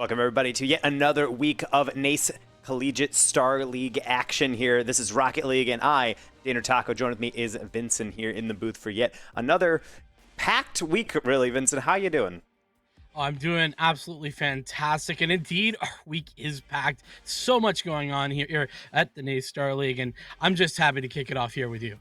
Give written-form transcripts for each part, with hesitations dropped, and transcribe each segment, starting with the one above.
Welcome, everybody, to yet another week of NACE Collegiate Star League action here. This is Rocket League, and I, Daner Taco, joined with me is Vincent here in the booth for yet another packed week, really. Vincent, how you doing? I'm doing absolutely fantastic, and indeed, our week is packed. So much going on here at the NACE Star League, and I'm just happy to kick it off here with you.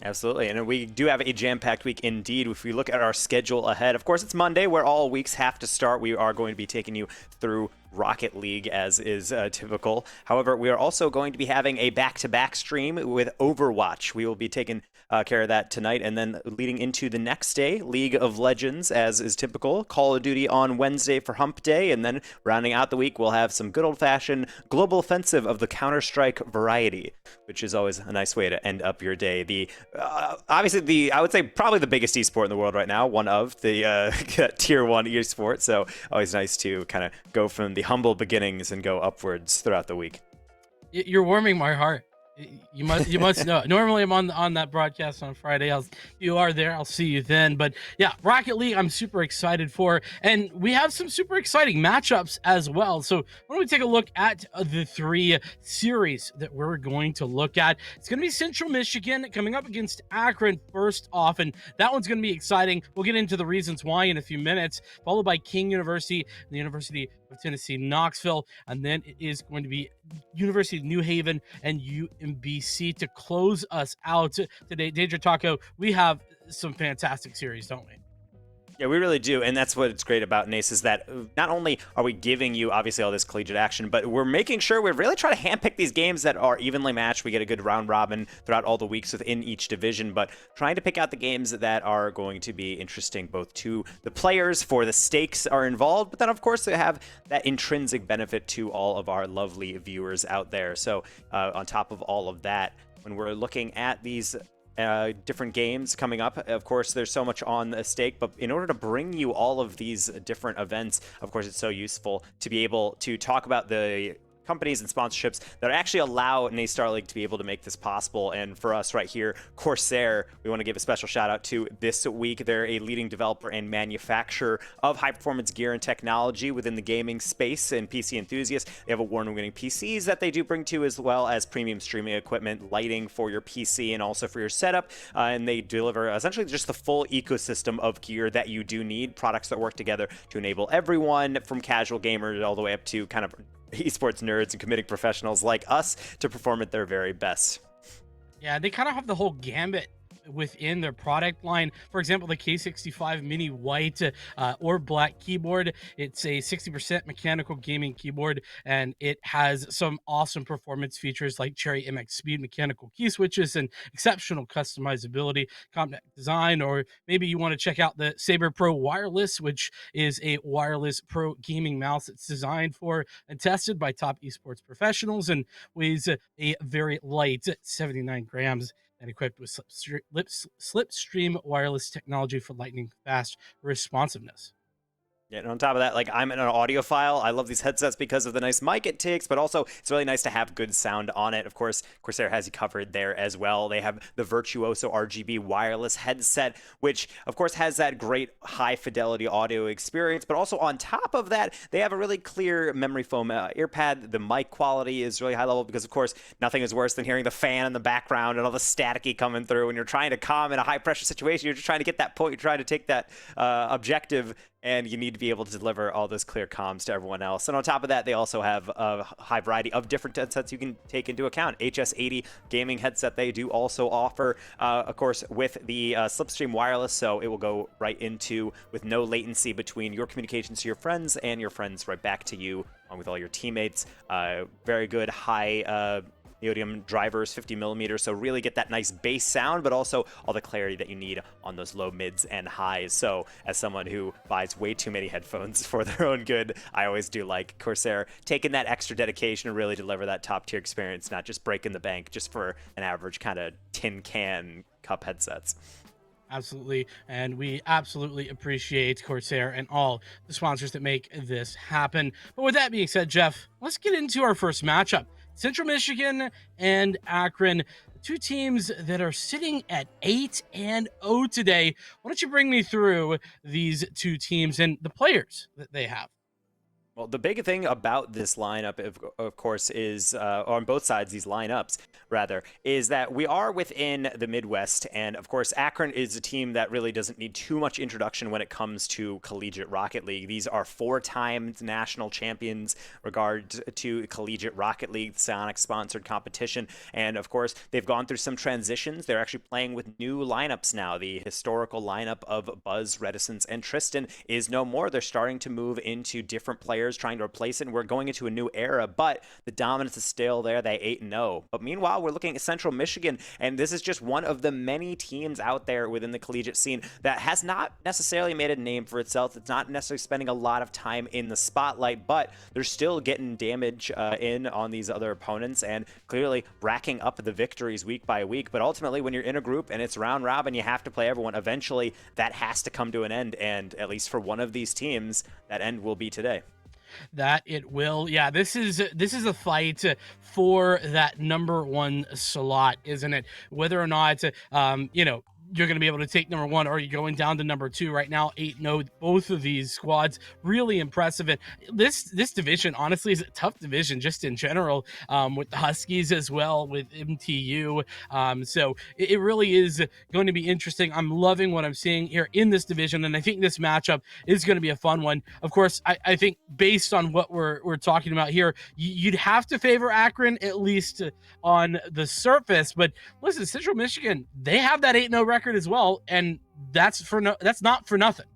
Absolutely, and we do have a jam-packed week indeed. If we look at our schedule ahead, of course, it's Monday, where all weeks have to start. We are going to be taking you through Rocket League, as is typical. However, we are also going to be having a back-to-back stream with Overwatch. We will be taking care of that tonight, and then leading into the next day, League of Legends, as is typical. Call of Duty on Wednesday for Hump Day, and then rounding out the week, we'll have some good old-fashioned global offensive of the Counter-Strike variety, which is always a nice way to end up your day. The obviously, I would say probably the biggest esport in the world right now, one of the tier 1 esport, so always nice to kind of go from the humble beginnings and go upwards throughout the week. You're warming my heart. You must know. Normally, I'm on that broadcast on Friday. You are there. I'll see you then. But yeah, Rocket League, I'm super excited for, and we have some super exciting matchups as well. So why don't we take a look at the three series that we're going to look at? It's going to be Central Michigan coming up against Akron first off, and that one's going to be exciting. We'll get into the reasons why in a few minutes. Followed by King University and the University of Tennessee Knoxville, and then it is going to be University of New Haven and UMBC to close us out today. Danger Taco, we have some fantastic series, don't we? Yeah, we really do, and that's what's great about NACE is that not only are we giving you, obviously, all this collegiate action, but we're making sure we really try to handpick these games that are evenly matched. We get a good round robin throughout all the weeks within each division, but trying to pick out the games that are going to be interesting both to the players, for the stakes are involved, but then, of course, they have that intrinsic benefit to all of our lovely viewers out there. So on top of all of that, when we're looking at these different games coming up, of course there's so much on the stake, but in order to bring you all of these different events, of course it's so useful to be able to talk about the companies and sponsorships that actually allow NACE Star League to be able to make this possible. And for us right here, Corsair, we want to give a special shout out to this week. They're a leading developer and manufacturer of high performance gear and technology within the gaming space and PC enthusiasts. They have award-winning PCs that they do bring to, as well as premium streaming equipment, lighting for your PC and also for your setup. And they deliver essentially just the full ecosystem of gear that you do need, products that work together to enable everyone from casual gamers all the way up to kind of esports nerds and committing professionals like us to perform at their very best. Yeah, they kind of have the whole gambit within their product line. For example, the K65 Mini White or Black keyboard. It's a 60% mechanical gaming keyboard, and it has some awesome performance features like Cherry MX Speed mechanical key switches and exceptional customizability, compact design. Or maybe you want to check out the Saber Pro Wireless, which is a wireless pro gaming mouse that's designed for and tested by top esports professionals and weighs a very light 79 grams and equipped with slipstream wireless technology for lightning fast responsiveness. Yeah, and on top of that, like, I'm an audiophile. I love these headsets because of the nice mic it takes, but also it's really nice to have good sound on it. Of course, Corsair has you covered there as well. They have the Virtuoso RGB wireless headset, which of course has that great high fidelity audio experience, but also on top of that, they have a really clear memory foam earpad. The mic quality is really high level because, of course, nothing is worse than hearing the fan in the background and all the staticky coming through when you're trying to calm in a high pressure situation. You're just trying to get that point. You're trying to take that objective, and you need to be able to deliver all those clear comms to everyone else. And on top of that, they also have a high variety of different headsets you can take into account. HS80 gaming headset they do also offer, of course, with the Slipstream wireless, so it will go right into with no latency between your communications to your friends and your friends right back to you, along with all your teammates. Very good high Neodymium drivers, 50 millimeters, so really get that nice bass sound, but also all the clarity that you need on those low mids and highs. So as someone who buys way too many headphones for their own good, I always do like Corsair taking that extra dedication to really deliver that top tier experience, not just breaking the bank just for an average kind of tin can cup headsets. Absolutely. And we absolutely appreciate Corsair and all the sponsors that make this happen. But with that being said, Jeff, let's get into our first matchup. Central Michigan and Akron, two teams that are sitting at 8-0 today. Why don't you bring me through these two teams and the players that they have? Well, the big thing about this lineup, of course, is on both sides, these lineups, rather, is that we are within the Midwest. And of course, Akron is a team that really doesn't need too much introduction when it comes to collegiate Rocket League. These are 4-time national champions regard to collegiate Rocket League, Sonic-sponsored competition. And of course, they've gone through some transitions. They're actually playing with new lineups now. The historical lineup of Buzz, Reticence, and Tristan is no more. They're starting to move into different players trying to replace it, and we're going into a new era, but the dominance is still there. They 8-0. But meanwhile, we're looking at Central Michigan, and this is just one of the many teams out there within the collegiate scene that has not necessarily made a name for itself. It's not necessarily spending a lot of time in the spotlight, but they're still getting damage in on these other opponents and clearly racking up the victories week by week. But ultimately, when you're in a group and it's round robin, you have to play everyone. Eventually, that has to come to an end, and at least for one of these teams, that end will be today. That it will. Yeah, this is a fight for that #1 slot, isn't it? Whether or not you're going to be able to take #1, or you're going down to #2 right now. 8-0, both of these squads really impressive. And this division honestly is a tough division just in general, with the Huskies as well, with MTU. So it really is going to be interesting. I'm loving what I'm seeing here in this division, and I think this matchup is going to be a fun one. Of course, I think based on what we're talking about here, you'd have to favor Akron, at least on the surface. But listen, Central Michigan, they have that 8-0 record as well, and that's not for nothing.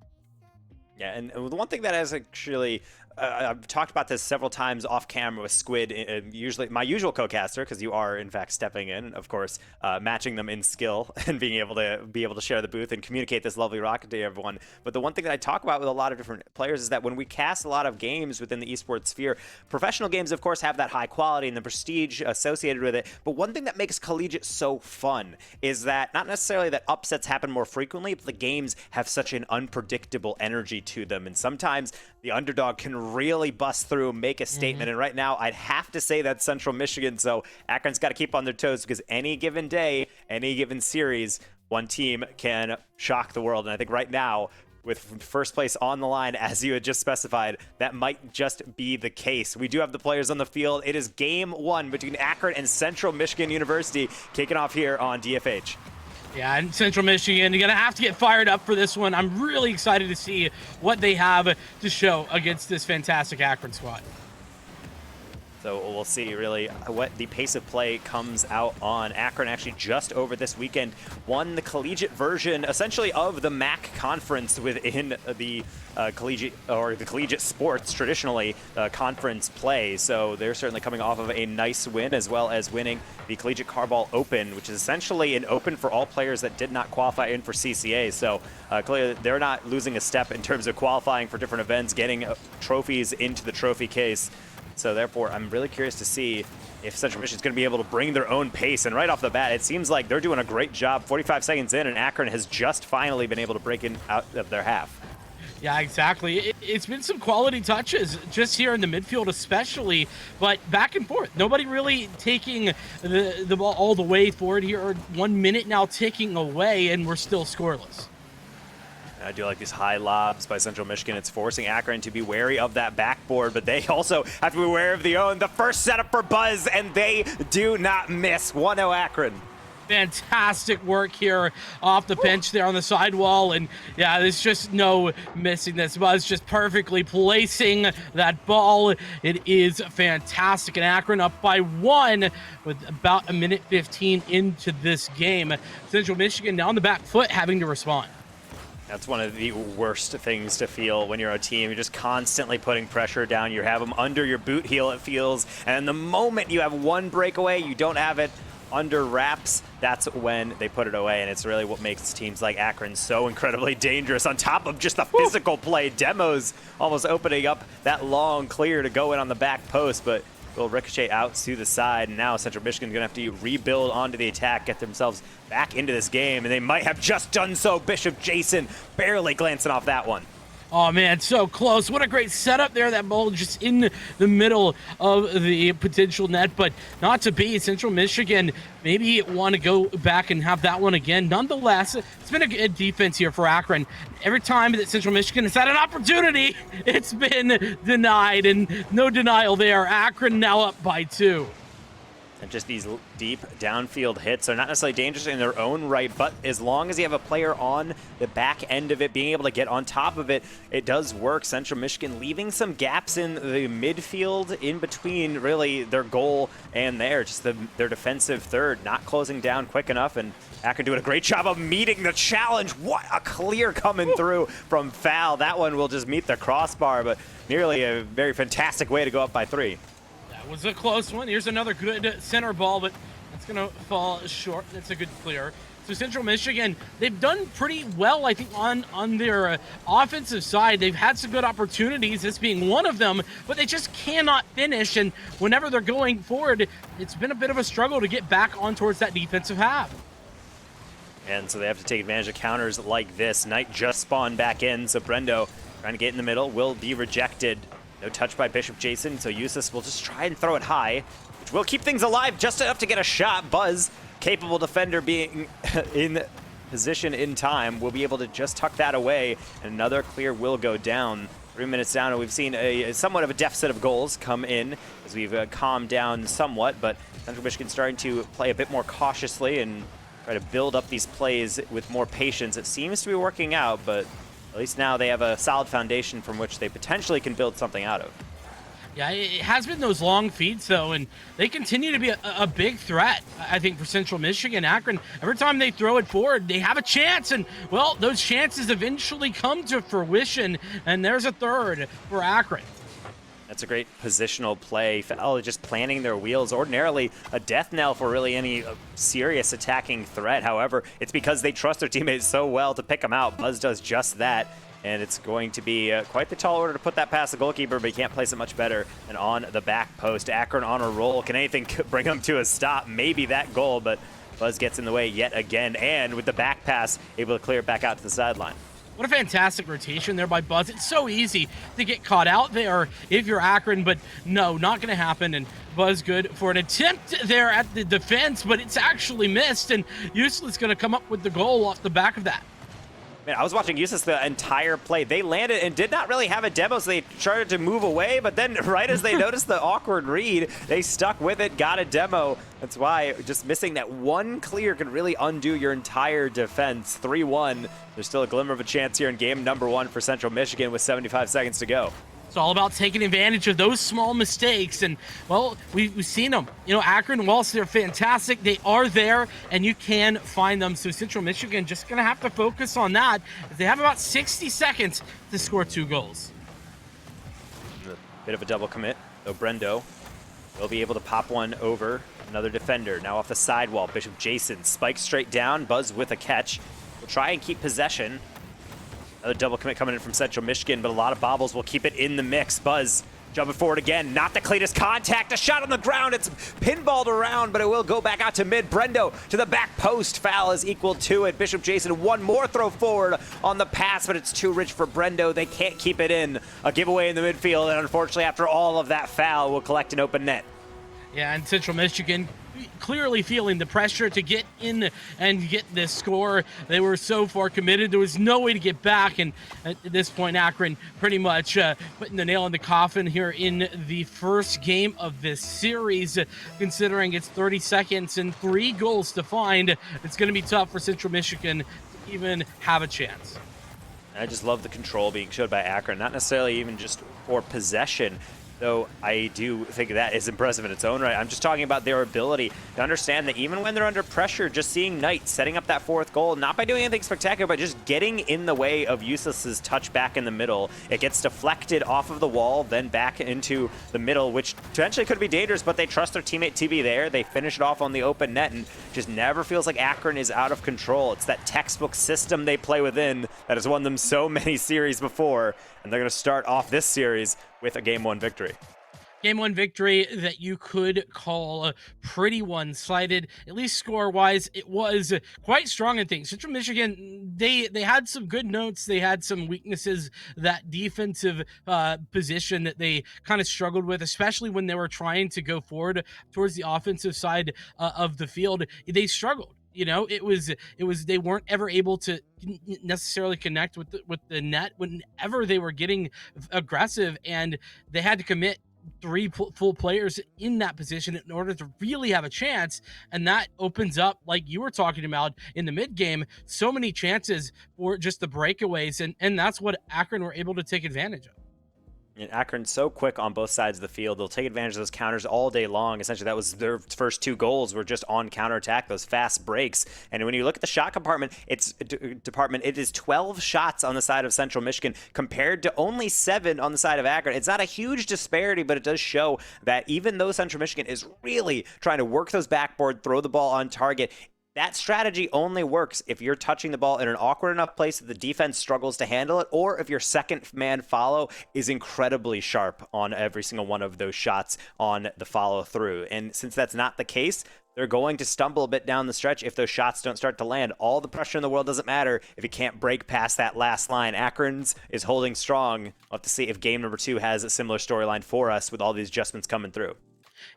Yeah, and the one thing that has actually I've talked about this several times off camera with Squid, usually my usual co-caster, because you are in fact stepping in, of course, matching them in skill and being able to share the booth and communicate this lovely rocket to everyone. But the one thing that I talk about with a lot of different players is that when we cast a lot of games within the esports sphere, professional games, of course, have that high quality and the prestige associated with it. But one thing that makes collegiate so fun is that not necessarily that upsets happen more frequently, but the games have such an unpredictable energy to them, and sometimes the underdog can really bust through, make a statement. And right now, I'd have to say that's Central Michigan. So Akron's got to keep on their toes, because any given day, any given series, one team can shock the world. And I think right now, with first place on the line, as you had just specified, that might just be the case. We do have the players on the field. It is game 1 between Akron and Central Michigan University, kicking off here on DFH. Yeah, and Central Michigan, you're going to have to get fired up for this one. I'm really excited to see what they have to show against this fantastic Akron squad. So we'll see really what the pace of play comes out on. Akron actually just over this weekend won the collegiate version, essentially, of the MAC conference within the collegiate sports, traditionally conference play. So they're certainly coming off of a nice win, as well as winning the Collegiate Carball Open, which is essentially an open for all players that did not qualify in for CCA. So clearly they're not losing a step in terms of qualifying for different events, getting trophies into the trophy case. So therefore, I'm really curious to see if Central Michigan's going to be able to bring their own pace. And right off the bat, it seems like they're doing a great job. 45 seconds in, and Akron has just finally been able to break in out of their half. Yeah, exactly. It's been some quality touches just here in the midfield especially, but back and forth. Nobody really taking the ball all the way forward here. 1 minute now ticking away, and we're still scoreless. I do like these high lobs by Central Michigan. It's forcing Akron to be wary of that backboard, but they also have to be wary of the own. The first setup for Buzz, and they do not miss. 1-0 Akron. Fantastic work here off the bench there on the sidewall, and yeah, there's just no missing this. Buzz just perfectly placing that ball. It is fantastic, and Akron up by 1 with about 1:15 into this game. Central Michigan now on the back foot, having to respond. That's one of the worst things to feel when you're a team. You're just constantly putting pressure down. You have them under your boot heel, it feels. And the moment you have one breakaway, you don't have it under wraps, that's when they put it away. And it's really what makes teams like Akron so incredibly dangerous. On top of just the physical play, Demos almost opening up that long clear to go in on the back post, but will ricochet out to the side. And now Central Michigan's going to have to rebuild onto the attack, get themselves back into this game, and they might have just done so. Bishop Jason barely glancing off that one. Oh man, so close. What a great setup there. That ball just in the middle of the potential net, but not to be. Central Michigan maybe want to go back and have that one again. Nonetheless, it's been a good defense here for Akron. Every time that Central Michigan has had an opportunity, it's been denied, and no denial there. Akron now up by 2. And just these deep downfield hits are not necessarily dangerous in their own right, but as long as you have a player on the back end of it, being able to get on top of it, it does work. Central Michigan leaving some gaps in the midfield in between really their goal and their defensive third, not closing down quick enough, and Akron doing a great job of meeting the challenge. What a clear coming through from foul. That one will just meet the crossbar, but nearly a very fantastic way to go up by 3. Was a close one. Here's another good center ball, but that's going to fall short. That's a good clear. So Central Michigan, they've done pretty well, I think, on their offensive side. They've had some good opportunities, this being one of them, but they just cannot finish. And whenever they're going forward, it's been a bit of a struggle to get back on towards that defensive half. And so they have to take advantage of counters like this. Knight just spawned back in, so Brendo trying to get in the middle will be rejected. No touch by Bishop Jason, so Useless will just try and throw it high, which will keep things alive just enough to get a shot. Buzz, capable defender being in position in time, will be able to just tuck that away, and another clear will go down. 3 minutes down, and we've seen a somewhat of a deficit of goals come in as we've calmed down somewhat, but Central Michigan starting to play a bit more cautiously and try to build up these plays with more patience. It seems to be working out, but at least now they have a solid foundation from which they potentially can build something out of. Yeah, it has been those long feeds, though, and they continue to be a big threat, I think, for Central Michigan. Akron, every time they throw it forward, they have a chance, and, well, those chances eventually come to fruition, and there's a third for Akron. That's a great positional play. Fel just planning their wheels. Ordinarily a death knell for really any serious attacking threat. However, it's because they trust their teammates so well to pick them out. Buzz does just that, and it's going to be quite the tall order to put that past the goalkeeper, but he can't place it much better than on the back post. Akron on a roll. Can anything bring them to a stop? Maybe that goal, but Buzz gets in the way yet again, and with the back pass, able to clear it back out to the sideline. What a fantastic rotation there by Buzz. It's so easy to get caught out there if you're Akron, but no, not going to happen. And Buzz good for an attempt there at the defense, but it's actually missed, and Useless going to come up with the goal off the back of that. Man, I was watching Useless the entire play. They landed and did not really have a demo, so they started to move away, but then right as they noticed the awkward read, they stuck with it, got a demo. That's why just missing that one clear could really undo your entire defense. 3-1. There's still a glimmer of a chance here in game number 1 for Central Michigan with 75 seconds to go. It's all about taking advantage of those small mistakes, and, well, we've seen them. You know, Akron, whilst they're fantastic, they are there, and you can find them. So Central Michigan just going to have to focus on that. They have about 60 seconds to score 2 goals. Bit of a double commit, though Brendo will be able to pop one over another defender. Now off the sidewall, Bishop Jason spikes straight down. Buzz with a catch. Will try and keep possession. Another double commit coming in from Central Michigan, but a lot of bobbles will keep it in the mix. Buzz jumping forward again, not the cleanest contact, a shot on the ground, it's pinballed around, but it will go back out to mid. Brendo to the back post, foul is equal to it. Bishop Jason, one more throw forward on the pass, but it's too rich for Brendo. They can't keep it in. A giveaway in the midfield, and unfortunately after all of that foul, will collect an open net. Yeah, and Central Michigan clearly feeling the pressure to get in and get this score. They were so far committed, there was no way to get back, and at this point Akron pretty much putting the nail in the coffin here in the first game of this series. Considering it's 30 seconds and 3 goals to find, it's going to be tough for Central Michigan to even have a chance. I just love the control being showed by Akron, not necessarily even just for possession, though I do think that is impressive in its own right. I'm just talking about their ability to understand that even when they're under pressure, just seeing Knight setting up that 4th goal, not by doing anything spectacular, but just getting in the way of Useless's touch back in the middle. It gets deflected off of the wall, then back into the middle, which potentially could be dangerous, but they trust their teammate to be there. They finish it off on the open net, and just never feels like Akron is out of control. It's that textbook system they play within that has won them so many series before, and they're going to start off this series with a Game 1 victory. Game one victory that you could call pretty one-sided, at least score-wise. It was quite strong in things. Central Michigan, they had some good notes. They had some weaknesses. That defensive position that they kind of struggled with, especially when they were trying to go forward towards the offensive side of the field. They struggled. It was they weren't ever able to necessarily connect with the net whenever they were getting aggressive, and they had to commit three full players in that position in order to really have a chance. And that opens up, like you were talking about in the mid game, so many chances for just the breakaways, and that's what Akron were able to take advantage of. And Akron's so quick on both sides of the field. They'll take advantage of those counters all day long. Essentially, that was their first 2 goals were just on counterattack, those fast breaks. And when you look at the shot compartment, it is 12 shots on the side of Central Michigan compared to only 7 on the side of Akron. It's not a huge disparity, but it does show that even though Central Michigan is really trying to work those backboard, throw the ball on target, that strategy only works if you're touching the ball in an awkward enough place that the defense struggles to handle it, or if your second man follow is incredibly sharp on every single one of those shots on the follow through. And since that's not the case, they're going to stumble a bit down the stretch if those shots don't start to land. All the pressure in the world doesn't matter if you can't break past that last line. Akron's is holding strong. We'll have to see if game number 2 has a similar storyline for us with all these adjustments coming through.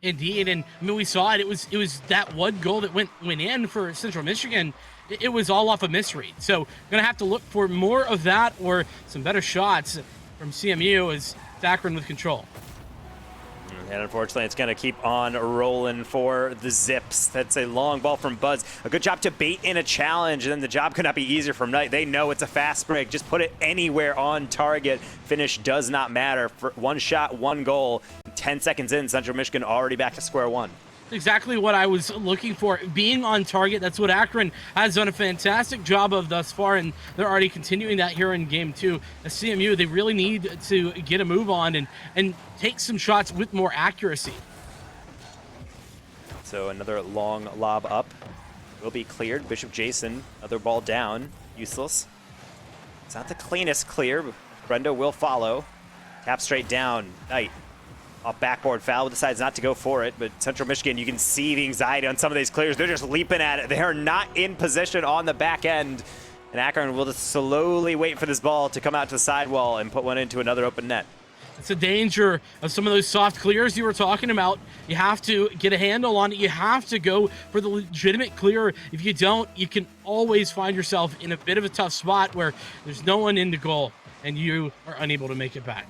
Indeed, and I mean, we saw it. It was that one goal that went in for Central Michigan. It was all off a misread. So gonna have to look for more of that or some better shots from CMU as Akron with control. And unfortunately, it's going to keep on rolling for the Zips. That's a long ball from Buzz. A good job to bait in a challenge, and then the job could not be easier from Knight. They know it's a fast break. Just put it anywhere on target. Finish does not matter. For 1 shot, 1 goal. 10 seconds in, Central Michigan already back to square one. Exactly what I was looking for. Being on target, that's what Akron has done a fantastic job of thus far, and they're already continuing that here in game 2. As CMU, they really need to get a move on and take some shots with more accuracy. So another long lob up will be cleared. Bishop Jason, another ball down, useless. It's not the cleanest clear, but Brendo will follow. Tap straight down, Knight. Off backboard, Foul decides not to go for it, but Central Michigan, you can see the anxiety on some of these clears. They're just leaping at it. They are not in position on the back end. And Akron will just slowly wait for this ball to come out to the sidewall and put one into another open net. It's the danger of some of those soft clears you were talking about. You have to get a handle on it. You have to go for the legitimate clear. If you don't, you can always find yourself in a bit of a tough spot where there's no one in the goal and you are unable to make it back.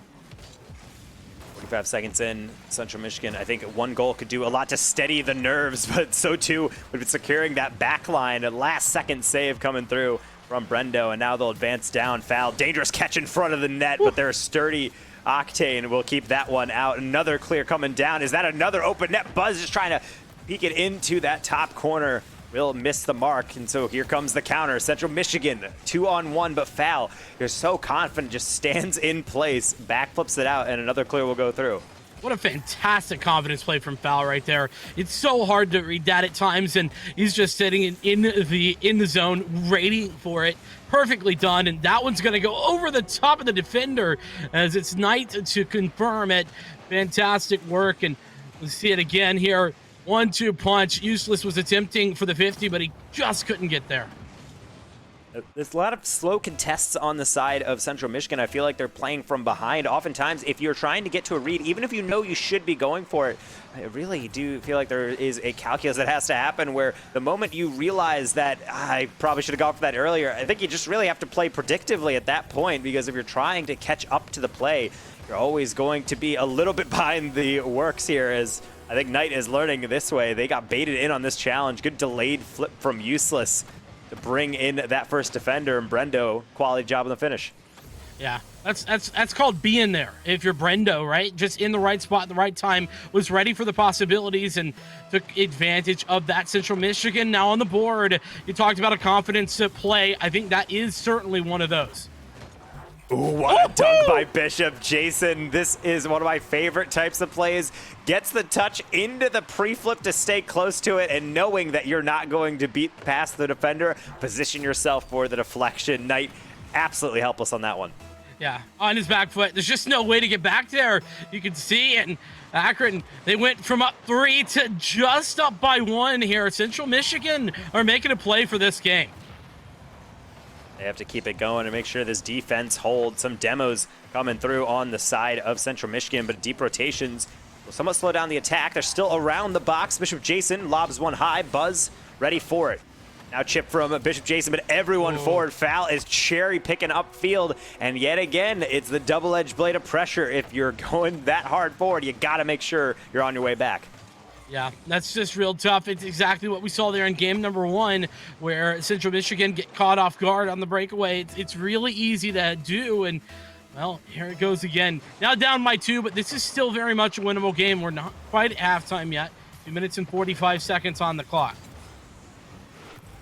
45 seconds in, Central Michigan, I think 1 goal could do a lot to steady the nerves, but so too with securing that back line. A last-second save coming through from Brendo, and now they'll advance down. Foul, dangerous catch in front of the net, but they're sturdy. Octane will keep that one out. Another clear coming down. Is that another open net? Buzz just trying to peek it into that top corner. Will miss the mark, and so here comes the counter. Central Michigan, 2-on-1, but Foul, you're so confident, just stands in place, backflips it out, and another clear will go through. What a fantastic confidence play from Foul right there. It's so hard to read that at times, and he's just sitting in the zone, waiting for it. Perfectly done, and that one's going to go over the top of the defender as it's Knight to confirm it. Fantastic work, and we'll see it again here. 1-2 punch. Useless was attempting for the 50, but he just couldn't get there. There's a lot of slow contests on the side of Central Michigan. I feel like they're playing from behind. Oftentimes, if you're trying to get to a read, even if you know you should be going for it, I really do feel like there is a calculus that has to happen where the moment you realize that I probably should have gone for that earlier, I think you just really have to play predictively at that point, because if you're trying to catch up to the play, you're always going to be a little bit behind the works here, as I think Knight is learning this way. They got baited in on this challenge. Good delayed flip from Useless to bring in that first defender, and Brendo, quality job on the finish. Yeah, that's called being there. If you're Brendo, right? Just in the right spot at the right time, was ready for the possibilities and took advantage of that. Central Michigan now on the board. You talked about a confidence play. I think that is certainly one of those. Ooh, what a dunk by Bishop Jason. This is one of my favorite types of plays. Gets the touch into the pre-flip to stay close to it, and knowing that you're not going to beat past the defender, position yourself for the deflection. Knight absolutely helpless on that one. Yeah, on his back foot. There's just no way to get back there. You can see, and Akron, they went from up 3 to just up by 1 here. Central Michigan are making a play for this game. They have to keep it going and make sure this defense holds. Some demos coming through on the side of Central Michigan, but deep rotations will somewhat slow down the attack. They're still around the box. Bishop Jason lobs one high. Buzz ready for it. Now chip from Bishop Jason, but everyone forward. Foul is cherry picking upfield, and yet again, it's the double-edged blade of pressure. If you're going that hard forward, you got to make sure you're on your way back. Yeah, that's just real tough. It's exactly what we saw there in game number 1, where Central Michigan get caught off guard on the breakaway. It's really easy to do, and well, here it goes again. Now down by 2, but this is still very much a winnable game. We're not quite at halftime yet. 2 minutes and 45 seconds on the clock.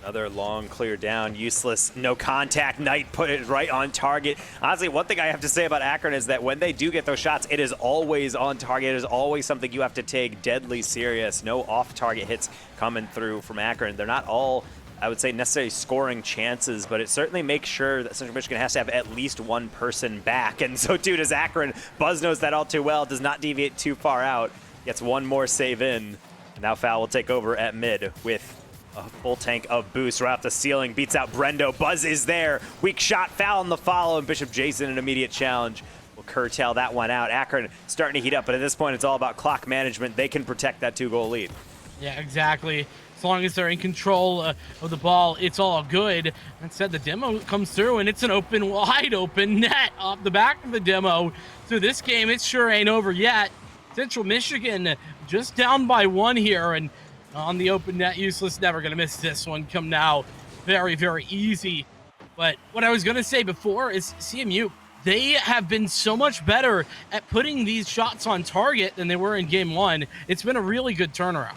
Another long clear down, useless, no contact. Knight put it right on target. Honestly, one thing I have to say about Akron is that when they do get those shots, it is always on target. It is always something you have to take deadly serious. No off-target hits coming through from Akron. They're not all, I would say, necessarily scoring chances, but it certainly makes sure that Central Michigan has to have at least one person back. And so too does Akron. Buzz knows that all too well, does not deviate too far out. Gets one more save in. And now Foul will take over at mid with a full tank of boost right off the ceiling. Beats out Brendo. Buzz is there. Weak shot. Foul on the follow. And Bishop Jason an immediate challenge will curtail that one out. Akron starting to heat up, but at this point it's all about clock management. They can protect that 2-goal lead. Yeah, exactly. As long as they're in control of the ball, it's all good. That said, the demo comes through, and it's an open, wide open net off the back of the demo. So this game, it sure ain't over yet. Central Michigan just down by 1 here, and on the open net, Useless never going to miss this one. Come now, very, very easy. But what I was going to say before is CMU, they have been so much better at putting these shots on target than they were in game 1. It's been a really good turnaround.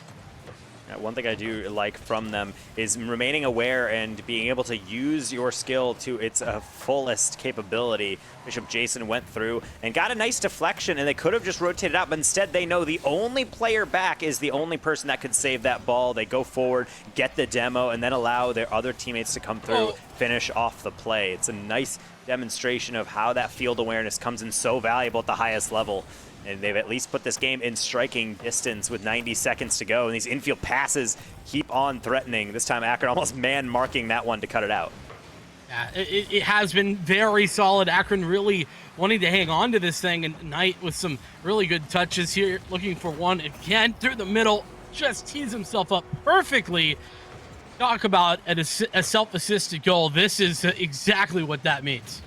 One thing I do like from them is remaining aware and being able to use your skill to its fullest capability. Bishop Jason went through and got a nice deflection, and they could have just rotated out, but instead they know the only player back is the only person that could save that ball. They go forward, get the demo, and then allow their other teammates to come through, finish off the play. It's a nice demonstration of how that field awareness comes in so valuable at the highest level. And they've at least put this game in striking distance with 90 seconds to go. And these infield passes keep on threatening. This time Akron almost man-marking that one to cut it out. Yeah, it has been very solid. Akron really wanting to hang on to this thing. And Knight with some really good touches here. Looking for one again through the middle. Just tees himself up perfectly. Talk about a self-assisted goal. This is exactly what that means.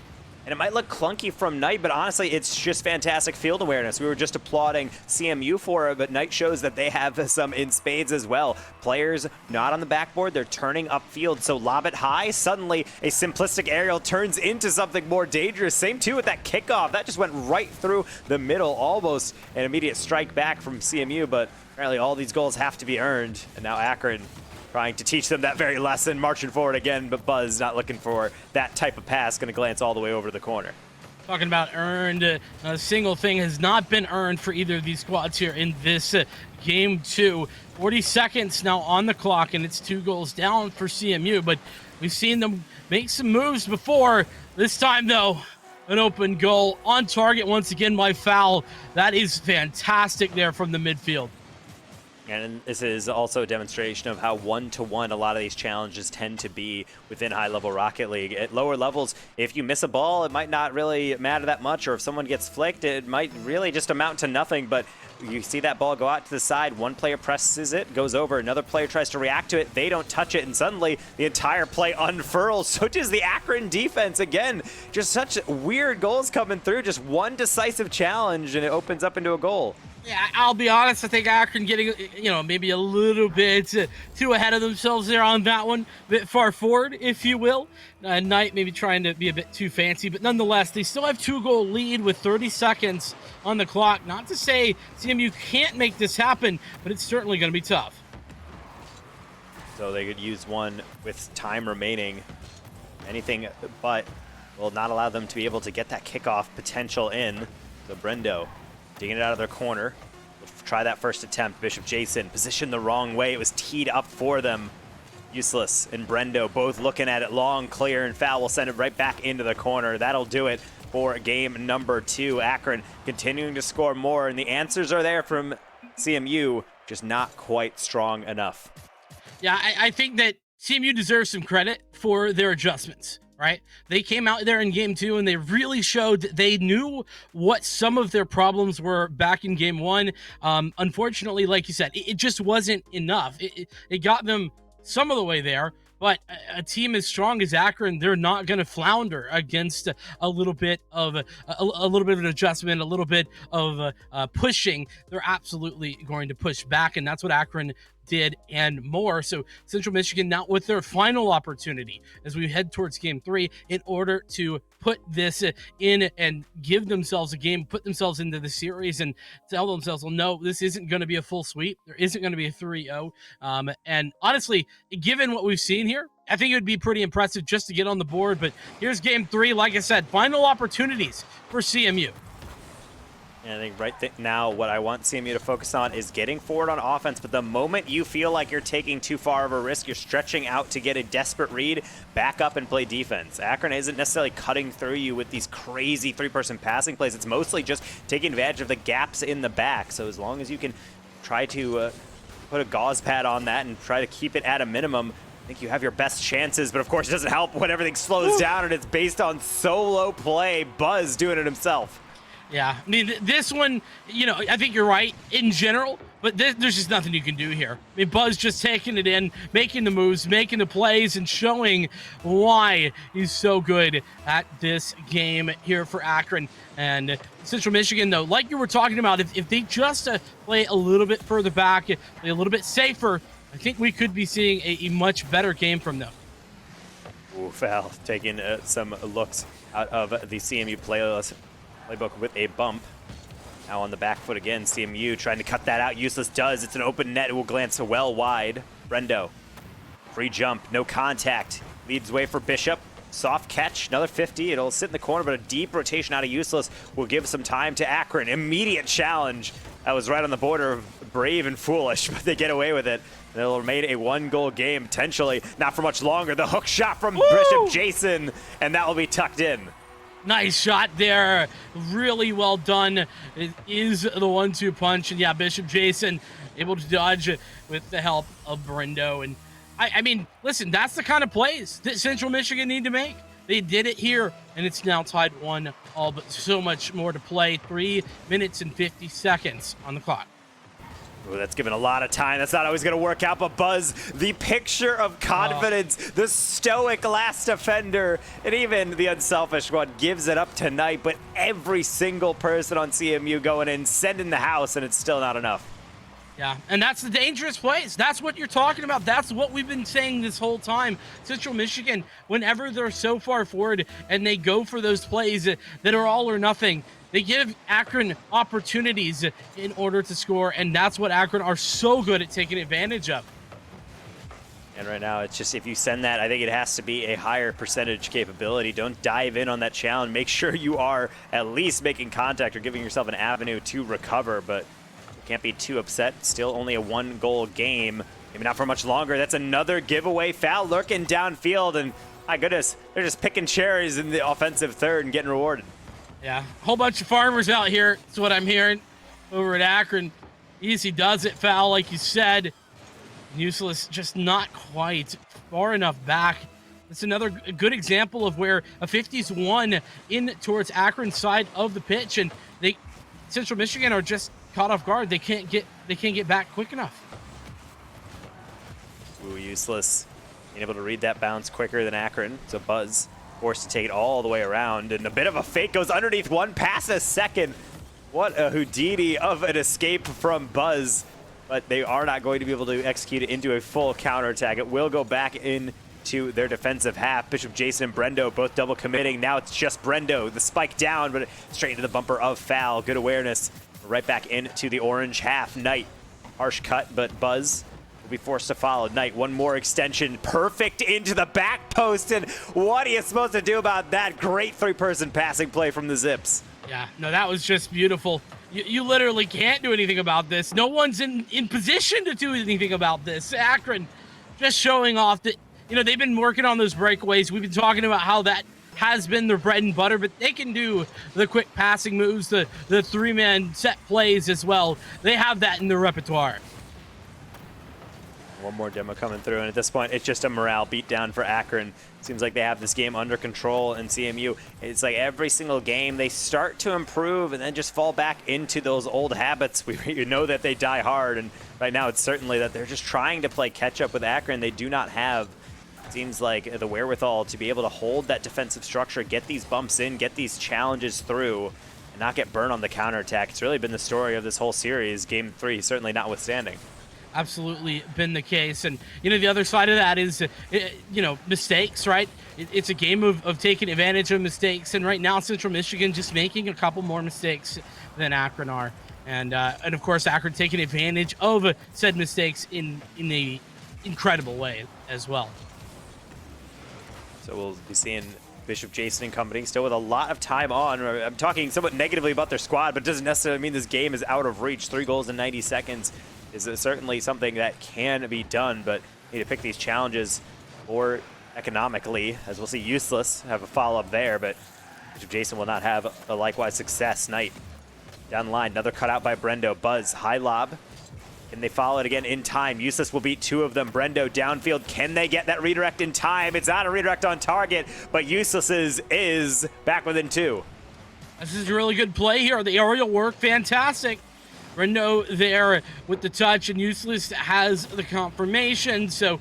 And it might look clunky from Knight, but honestly, it's just fantastic field awareness. We were just applauding CMU for it, but Knight shows that they have some in spades as well. Players not on the backboard, they're turning upfield, so lob it high. Suddenly, a simplistic aerial turns into something more dangerous. Same too with that kickoff. That just went right through the middle, almost an immediate strike back from CMU, but apparently all these goals have to be earned. And now Akron trying to teach them that very lesson, marching forward again, but Buzz not looking for that type of pass, going to glance all the way over to the corner. Talking about earned, a single thing has not been earned for either of these squads here in this game 2. 40 seconds now on the clock, and it's 2 goals down for CMU, but we've seen them make some moves before. This time, though, an open goal on target once again by Foul. That is fantastic there from the midfield. And this is also a demonstration of how one-to-one a lot of these challenges tend to be within high-level Rocket League. At lower levels, if you miss a ball, it might not really matter that much, or if someone gets flicked, it might really just amount to nothing. But you see that ball go out to the side, one player presses it, goes over, another player tries to react to it, they don't touch it, and suddenly the entire play unfurls. So does the Akron defense. Again, just such weird goals coming through, just one decisive challenge, and it opens up into a goal. Yeah, I'll be honest. I think Akron getting, maybe a little bit too ahead of themselves there on that one. A bit far forward, if you will. Knight maybe trying to be a bit too fancy, but nonetheless, they still have 2-goal lead with 30 seconds on the clock. Not to say CMU can't make this happen, but it's certainly going to be tough. So they could use one with time remaining. Anything but will not allow them to be able to get that kickoff potential in. So Brendo digging it out of their corner. We'll try that first attempt. Bishop Jason positioned the wrong way. It was teed up for them. Useless and Brendo both looking at it long, clear, and Foul will send it right back into the corner. That'll do it for game number 2. Akron continuing to score more, and the answers are there from CMU, just not quite strong enough. Yeah, I think that CMU deserves some credit for their adjustments, right? They came out there in game 2 and they really showed that they knew what some of their problems were back in game 1. Unfortunately, like you said, it just wasn't enough. It got them some of the way there, but a team as strong as Akron, they're not going to flounder against a little bit of a little bit of an adjustment, a little bit of pushing. They're absolutely going to push back, and that's what Akron did and more. So Central Michigan now with their final opportunity as we head towards game 3 in order to put this in and give themselves a game, put themselves into the series and tell themselves, well, no, this isn't going to be a full sweep. There isn't going to be a 3-0. And honestly, given what we've seen here, I think it would be pretty impressive just to get on the board. But here's game 3. Like I said, final opportunities for CMU. And I think now what I want CMU to focus on is getting forward on offense, but the moment you feel like you're taking too far of a risk, you're stretching out to get a desperate read, back up and play defense. Akron isn't necessarily cutting through you with these crazy 3-person passing plays. It's mostly just taking advantage of the gaps in the back. So as long as you can try to put a gauze pad on that and try to keep it at a minimum, I think you have your best chances, but of course it doesn't help when everything slows down and it's based on solo play. Buzz doing it himself. Yeah, I mean, this one, you know, I think you're right in general, but there's just nothing you can do here. I mean, Buzz just taking it in, making the moves, making the plays, and showing why he's so good at this game here for Akron. And Central Michigan, though, like you were talking about, if they just play a little bit further back, play a little bit safer, I think we could be seeing a much better game from them. Ooh, foul, taking some looks out of the CMU playbook with a bump. Now on the back foot again, CMU trying to cut that out. Useless does. It's an open net. It will glance well wide. Brendo. Free jump. No contact. Leads way for Bishop. Soft catch. Another 50. It'll sit in the corner, but a deep rotation out of Useless will give some time to Akron. Immediate challenge. That was right on the border of brave and foolish, but they get away with it. And it'll remain a 1-goal game, potentially. Not for much longer. The hook shot from Bishop Jason, and that will be tucked in. Nice shot there. Really well done. It is the 1-2 punch. And yeah, Bishop Jason able to dodge with the help of Brendo. And I mean, listen, that's the kind of plays that Central Michigan need to make. They did it here, and it's now tied 1-1, but so much more to play. 3 minutes and 50 seconds on the clock. Ooh, that's given a lot of time. That's not always going to work out, but Buzz, the picture of confidence, the stoic last defender, and even the unselfish one gives it up tonight, but every single person on CMU going in, sending the house, and it's still not enough. Yeah, and that's the dangerous plays. That's what you're talking about. That's what we've been saying this whole time. Central Michigan, whenever they're so far forward and they go for those plays that are all or nothing, they give Akron opportunities in order to score, and that's what Akron are so good at taking advantage of. And right now, it's just if you send that, I think it has to be a higher percentage capability. Don't dive in on that challenge. Make sure you are at least making contact or giving yourself an avenue to recover, but can't be too upset. Still only a 1-goal game. Maybe not for much longer. That's another giveaway foul lurking downfield, and my goodness, they're just picking cherries in the offensive third and getting rewarded. Yeah, a whole bunch of farmers out here. That's what I'm hearing over at Akron. Easy does it foul, like you said. Useless, just not quite far enough back. It's another good example of where a 50's won in towards Akron's side of the pitch, and Central Michigan are just caught off guard. They can't get back quick enough. Ooh, Useless being able to read that bounce quicker than Akron. So Buzz forced to take it all the way around, and a bit of a fake goes underneath one, pass a second. What a Houdini of an escape from Buzz, but they are not going to be able to execute it into a full counterattack. It will go back into their defensive half. Bishop Jason and Brendo both double committing. Now it's just Brendo, the spike down, but straight into the bumper of foul. Good awareness. Right back into the orange half. Knight, harsh cut, but Buzz will be forced to follow. Knight, one more extension, perfect into the back post, and what are you supposed to do about that? Great 3-person passing play from the Zips. Yeah, no, that was just beautiful. You literally can't do anything about this. No one's in position to do anything about this. Akron just showing off that, you know, they've been working on those breakaways. We've been talking about how that has been their bread and butter, but they can do the quick passing moves, the three-man set plays as well. They have that in their repertoire. One more demo coming through, and at this point, it's just a morale beatdown for Akron. Seems like they have this game under control, and CMU, it's like every single game, they start to improve and then just fall back into those old habits. You know that they die hard, and right now it's certainly that they're just trying to play catch-up with Akron. They do not have, seems like, the wherewithal to be able to hold that defensive structure, get these bumps in, get these challenges through, and not get burned on the counterattack. It's really been the story of this whole series, Game 3 certainly notwithstanding. Absolutely been the case. And the other side of that is mistakes, right? It's a game of taking advantage of mistakes, and right now Central Michigan just making a couple more mistakes than Akron are, and of course Akron taking advantage of said mistakes in a incredible way as well. So we'll be seeing Bishop Jason and company still with a lot of time on. I'm talking somewhat negatively about their squad, but it doesn't necessarily mean this game is out of reach. 3 goals in 90 seconds is certainly something that can be done, but need to pick these challenges more economically, as we'll see Useless have a follow-up there, but Bishop Jason will not have a likewise success night. Down the line, another cutout by Brendo. Buzz, high lob. Can they follow it again in time? Useless will beat 2 of them. Brendo downfield. Can they get that redirect in time? It's not a redirect on target, but Useless's is back within 2. This is a really good play here. The aerial work, fantastic. Brendo there with the touch, and Useless has the confirmation. So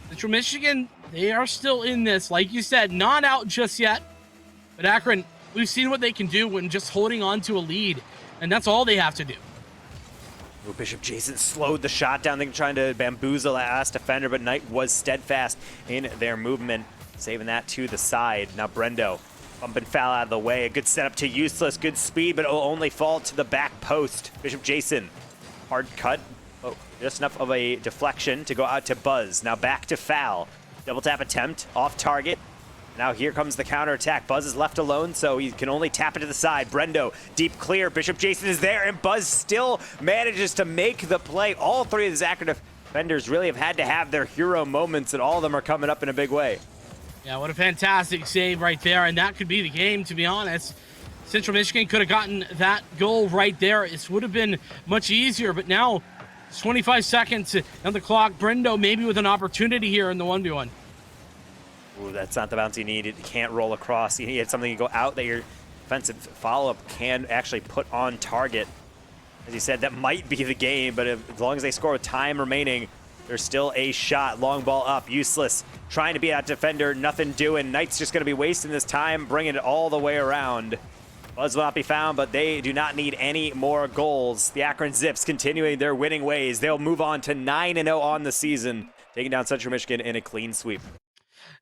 Central Michigan, they are still in this. Like you said, not out just yet. But Akron, we've seen what they can do when just holding on to a lead, and that's all they have to do. Ooh, Bishop Jason slowed the shot down, trying to bamboozle that last defender, but Knight was steadfast in their movement, saving that to the side. Now Brendo, bump and foul out of the way. A good setup to Useless, good speed, but it'll only fall to the back post. Bishop Jason, hard cut. Oh, just enough of a deflection to go out to Buzz. Now back to foul. Double tap attempt, off target. Now here comes the counterattack. Buzz is left alone, so he can only tap it to the side. Brendo, deep clear. Bishop Jason is there, and Buzz still manages to make the play. All 3 of the Akron defenders really have had to have their hero moments, and all of them are coming up in a big way. Yeah, what a fantastic save right there, and that could be the game, to be honest. Central Michigan could have gotten that goal right there. It would have been much easier, but now it's 25 seconds on the clock. Brendo maybe with an opportunity here in the 1v1. Ooh, that's not the bounce you need. You can't roll across. You need something to go out that your defensive follow-up can actually put on target. As you said, that might be the game, but as long as they score with time remaining, there's still a shot. Long ball up. Useless. Trying to be that defender. Nothing doing. Knight's just going to be wasting this time, bringing it all the way around. Buzz will not be found, but they do not need any more goals. The Akron Zips continuing their winning ways. They'll move on to 9-0 on the season, taking down Central Michigan in a clean sweep.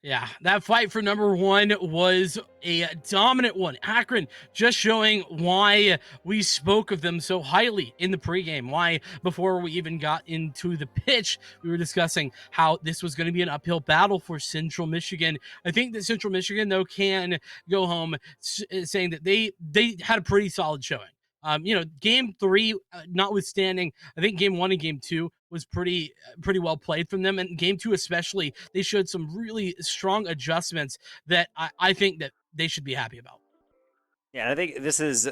Yeah, that fight for number 1 was a dominant one. Akron just showing why we spoke of them so highly in the pregame. Why, before we even got into the pitch, we were discussing how this was going to be an uphill battle for Central Michigan. I think that Central Michigan, though, can go home saying that they had a pretty solid showing. Game 3, notwithstanding, I think game 1 and game 2 was pretty well played from them, and game 2 especially, they showed some really strong adjustments that I think that they should be happy about. Yeah, and I think this is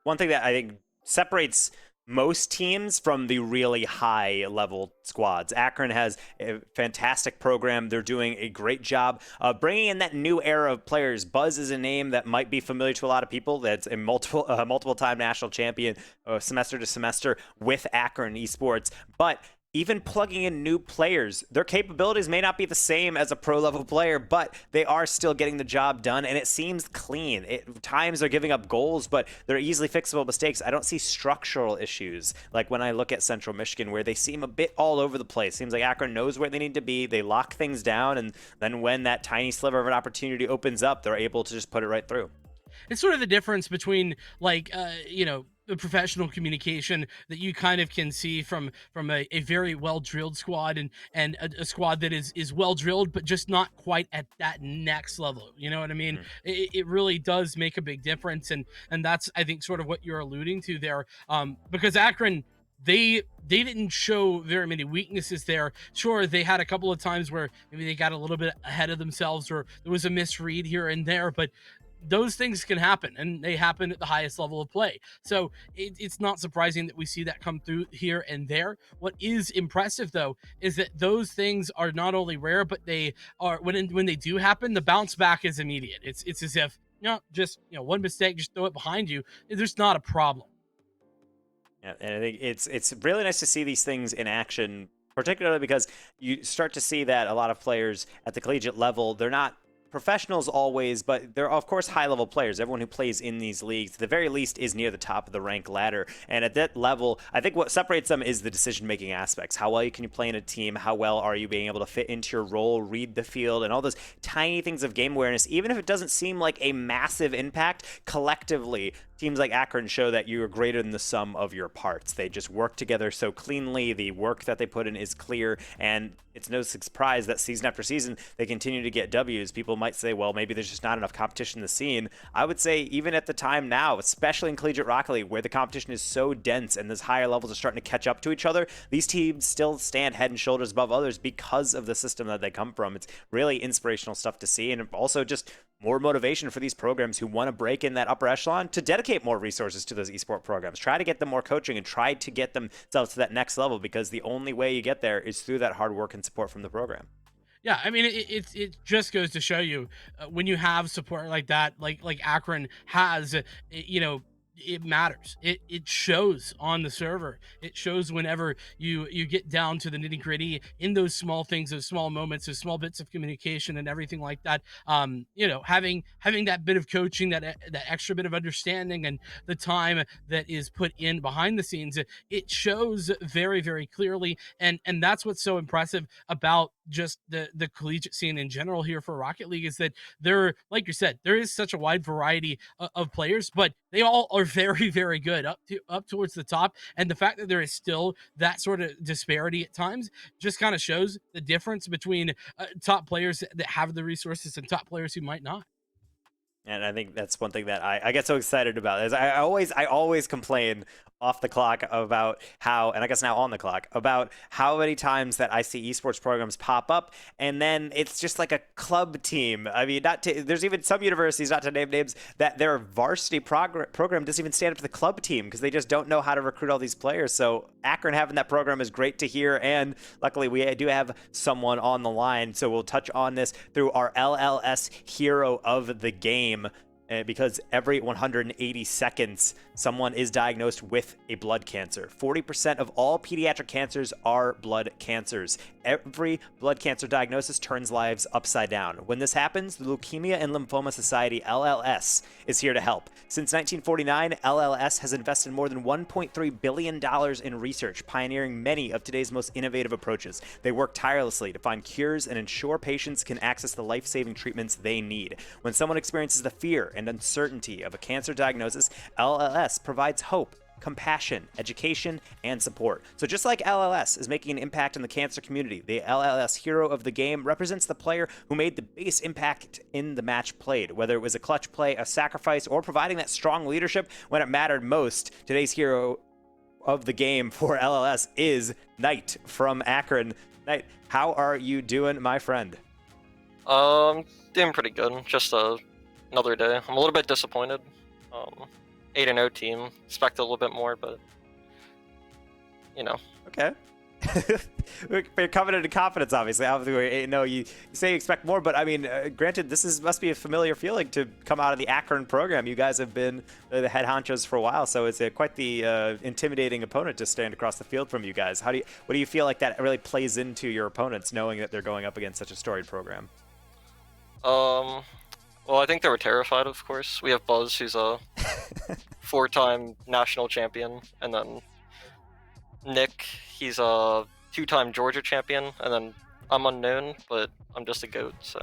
one thing that I think separates most teams from the really high level squads. Akron has a fantastic program. They're doing a great job of bringing in that new era of players. Buzz is a name that might be familiar to a lot of people. That's a multiple time national champion, semester to semester with Akron esports. But even plugging in new players, their capabilities may not be the same as a pro level player, but they are still getting the job done, and it seems clean. Times they're giving up goals, but they're easily fixable mistakes. I don't see structural issues like when I look at Central Michigan, where they seem a bit all over the place. Seems like Akron knows where they need to be. They lock things down, and then when that tiny sliver of an opportunity opens up, they're able to just put it right through. It's sort of the difference between the professional communication that you kind of can see from a very well drilled squad and a squad that is well drilled but just not quite at that next level. You know what I mean? It really does make a big difference, and that's, I think, sort of what you're alluding to there, because Akron, they didn't show very many weaknesses there. Sure, they had a couple of times where maybe they got a little bit ahead of themselves, or there was a misread here and there, but those things can happen, and they happen at the highest level of play. So it's not surprising that we see that come through here and there. What is impressive, though, is that those things are not only rare, but they are, when they do happen, the bounce back is immediate. It's as if, just one mistake, just throw it behind you. There's not a problem. Yeah, and I think it's really nice to see these things in action, particularly because you start to see that a lot of players at the collegiate level, they're not professionals always, but they're of course high-level players. Everyone who plays in these leagues, at the very least, is near the top of the rank ladder. And at that level, I think what separates them is the decision-making aspects. How well can you play in a team? How well are you being able to fit into your role, read the field, and all those tiny things of game awareness. Even if it doesn't seem like a massive impact, collectively, teams like Akron show that you are greater than the sum of your parts. They just work together so cleanly. The work that they put in is clear, and it's no surprise that season after season they continue to get W's. People might say, well, maybe there's just not enough competition in the scene. I would say even at the time now, especially in Collegiate Rocket League, where the competition is so dense and those higher levels are starting to catch up to each other, these teams still stand head and shoulders above others because of the system that they come from. It's really inspirational stuff to see, and also just more motivation for these programs who want to break in that upper echelon to dedicate more resources to those esport programs. Try to get them more coaching and try to get themselves to that next level, because the only way you get there is through that hard work and support from the program. Yeah, I mean, it just goes to show you, when you have support like that, like Akron has, it matters. It shows on the server. It shows whenever you get down to the nitty gritty in those small things, those small moments, those small bits of communication and everything like that. Having that bit of coaching, that extra bit of understanding, and the time that is put in behind the scenes, it shows very, very clearly. And that's what's so impressive about just the collegiate scene in general here for Rocket League, is that there, like you said, there is such a wide variety of players, but they all are very, very good up towards the top. And the fact that there is still that sort of disparity at times just kind of shows the difference between top players that have the resources and top players who might not. And I think that's one thing that I get so excited about, is I always complain off the clock about how, and I guess now on the clock, about how many times that I see esports programs pop up and then it's just like a club team. I mean, there's even some universities, not to name names, that their varsity program doesn't even stand up to the club team because they just don't know how to recruit all these players. So Akron having that program is great to hear, and luckily we do have someone on the line, so we'll touch on this through our LLS hero of the game. Because every 180 seconds, someone is diagnosed with a blood cancer. 40% of all pediatric cancers are blood cancers. Every blood cancer diagnosis turns lives upside down. When this happens, the Leukemia and Lymphoma Society, LLS, is here to help. Since 1949, LLS has invested more than $1.3 billion in research, pioneering many of today's most innovative approaches. They work tirelessly to find cures and ensure patients can access the life-saving treatments they need. When someone experiences the fear and uncertainty of a cancer diagnosis, LLS provides hope, compassion, education, and support. So just like LLS is making an impact in the cancer community, the LLS hero of the game represents the player who made the biggest impact in the match played, whether it was a clutch play, a sacrifice, or providing that strong leadership when it mattered most. Today's hero of the game for LLS is Knight from Akron. Knight, how are you doing, my friend? Doing pretty good. Just another day. I'm a little bit disappointed. 8-0 team. Expect a little bit more, but Okay. You're coming into confidence, obviously. Obviously, you say you expect more, but I mean, granted, must be a familiar feeling to come out of the Akron program. You guys have been the head honchos for a while, so it's quite the intimidating opponent to stand across the field from you guys. What do you feel like that really plays into your opponents, knowing that they're going up against such a storied program? Well, I think they were terrified, of course. We have Buzz, who's a 4-time national champion, and then Nick, he's a 2-time Georgia champion, and then I'm unknown, but I'm just a GOAT, so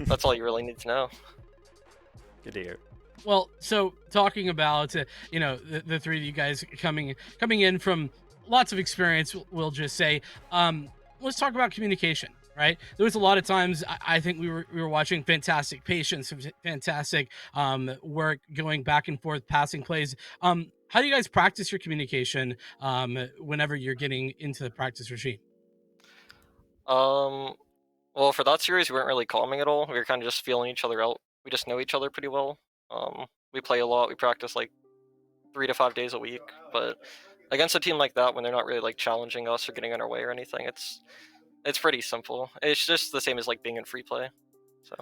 that's all you really need to know. Good to hear. Well, so talking about the three of you guys coming in from lots of experience, we'll just say, let's talk about communication. Right, there was a lot of times I think we were watching fantastic patience, fantastic work going back and forth, passing plays. how do you guys practice your communication whenever you're getting into the practice regime? Um, well, for that series, we weren't really calming at all. We were kind of just feeling each other out. We just know each other pretty well. We play a lot. We practice like 3 to 5 days a week. But against a team like that, when they're not really like challenging us or getting in our way or anything, it's pretty simple. It's just the same as like being in free play. So.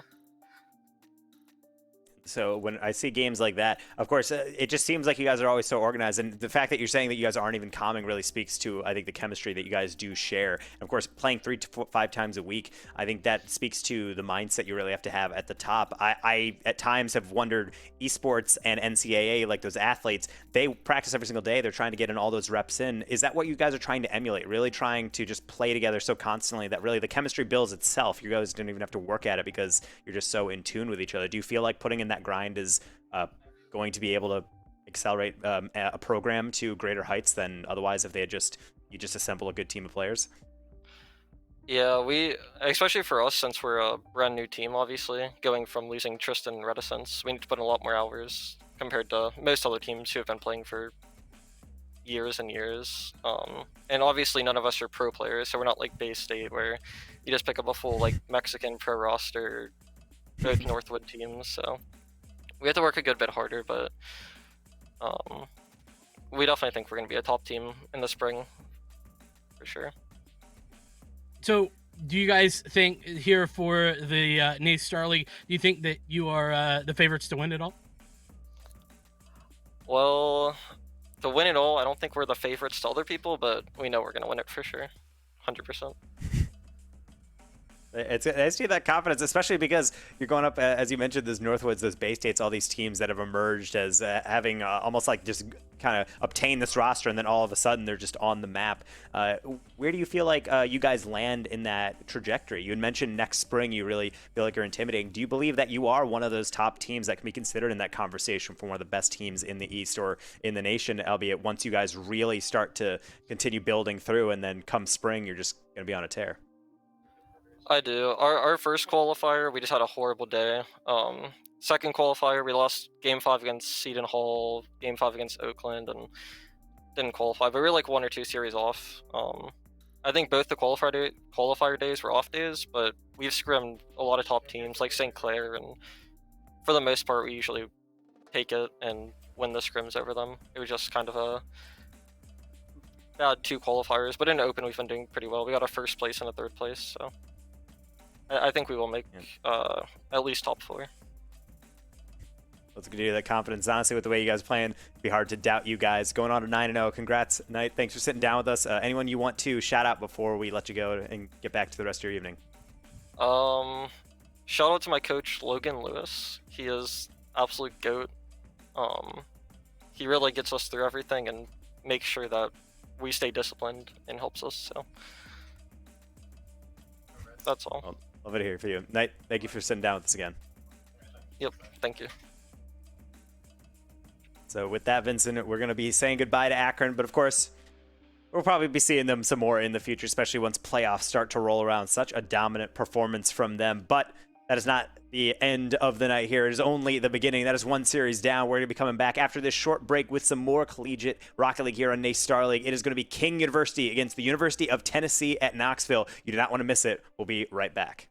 So when I see games like that, of course, it just seems like you guys are always so organized. And the fact that you're saying that you guys aren't even calming really speaks to, I think, the chemistry that you guys do share. And of course, playing 3 to 5 times a week, I think that speaks to the mindset you really have to have at the top. I at times have wondered, esports and NCAA, like those athletes, they practice every single day. They're trying to get in all those reps in. Is that what you guys are trying to emulate? Really trying to just play together so constantly that really the chemistry builds itself. You guys don't even have to work at it because you're just so in tune with each other. Do you feel like putting in that grind is going to be able to accelerate a program to greater heights than otherwise if you just assemble a good team of players? Yeah, especially for us, since we're a brand new team, obviously, going from losing Tristan and Reticence, we need to put in a lot more hours compared to most other teams who have been playing for years and years. And obviously none of us are pro players, so we're not like Bay State where you just pick up a full like Mexican pro roster, both Northwood teams, so we have to work a good bit harder, but we definitely think we're going to be a top team in the spring, for sure. So, do you guys think here for the NACE Starleague, do you think that you are the favorites to win it all? Well, to win it all, I don't think we're the favorites to other people, but we know we're going to win it for sure, 100%. It's I see that confidence, especially because you're going up, as you mentioned, those Northwoods, those Bay States, all these teams that have emerged as having almost like just kind of obtained this roster, and then all of a sudden they're just on the map. Where do you feel like you guys land in that trajectory? You had mentioned next spring you really feel like you're intimidating. Do you believe that you are one of those top teams that can be considered in that conversation for one of the best teams in the East or in the nation, albeit once you guys really start to continue building through, and then come spring you're just going to be on a tear? I do. Our first qualifier, we just had a horrible day. Second qualifier, we lost Game 5 against Seton Hall, Game 5 against Oakland, and didn't qualify. But we were like 1 or 2 series off. I think both the qualifier days were off days, but we've scrimmed a lot of top teams like St. Clair, and for the most part, we usually take it and win the scrims over them. It was just kind of a bad 2 qualifiers, but in Open, we've been doing pretty well. We got a first place and a third place, so I think we will make at least top 4. Let's continue that confidence. Honestly, with the way you guys are playing, it'd be hard to doubt you guys. Going on to 9-0. Congrats, Knight. Thanks for sitting down with us. Anyone you want to shout out before we let you go and get back to the rest of your evening? Shout out to my coach, Logan Lewis. He is absolute GOAT. He really gets us through everything and makes sure that we stay disciplined and helps us, so that's all. Well, love it here for you. Knight, thank you for sitting down with us again. Yep, thank you. So with that, Vincent, we're going to be saying goodbye to Akron, but of course, we'll probably be seeing them some more in the future, especially once playoffs start to roll around. Such a dominant performance from them, but that is not the end of the night here. It is only the beginning. That is one series down. We're going to be coming back after this short break with some more collegiate Rocket League here on NACE Starleague. It is going to be King University against the University of Tennessee at Knoxville. You do not want to miss it. We'll be right back.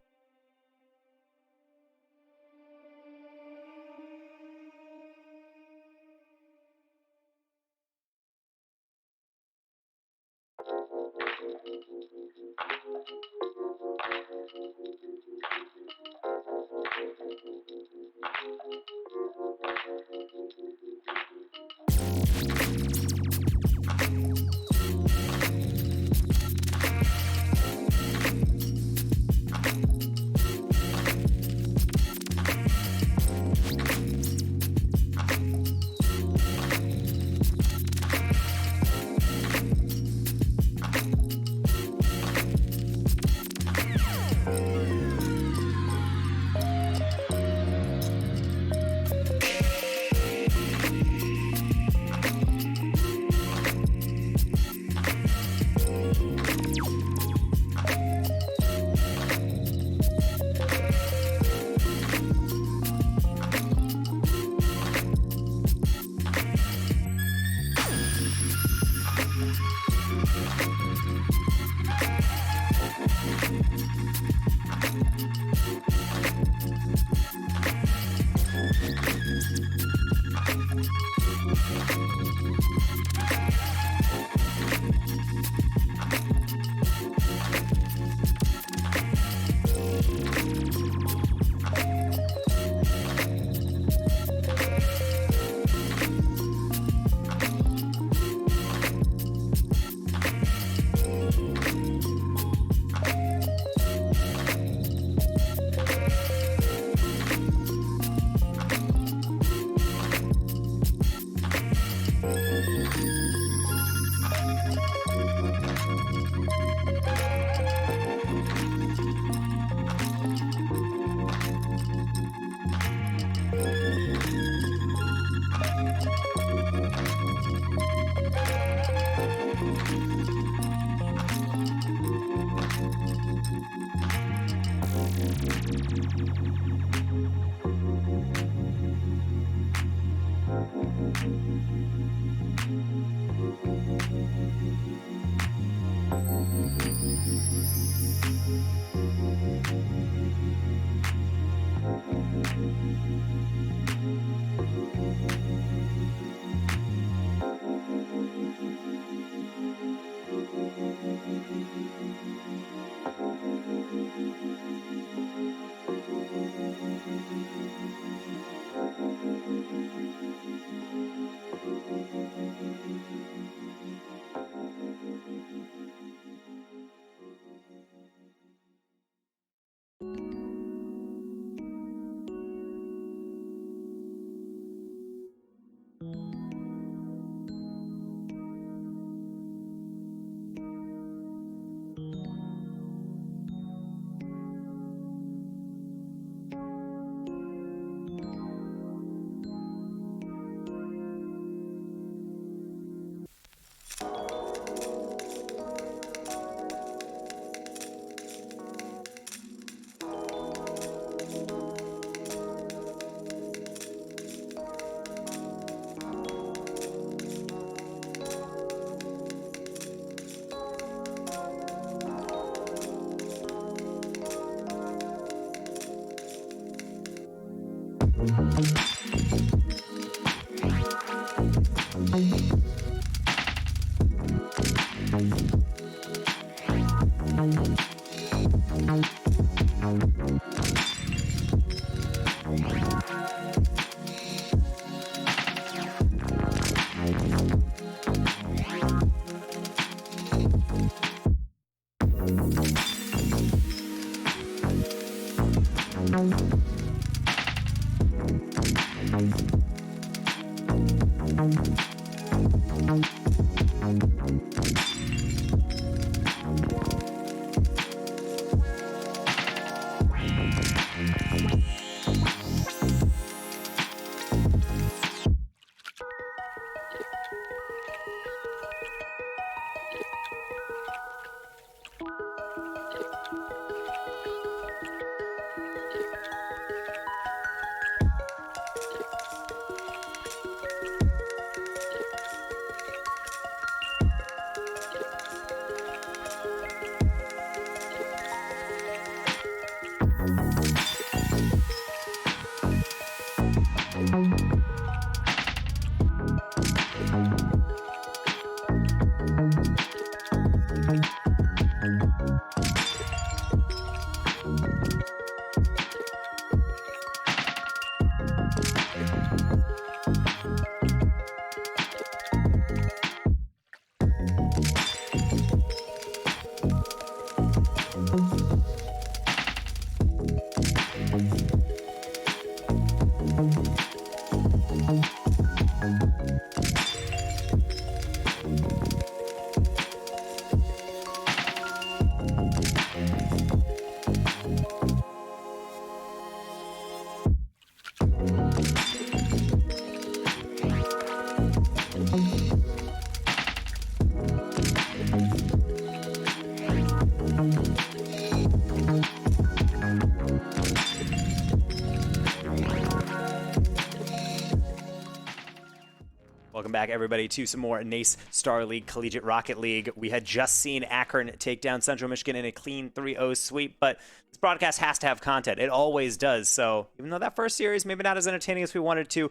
Welcome back, everybody, to some more NACE Starleague Collegiate Rocket League. We had just seen Akron take down Central Michigan in a clean 3-0 sweep, but this broadcast has to have content. It always does. So even though that first series maybe not as entertaining as we wanted to,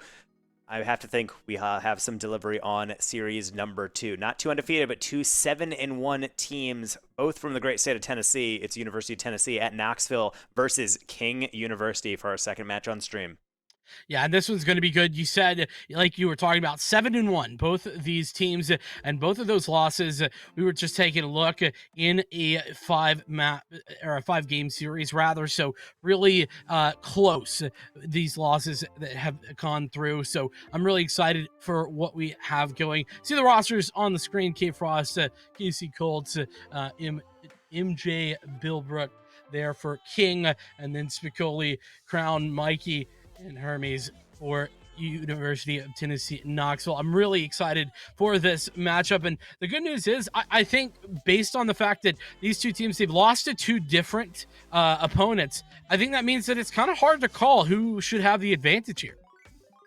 I have to think we have some delivery on series number 2. Not 2 undefeated, but 2 7-1 teams, both from the great state of Tennessee. It's University of Tennessee at Knoxville versus King University for our second match on stream. Yeah, and this one's going to be good. You said, like you were talking about, 7-1, both of these teams, and both of those losses. We were just taking a look in a 5-game series, rather. So really close, these losses that have gone through. So I'm really excited for what we have going. See the rosters on the screen: K Frost, Casey Colts, MJ Billbrook there for King, and then Spicoli, Crown, Mikey, and Hermes for University of Tennessee Knoxville. I'm really excited for this matchup, and the good news is I think, based on the fact that these two teams, they've lost to 2 different opponents, I think that means that it's kind of hard to call who should have the advantage here.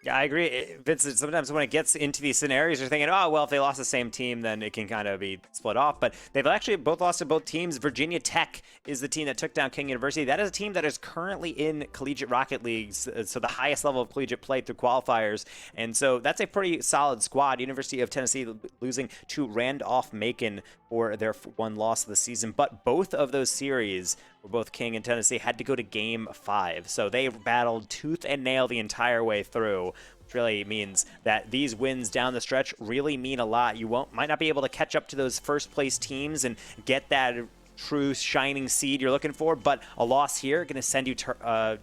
Yeah, I agree. Vincent, sometimes when it gets into these scenarios, you're thinking, oh, well, if they lost the same team, then it can kind of be split off. But they've actually both lost to both teams. Virginia Tech is the team that took down King University. That is a team that is currently in Collegiate Rocket Leagues, so the highest level of collegiate play through qualifiers. And so that's a pretty solid squad. University of Tennessee losing to Randolph-Macon for their 1 loss of the season. But both of those series, where both King and Tennessee had to go to Game 5. So they battled tooth and nail the entire way through, which really means that these wins down the stretch really mean a lot. You might not be able to catch up to those first place teams and get that true shining seed you're looking for, but a loss here going to send you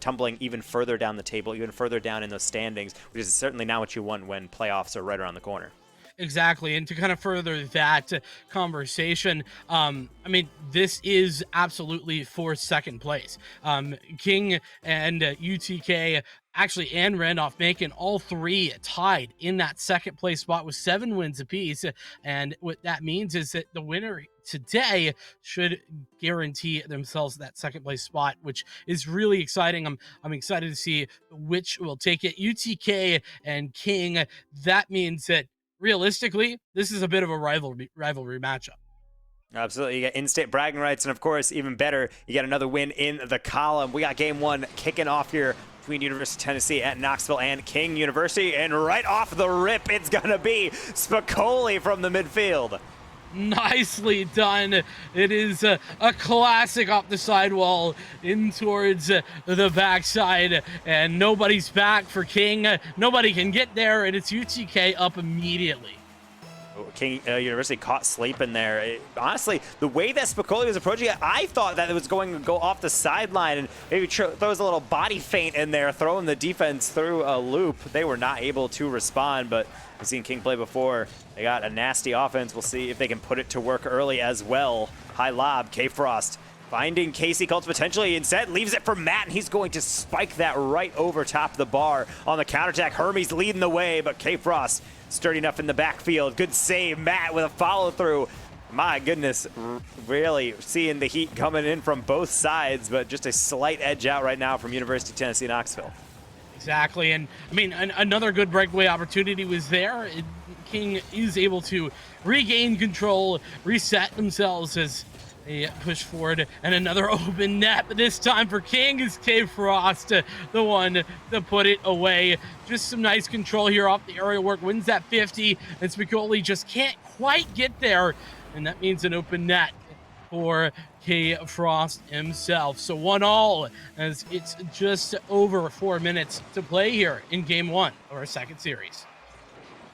tumbling even further down the table, even further down in those standings, which is certainly not what you want when playoffs are right around the corner. Exactly. And to kind of further that conversation, I mean, this is absolutely for second place. King and UTK, actually, and Randolph-Macon, all 3 tied in that second place spot with 7 wins apiece. And what that means is that the winner today should guarantee themselves that second place spot, which is really exciting. I'm excited to see which will take it. UTK and King, that means that realistically, this is a bit of a rivalry matchup. Absolutely. You get in-state bragging rights, and of course, even better, you get another win in the column. We got game 1 kicking off here between University of Tennessee at Knoxville and King University, and right off the rip, it's going to be Spicoli from the midfield. Nicely done. It is a classic off the sidewall in towards the backside, and nobody's back for King. Nobody can get there, and it's UTK up immediately. King University caught sleeping there. Honestly, the way that Spicoli was approaching it, I thought that it was going to go off the sideline and maybe throws a little body feint in there, throwing the defense through a loop. They were not able to respond, but we've seen King play before. They got a nasty offense. We'll see if they can put it to work early as well. High lob, K-Frost finding Casey Colts potentially. Instead, leaves it for Matt, and he's going to spike that right over top of the bar on the counterattack. Hermes leading the way, but K-Frost sturdy enough in the backfield. Good save, Matt with a follow-through. My goodness, really seeing the heat coming in from both sides, but just a slight edge out right now from University of Tennessee Knoxville. Exactly, and I mean, another good breakaway opportunity was there. King is able to regain control, reset themselves as they push forward, and another open net, but this time for King is K-Frost, the one to put it away. Just some nice control here off the aerial work, wins that 50, and Spicoli just can't quite get there, and that means an open net for K-Frost himself. So 1-1 as it's just over 4 minutes to play here in game 1 of our second series.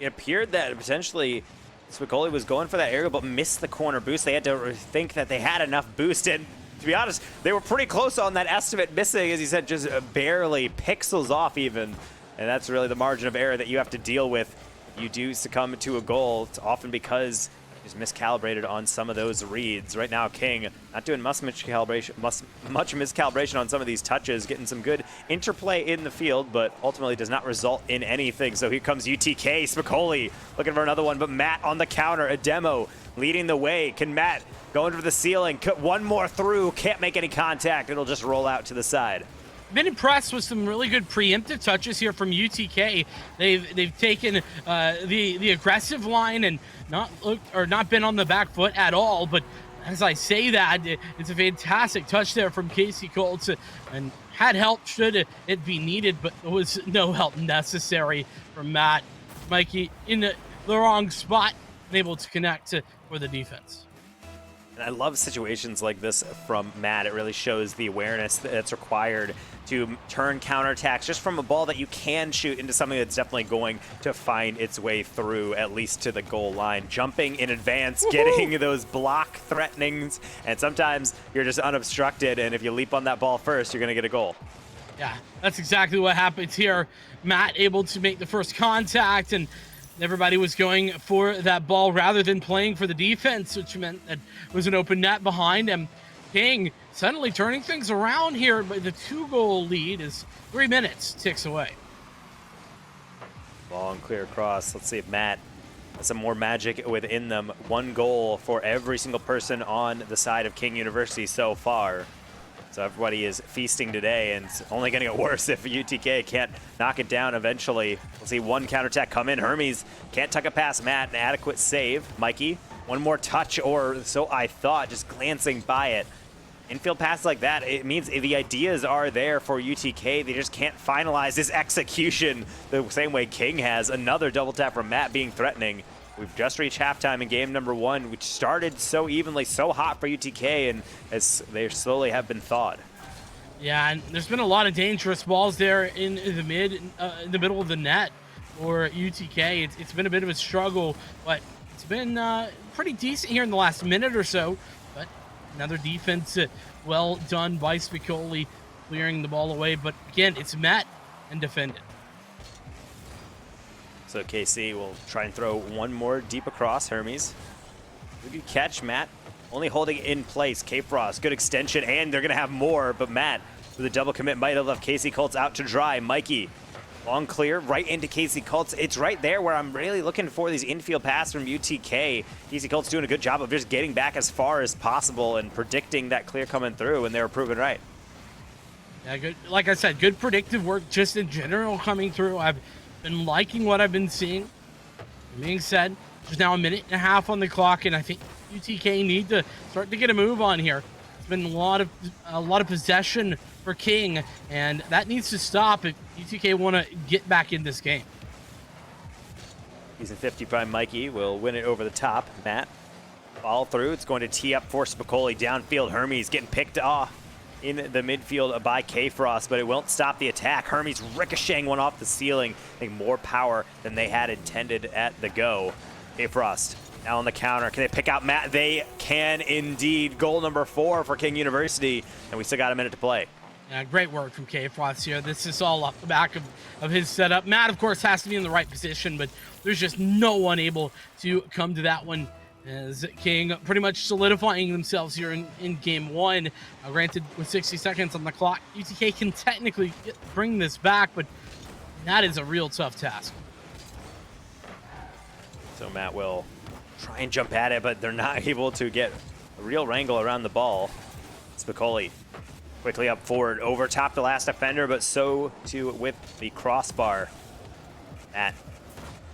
It appeared that potentially Spicoli was going for that aerial, but missed the corner boost. They had to think that they had enough boost, and to be honest, they were pretty close on that estimate, missing, as you said, just barely, pixels off even. And that's really the margin of error that you have to deal with. You do succumb to a goal. It's often because just miscalibrated on some of those reads. Right now, King not doing much miscalibration on some of these touches, getting some good interplay in the field, but ultimately does not result in anything. So here comes UTK, Spicoli looking for another one, but Matt on the counter, a demo leading the way. Can Matt go into the ceiling, cut one more through, can't make any contact, it'll just roll out to the side. Been impressed with some really good preemptive touches here from UTK. They've taken the aggressive line and not been on the back foot at all. But as I say that, it's a fantastic touch there from Casey Colts, and had help should it be needed, but there was no help necessary from Matt. Mikey in the wrong spot, unable to connect for the defense. And I love situations like this from Matt. It really shows the awareness that's required to turn counterattacks just from a ball that you can shoot into something that's definitely going to find its way through, at least to the goal line. Jumping in advance, getting those block threatenings, and sometimes you're just unobstructed, and if you leap on that ball first, you're going to get a goal. Yeah, that's exactly what happens here. Matt able to make the first contact, and everybody was going for that ball rather than playing for the defense, which meant that it was an open net behind him. King suddenly turning things around here, but the 2-goal lead is 3 minutes ticks away. Long clear across. Let's see if Matt has some more magic within them. 1 goal for every single person on the side of King University so far. So everybody is feasting today, and it's only going to get worse if UTK can't knock it down eventually. We'll see one counterattack come in. Hermes can't tuck it past Matt. An adequate save. Mikey, one more touch, or so I thought, just glancing by it. Infield pass like that, it means the ideas are there for UTK. They just can't finalize this execution the same way King has. Another double tap from Matt being threatening. We've just reached halftime in game number 1, which started so evenly, so hot for UTK, and as they slowly have been thawed. Yeah, and there's been a lot of dangerous balls there in the middle of the net for UTK. It's been a bit of a struggle, but it's been pretty decent here in the last minute or so. But another defense well done by Spicoli, clearing the ball away. But again, it's met and defended. So KC will try and throw one more deep across. Hermes. Good catch, Matt. Only holding it in place. K-Frost, good extension, and they're going to have more, but Matt with a double commit might have left Casey Colts out to dry. Mikey, long clear, right into Casey Colts. It's right there where I'm really looking for these infield passes from UTK. Casey Colts doing a good job of just getting back as far as possible and predicting that clear coming through, and they were proven right. Yeah, good. Like I said, good predictive work just in general coming through. I've been liking what I've been seeing. That being said, there's now 1.5 minutes on the clock, and I think UTK need to start to get a move on here. It's been a lot of possession for King, and that needs to stop if UTK want to get back in this game. He's in 50 prime. Mikey will win it over the top. Matt Follow through. It's going to tee up for Spicoli. Downfield, Hermes getting picked off in the midfield by K-Frost, but it won't stop the attack. Hermes ricocheting one off the ceiling. I think more power than they had intended at the go. K-Frost now on the counter. Can they pick out Matt? They can indeed. Goal number 4 for King University, and we still got a minute to play. Yeah, great work from K-Frost here. This is all off the back of his setup. Matt, of course, has to be in the right position, but there's just no one able to come to that one, as King pretty much solidifying themselves here in game 1. Granted, with 60 seconds on the clock, UTK can technically bring this back, but that is a real tough task. So Matt will try and jump at it, but they're not able to get a real wrangle around the ball. Spicoli quickly up forward, over top the last defender, but so too with the crossbar. Matt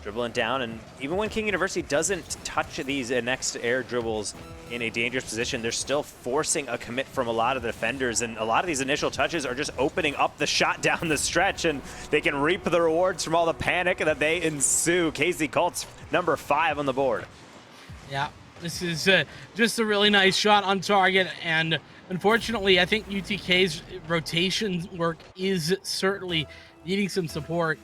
dribbling down, and even when King University doesn't touch these next air dribbles in a dangerous position, they're still forcing a commit from a lot of the defenders, and a lot of these initial touches are just opening up the shot down the stretch, and they can reap the rewards from all the panic that they ensue. Casey Colts, number 5 on the board. Yeah, this is just a really nice shot on target, and unfortunately, I think UTK's rotation work is certainly needing some support.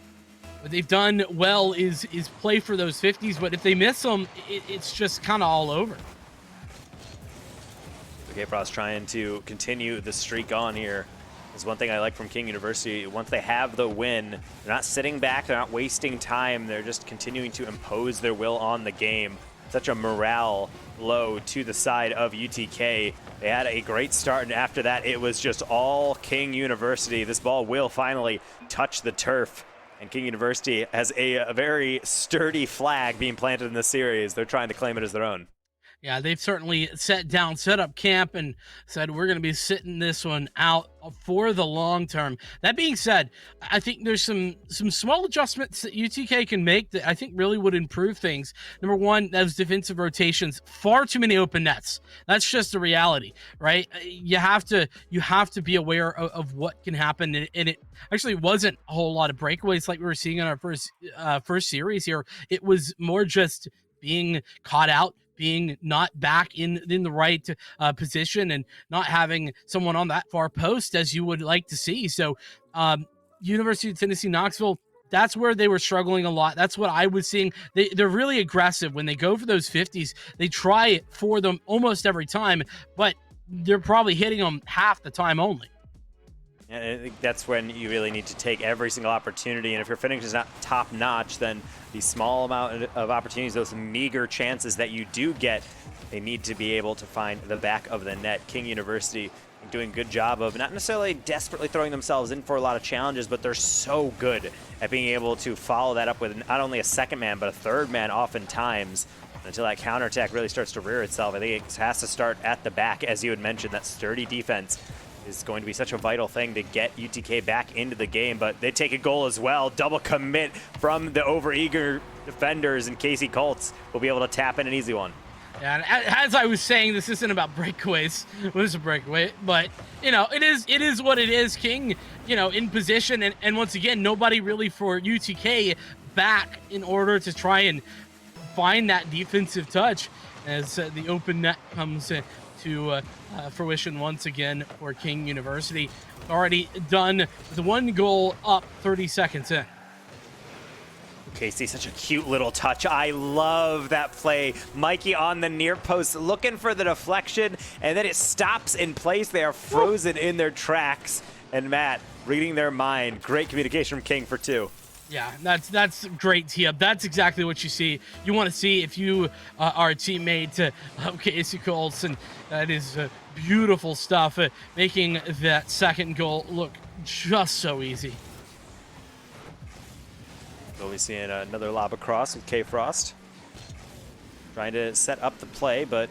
What they've done well is play for those 50s, but if they miss them, it's just kind of all over. K-Frost trying to continue the streak on here. Is one thing I like from King University. Once they have the win, they're not sitting back, they're not wasting time, they're just continuing to impose their will on the game. Such a morale blow to the side of UTK. They had a great start, and after that, it was just all King University. This ball will finally touch the turf, and King University has a very sturdy flag being planted in this series. They're trying to claim it as their own. Yeah, they've certainly set up camp and said, we're going to be sitting this one out for the long term. That being said, I think there's some small adjustments that UTK can make that I think really would improve things. Number one, those defensive rotations, far too many open nets. That's just a reality, right? You have to be aware of what can happen, and it actually wasn't a whole lot of breakaways like we were seeing in our first series here. It was more just being caught out, being not back in the right position, and not having someone on that far post as you would like to see. So University of Tennessee Knoxville, that's where they were struggling a lot. That's what I was seeing. They're really aggressive when they go for those 50s. They try for them almost every time, but they're probably hitting them half the time only. And I think that's when you really need to take every single opportunity. And if your finish is not top notch, then the small amount of opportunities, those meager chances that you do get, they need to be able to find the back of the net. King University doing a good job of not necessarily desperately throwing themselves in for a lot of challenges, but they're so good at being able to follow that up with not only a second man, but a third man oftentimes. Until that counterattack really starts to rear itself, I think it has to start at the back, as you had mentioned. That sturdy defense is going to be such a vital thing to get UTK back into the game, but they take a goal as well. Double commit from the overeager defenders, and Casey Colts will be able to tap in an easy one. Yeah, and as I was saying, this isn't about breakaways. It was a breakaway, but it is what it is. King, in position, and once again, nobody really for UTK back in order to try and find that defensive touch as the open net comes to fruition once again for King University. Already done with 1 goal up 30 seconds in. Casey, such a cute little touch. I love that play. Mikey on the near post looking for the deflection, and then it stops in place. They are frozen in their tracks. And Matt reading their mind. Great communication from King for 2. Yeah, that's great tee up. That's exactly what you see. You want to see if you are a teammate of Casey Colts, and that is beautiful stuff, making that second goal look just so easy. We'll be seeing another lob across with K-Frost. Trying to set up the play, but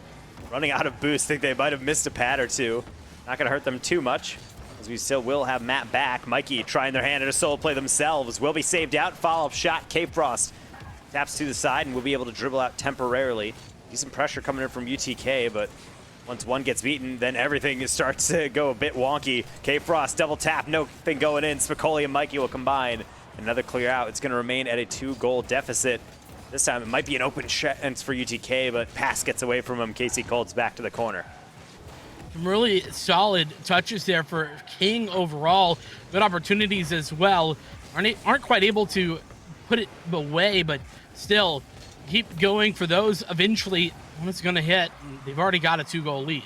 running out of boost. Think they might have missed a pad or two. Not going to hurt them too much, as we still will have Matt back. Mikey trying their hand at a solo play themselves. Will be saved out. Follow-up shot. K-Frost taps to the side and will be able to dribble out temporarily. Decent pressure coming in from UTK, but once one gets beaten, then everything starts to go a bit wonky. K-Frost double tap. Nothing going in. Spicoli and Mikey will combine. Another clear out. It's going to remain at a 2-goal deficit. This time it might be an open chance for UTK, but pass gets away from him. Casey Colts back to the corner. Some really solid touches there for King overall. Good opportunities as well. Aren't quite able to put it away, but still keep going for those. Eventually, when it's going to hit, they've already got a 2-goal lead.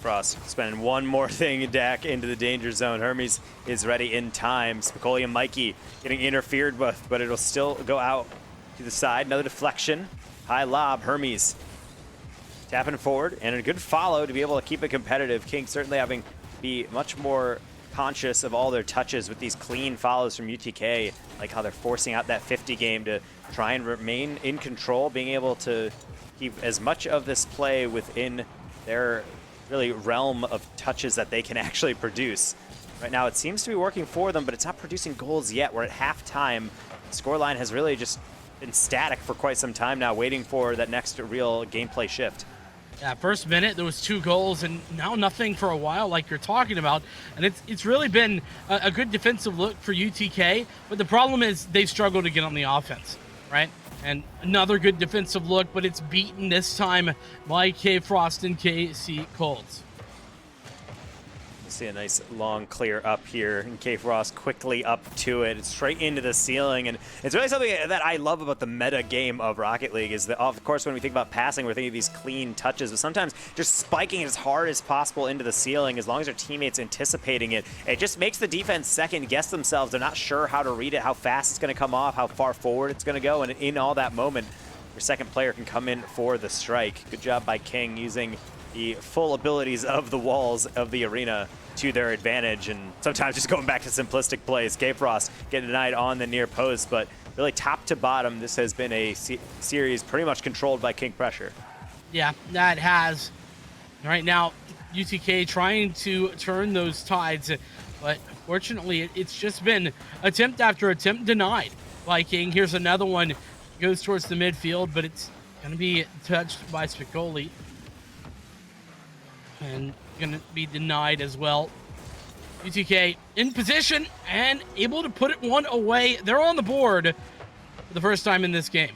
Frost spending one more thing in Dak into the danger zone. Hermes is ready in time. Spicoli and Mikey getting interfered with, but it'll still go out to the side. Another deflection. High lob. Hermes tapping forward, and a good follow to be able to keep it competitive. King certainly having to be much more conscious of all their touches with these clean follows from UTK, like how they're forcing out that 50 game to try and remain in control, being able to keep as much of this play within their really realm of touches that they can actually produce. Right now it seems to be working for them, but it's not producing goals yet. We're at halftime. The scoreline has really just been static for quite some time now, waiting for that next real gameplay shift. Yeah, first minute there was 2 goals, and now nothing for a while, like you're talking about. And it's really been a good defensive look for UTK, but the problem is they've struggled to get on the offense, right? And another good defensive look, but it's beaten this time by K Frost and KC Colts. You see a nice long clear up here, and K Frost quickly up to it. It's straight into the ceiling, and it's really something that I love about the meta game of Rocket League is that, of course, when we think about passing, we're thinking of these clean touches, but sometimes just spiking as hard as possible into the ceiling, as long as our teammates anticipating it, it just makes the defense second guess themselves. They're not sure how to read it, how fast it's going to come off, how far forward it's going to go, and in all that moment, your second player can come in for the strike. Good job by King using the full abilities of the walls of the arena to their advantage, and sometimes just going back to simplistic plays. K-Frost getting denied on the near post, but really top to bottom, this has been a series pretty much controlled by King pressure. Yeah, that has. Right now, UTK trying to turn those tides, but unfortunately, it's just been attempt after attempt denied by King. Here's another one, goes towards the midfield, but it's going to be touched by Spicoli. And going to be denied as well. UTK in position and able to put it one away. They're on the board for the first time in this game.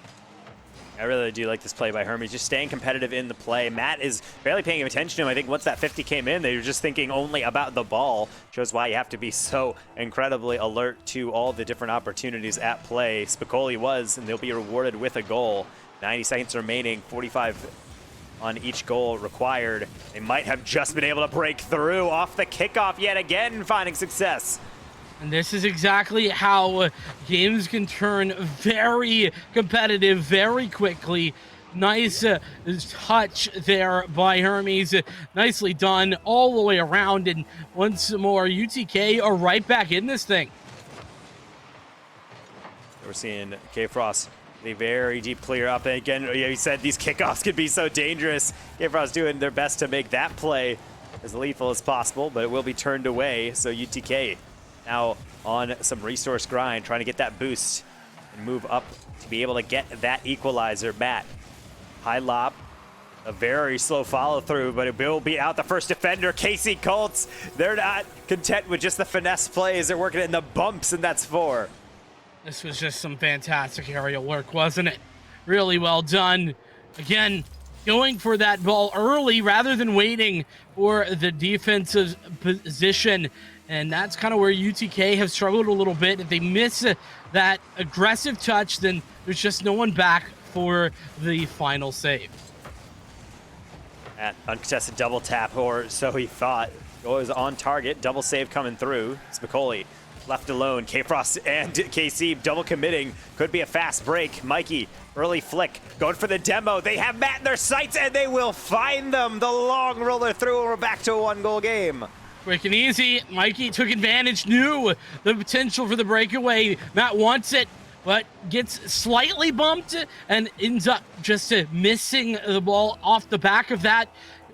I really do like this play by Hermes, just staying competitive in the play. Matt is barely paying attention to him. I think once that 50 came in, they were just thinking only about the ball. Shows why you have to be so incredibly alert to all the different opportunities at play. Spicoli was, and they'll be rewarded with a goal. 90 seconds remaining, 45 on each goal required. They might have just been able to break through off the kickoff yet again, finding success. And this is exactly how games can turn very competitive very quickly. Nice touch there by Hermes. Nicely done all the way around. And once more, UTK are right back in this thing. We're seeing K-Frost a very deep clear up. And again, you said these kickoffs could be so dangerous. K-Frost doing their best to make that play as lethal as possible, but it will be turned away. So UTK now on some resource grind, trying to get that boost and move up to be able to get that equalizer. Matt, high lob, a very slow follow through, but it will beat out the first defender. Casey Colts, they're not content with just the finesse plays. They're working in the bumps, and that's 4. This was just some fantastic aerial work, wasn't it? Really well done. Again, going for that ball early rather than waiting for the defensive position. And that's kind of where UTK have struggled a little bit. If they miss that aggressive touch, then there's just no one back for the final save. At uncontested double tap, or so he thought. Goal was on target, double save coming through. Spicoli left alone. K-Frost and KC double committing. Could be a fast break. Mikey, early flick, going for the demo. They have Matt in their sights, and they will find them. The long roller through, and we're back to a 1-goal game. Quick and easy. Mikey took advantage, knew the potential for the breakaway. Matt wants it, but gets slightly bumped and ends up just missing the ball off the back of that.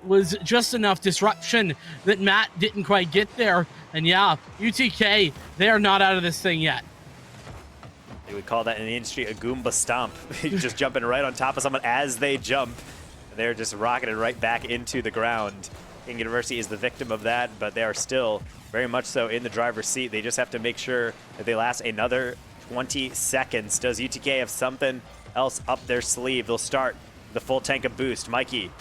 Was just enough disruption that Matt didn't quite get there. And yeah, UTK, they are not out of this thing yet. They would call that in the industry a Goomba stomp. Just jumping right on top of someone as they jump. They're just rocketed right back into the ground. King University is the victim of that, but they are still very much so in the driver's seat. They just have to make sure that they last another 20 seconds. Does UTK have something else up their sleeve? They'll start the full tank of boost. Mikey,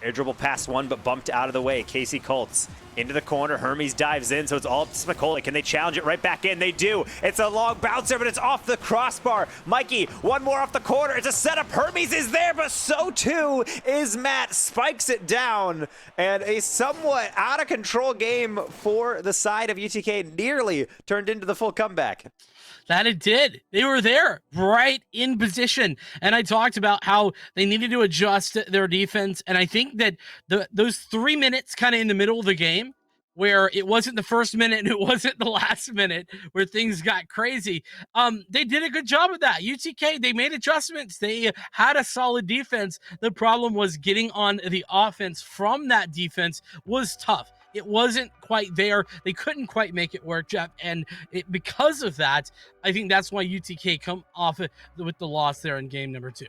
air dribble past one, but bumped out of the way. Casey Colts into the corner. Hermes dives in, so it's all up to Spicoli. Can they challenge it right back in? They do. It's a long bouncer, but it's off the crossbar. Mikey, one more off the corner. It's a setup. Hermes is there, but so too is Matt. Spikes it down, and a somewhat out of control game for the side of UTK nearly turned into the full comeback. That it did. They were there, right in position. And I talked about how they needed to adjust their defense. And I think that those 3 minutes kind of in the middle of the game, where it wasn't the first minute and it wasn't the last minute where things got crazy, they did a good job of that. UTK, they made adjustments. They had a solid defense. The problem was getting on the offense from that defense was tough. It wasn't quite there. They couldn't quite make it work, Jeff. And because of that, I think that's why UTK come off with the loss there in game number 2.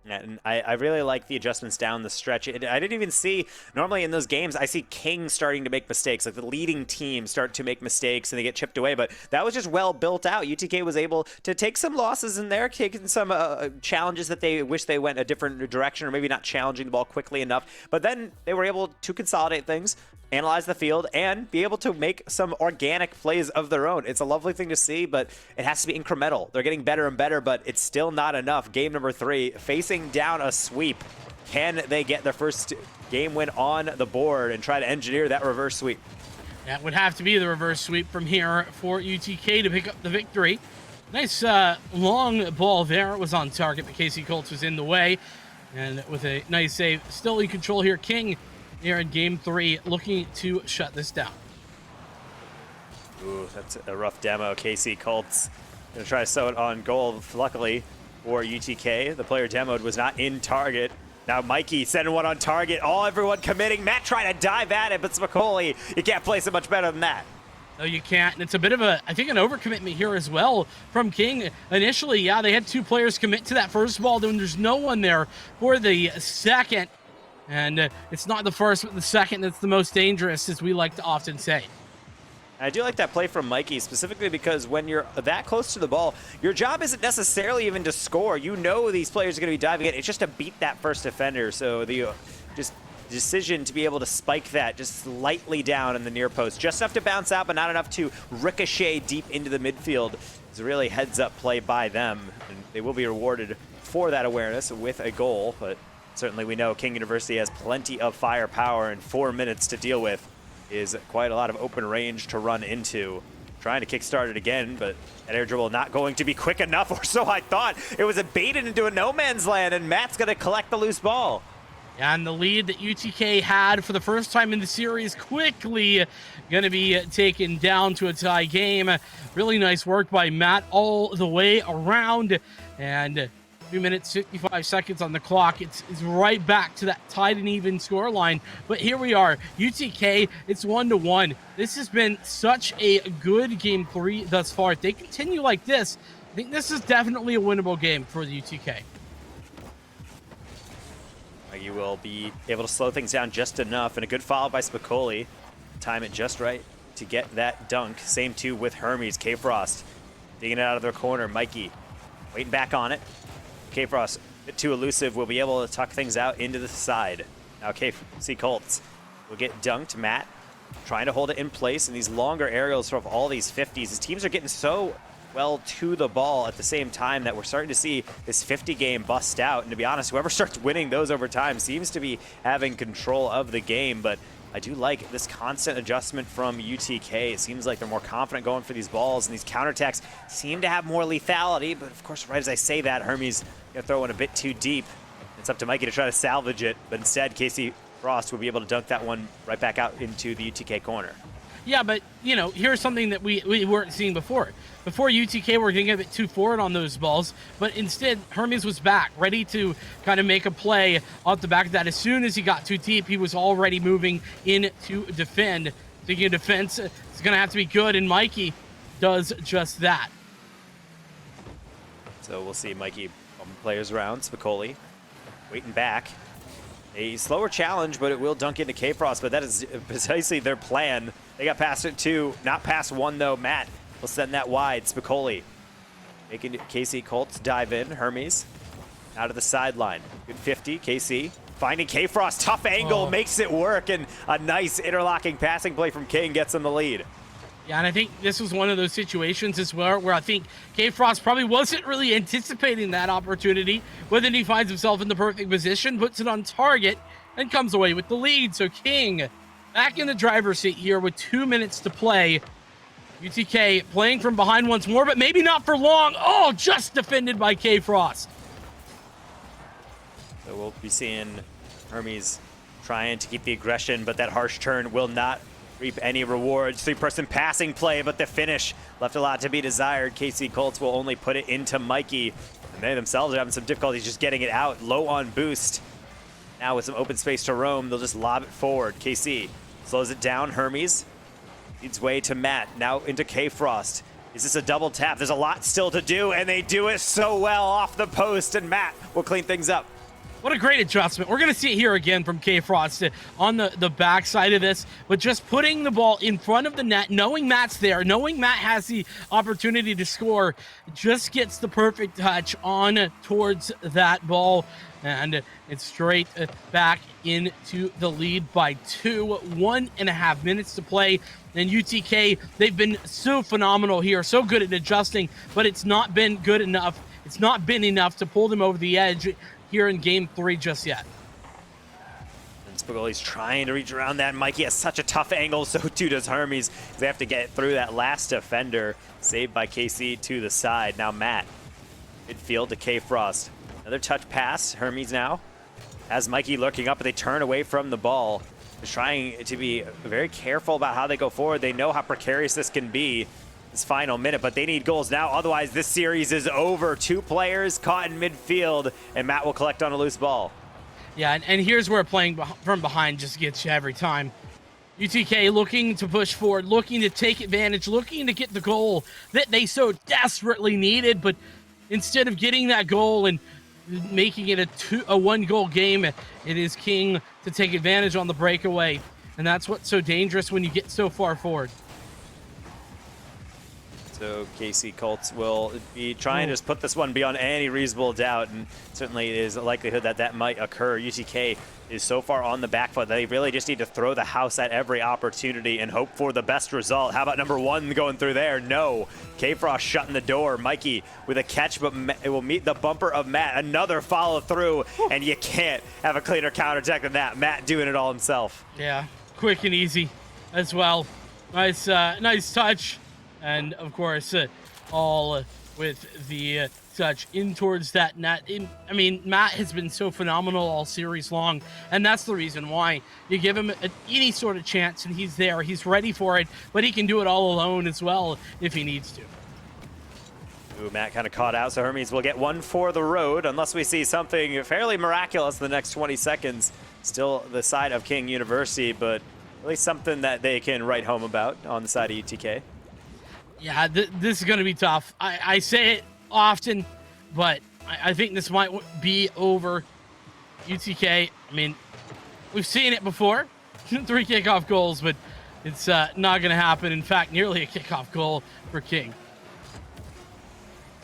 And I really like the adjustments down the stretch. I didn't even see, normally in those games, I see King starting to make mistakes, like the leading team start to make mistakes and they get chipped away, but that was just well built out. UTK was able to take some losses in there, taking some challenges that they wish they went a different direction, or maybe not challenging the ball quickly enough, but then they were able to consolidate things, analyze the field, and be able to make some organic plays of their own. It's a lovely thing to see, but it has to be incremental. They're getting better and better, but it's still not enough. Game number 3, facing down a sweep. Can they get their first game win on the board and try to engineer that reverse sweep? That would have to be the reverse sweep from here for UTK to pick up the victory. Nice long ball there. It was on target, but Casey Colts was in the way. And with a nice save, still in control here. King here in game 3, looking to shut this down. Ooh, that's a rough demo. Casey Colts gonna try to sew it on goal. Luckily for UTK, the player demoed was not in target. Now Mikey sending one on target. Everyone committing. Matt trying to dive at it, but Spicoli, you can't place it much better than that. No, you can't. And it's a bit of I think, an overcommitment here as well from King. Initially, yeah, they had 2 players commit to that first ball. Then there's no one there for the second. And it's not the first, but the second that's the most dangerous, as we like to often say. I do like that play from Mikey, specifically because when you're that close to the ball, your job isn't necessarily even to score. You know these players are going to be diving in. It's just to beat that first defender. So the just decision to be able to spike that just slightly down in the near post, just enough to bounce out, but not enough to ricochet deep into the midfield, is a really heads-up play by them. And they will be rewarded for that awareness with a goal, but certainly we know King University has plenty of firepower, and 4 minutes to deal with is quite a lot of open range to run into. Trying to kickstart it again, but that air dribble not going to be quick enough, or so I thought. It was baited into a no man's land, and Matt's going to collect the loose ball. And the lead that UTK had for the first time in the series quickly going to be taken down to a tie game. Really nice work by Matt all the way around. And 2 minutes, 55 seconds on the clock. It's right back to that tied and even score line. But here we are. UTK, it's 1-1. This has been such a good game 3 thus far. If they continue like this, I think this is definitely a winnable game for the UTK. You will be able to slow things down just enough, and a good follow by Spicoli. Time it just right to get that dunk. Same too with Hermes. K-Frost digging it out of their corner. Mikey waiting back on it. K-Frost, a bit too elusive, will be able to tuck things out into the side. Now KC Colts will get dunked. Matt trying to hold it in place, and these longer aerials from all these 50s. His teams are getting so well to the ball at the same time that we're starting to see this 50 game bust out. And to be honest, whoever starts winning those over time seems to be having control of the game. But I do like this constant adjustment from UTK. It seems like they're more confident going for these balls, and these counterattacks seem to have more lethality. But of course, right as I say that, Hermes gonna throw one a bit too deep. It's up to Mikey to try to salvage it, but instead Casey Frost will be able to dunk that one right back out into the UTK corner. Yeah, but, you know, here's something that we weren't seeing before. Before UTK were getting a bit too forward on those balls, but instead Hermes was back, ready to kind of make a play off the back of that. As soon as he got too deep, he was already moving in to defend. Thinking of defense, it's going to have to be good, and Mikey does just that. So we'll see Mikey bumping players around. Spicoli waiting back. A slower challenge, but it will dunk into K-Frost, but that is precisely their plan. They got past it too, not past one though. Matt will send that wide. Spicoli Making KC Colts dive in. Hermes out of the sideline. Good 50. KC finding K-Frost. Tough angle. Makes it work. And a nice interlocking passing play from King gets him the lead. Yeah, and I think this was one of those situations as well where I think K-Frost probably wasn't really anticipating that opportunity, but then he finds himself in the perfect position, puts it on target, and comes away with the lead. So King back in the driver's seat here with 2 minutes to play. UTK playing from behind once more, but maybe not for long. Oh, just defended by K-Frost. So we'll be seeing Hermes trying to keep the aggression, but that harsh turn will not reap any rewards. Three-person passing play, but the finish left a lot to be desired. KC Colts will only put it into Mikey, and they themselves are having some difficulties just getting it out. Low on boost. Now with some open space to roam, they'll just lob it forward. KC slows it down. Hermes leads way to Matt. Now into K-Frost. Is this a double tap? There's a lot still to do, and they do it so well off the post, and Matt will clean things up. What a great adjustment. We're going to see it here again from K-Frost on the back side of this, but just putting the ball in front of the net, knowing Matt's there, knowing Matt has the opportunity to score, just gets the perfect touch on towards that ball, and it's straight back into the lead by 2. 1.5 minutes to play. And UTK, they've been so phenomenal here, so good at adjusting, but it's not been good enough. It's not been enough to pull them over the edge here in game 3 just yet. And Spagoli's trying to reach around that. Mikey has such a tough angle, so too does Hermes. They have to get through that last defender. Saved by KC to the side. Now Matt, midfield to K-Frost. Another touch pass. Hermes now has Mikey lurking up, but they turn away from the ball. They're trying to be very careful about how they go forward. They know how precarious this can be this final minute, but they need goals now. Otherwise, this series is over. 2 players caught in midfield, and Matt will collect on a loose ball. Yeah, and here's where playing from behind just gets you every time. UTK looking to push forward, looking to take advantage, looking to get the goal that they so desperately needed, but instead of getting that goal and making it a 1-goal game, it is King to take advantage on the breakaway, and that's what's so dangerous when you get so far forward. So KC Colts will be trying to just put this one beyond any reasonable doubt, and certainly is a likelihood that that might occur. UTK is so far on the back foot that they really just need to throw the house at every opportunity and hope for the best result. How about number 1 going through there? No. K-Frost shutting the door. Mikey with a catch, but it will meet the bumper of Matt. Another follow through, and you can't have a cleaner counterattack than that. Matt doing it all himself. Yeah, quick and easy as well. Nice, nice touch. And of course, all with the touch in towards that net. I mean, Matt has been so phenomenal all series long, and that's the reason why you give him any sort of chance, and he's there. He's ready for it, but he can do it all alone as well if he needs to. Ooh, Matt kind of caught out, so Hermes will get 1 for the road, unless we see something fairly miraculous in the next 20 seconds. Still the side of King University, but at least something that they can write home about on the side of UTK. Yeah, this is going to be tough. I say it often, but I think this might be over. UTK, I mean, we've seen it before. 3 kickoff goals, but it's not going to happen. In fact, nearly a kickoff goal for King.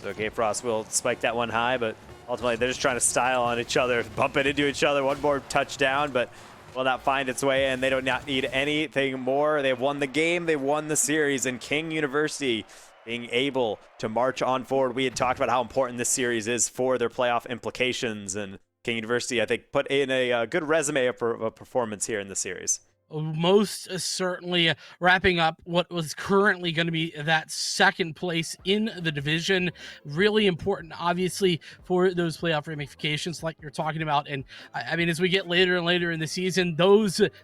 So K-Frost will spike that one high, but ultimately they're just trying to style on each other, bump it into each other. One more touchdown, but will not find its way in. They do not need anything more. They've won the game. They won the series. And King University being able to march on forward. We had talked about how important this series is for their playoff implications. And King University, I think, put in a good resume of a performance here in the series. Most certainly wrapping up what was currently going to be that second place in the division. Really important, obviously, for those playoff ramifications like you're talking about. And I mean, as we get later and later in the season,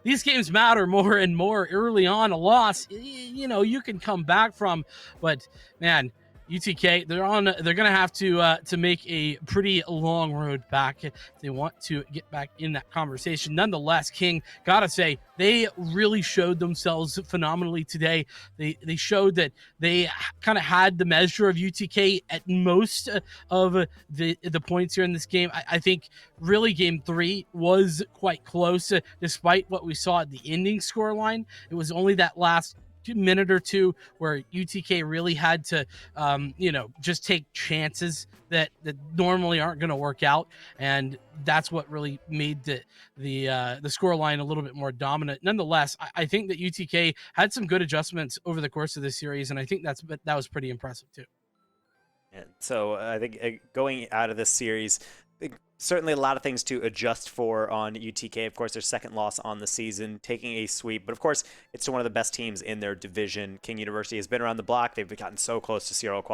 these games matter more and more. Early on, a loss, you know, you can come back from, but man, UTK, they're gonna have to make a pretty long road back if they want to get back in that conversation. Nonetheless, King, gotta say, they really showed themselves phenomenally today. They showed that they kind of had the measure of UTK at most of the points here in this game. I think really game 3 was quite close, despite what we saw at the ending scoreline. It was only that last minute or two where UTK really had to, just take chances that normally aren't going to work out, and that's what really made the score line a little bit more dominant. Nonetheless, I think that UTK had some good adjustments over the course of this series, and I think that was pretty impressive too. And so I think going out of this series, certainly a lot of things to adjust for on UTK. Of course, their second loss on the season, taking a sweep. But of course, it's to one of the best teams in their division. King University has been around the block. They've gotten so close to CRL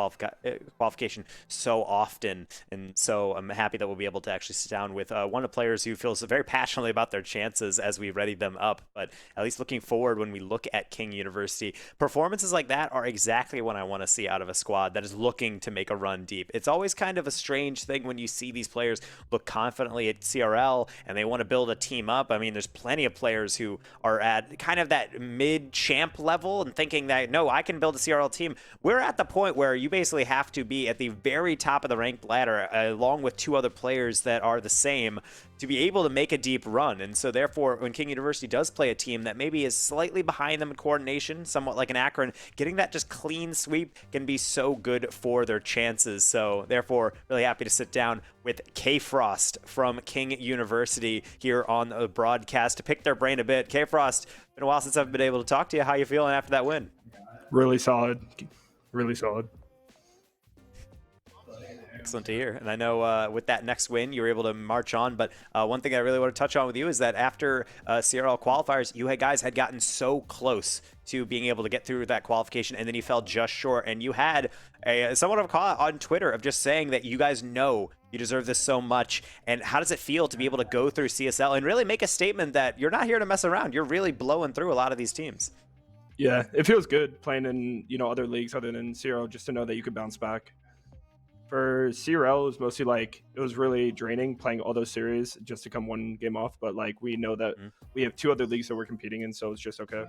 qualification so often. And so I'm happy that we'll be able to actually sit down with one of the players who feels very passionately about their chances as we ready them up. But at least looking forward, when we look at King University, performances like that are exactly what I want to see out of a squad that is looking to make a run deep. It's always kind of a strange thing when you see these players look confidently at CRL and they want to build a team up. I mean, there's plenty of players who are at kind of that mid-champ level and thinking that, no, I can build a CRL team. We're at the point where you basically have to be at the very top of the ranked ladder, along with two other players that are the same, to be able to make a deep run. And so therefore, when King University does play a team that maybe is slightly behind them in coordination, somewhat like an Akron, getting that just clean sweep can be so good for their chances. So therefore, really happy to sit down with K Frost from King University here on the broadcast to pick their brain a bit. K Frost, been a while since I've been able to talk to you. How you feeling after that win? Really solid. Really solid. Excellent to hear. And I know with that next win, you were able to march on. But one thing I really want to touch on with you is that after CRL qualifiers, you guys had gotten so close to being able to get through that qualification, and then you fell just short. And you had somewhat of a call on Twitter of just saying that you guys know you deserve this so much. And how does it feel to be able to go through CSL and really make a statement that you're not here to mess around? You're really blowing through a lot of these teams. Yeah, it feels good playing in other leagues other than CRL, just to know that you could bounce back. For CRL, it was mostly like, it was really draining playing all those series just to come one game off. But like, we know that we have two other leagues that we're competing in, so it's just okay.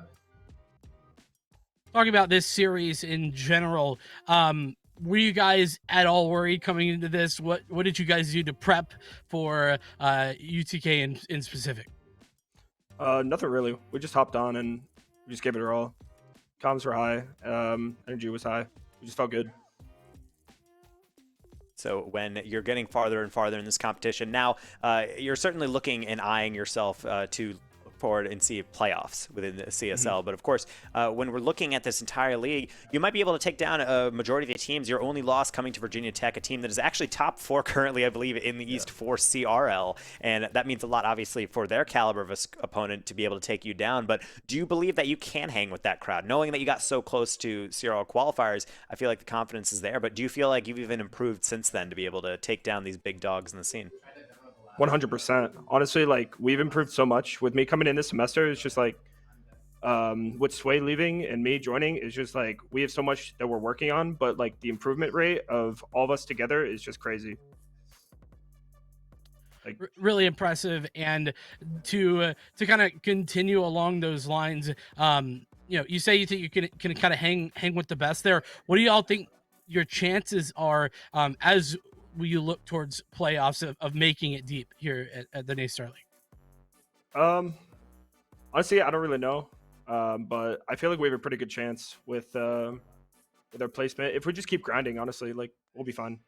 Talking about this series in general, were you guys at all worried coming into this? What did you guys do to prep for UTK in specific? Nothing really. We just hopped on and we just gave it our all. Comms were high. Energy was high. We just felt good. So when you're getting farther and farther in this competition, now you're certainly looking and eyeing yourself to look forward and see playoffs within the CSL. But of course, when we're looking at this entire league, you might be able to take down a majority of the teams. Your only loss coming to Virginia Tech, a team that is actually top 4 currently, I believe, in the East for CRL. And that means a lot, obviously, for their caliber of opponent to be able to take you down. But do you believe that you can hang with that crowd? Knowing that you got so close to CRL qualifiers, I feel like the confidence is there. But do you feel like you've even improved since then to be able to take down these big dogs in the scene? 100%. Honestly, like, we've improved so much. With me coming in this semester, it's just like, with Sway leaving and me joining, it's just like, we have so much that we're working on, but like the improvement rate of all of us together is just crazy. Like, really impressive. And to kind of continue along those lines, you say you think you can kind of hang with the best there. What do y'all think your chances are as you look towards playoffs of making it deep here at the NACE Starleague? Honestly, I don't really know, but I feel like we have a pretty good chance with our placement. If we just keep grinding, honestly, like, we'll be fine.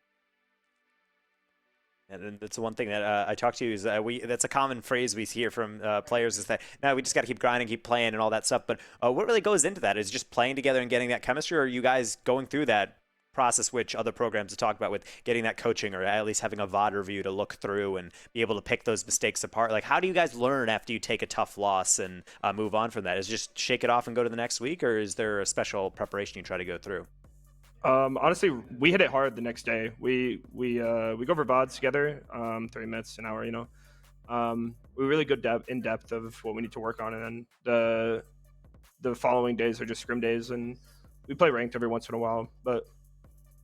And that's the one thing that I talk to you is that's a common phrase we hear from players is that, no, we just got to keep grinding, keep playing and all that stuff. But what really goes into that? Is just playing together and getting that chemistry, or are you guys going through that process which other programs have talked about with getting that coaching, or at least having a VOD review to look through and be able to pick those mistakes apart? Like, how do you guys learn after you take a tough loss and move on from that? Is it just shake it off and go to the next week, or is there a special preparation you try to go through? Honestly, we hit it hard the next day. We go over VODs together, 30 minutes, an hour, we really go in depth of what we need to work on, and then the following days are just scrim days, and we play ranked every once in a while. But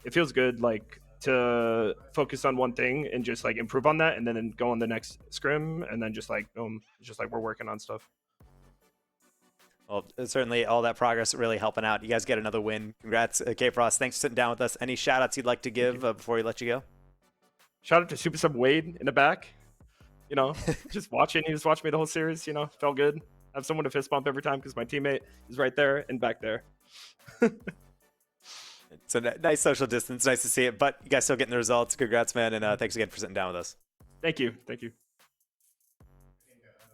it feels good, like, to focus on one thing and just like improve on that, and then go on the next scrim, and then just like boom, it's just like we're working on stuff. Well, certainly all that progress really helping out. You guys get another win. Congrats, K Frost. Thanks for sitting down with us. Any shout outs you'd like to give before we let you go? Shout out to Super Sub Wade in the back. Just watching. He was watching me the whole series. Felt good. have someone to fist bump every time because my teammate is right there and back there. It's a nice social distance. Nice to see it. But you guys still getting the results. Congrats, man. And thanks again for sitting down with us. Thank you. Thank you.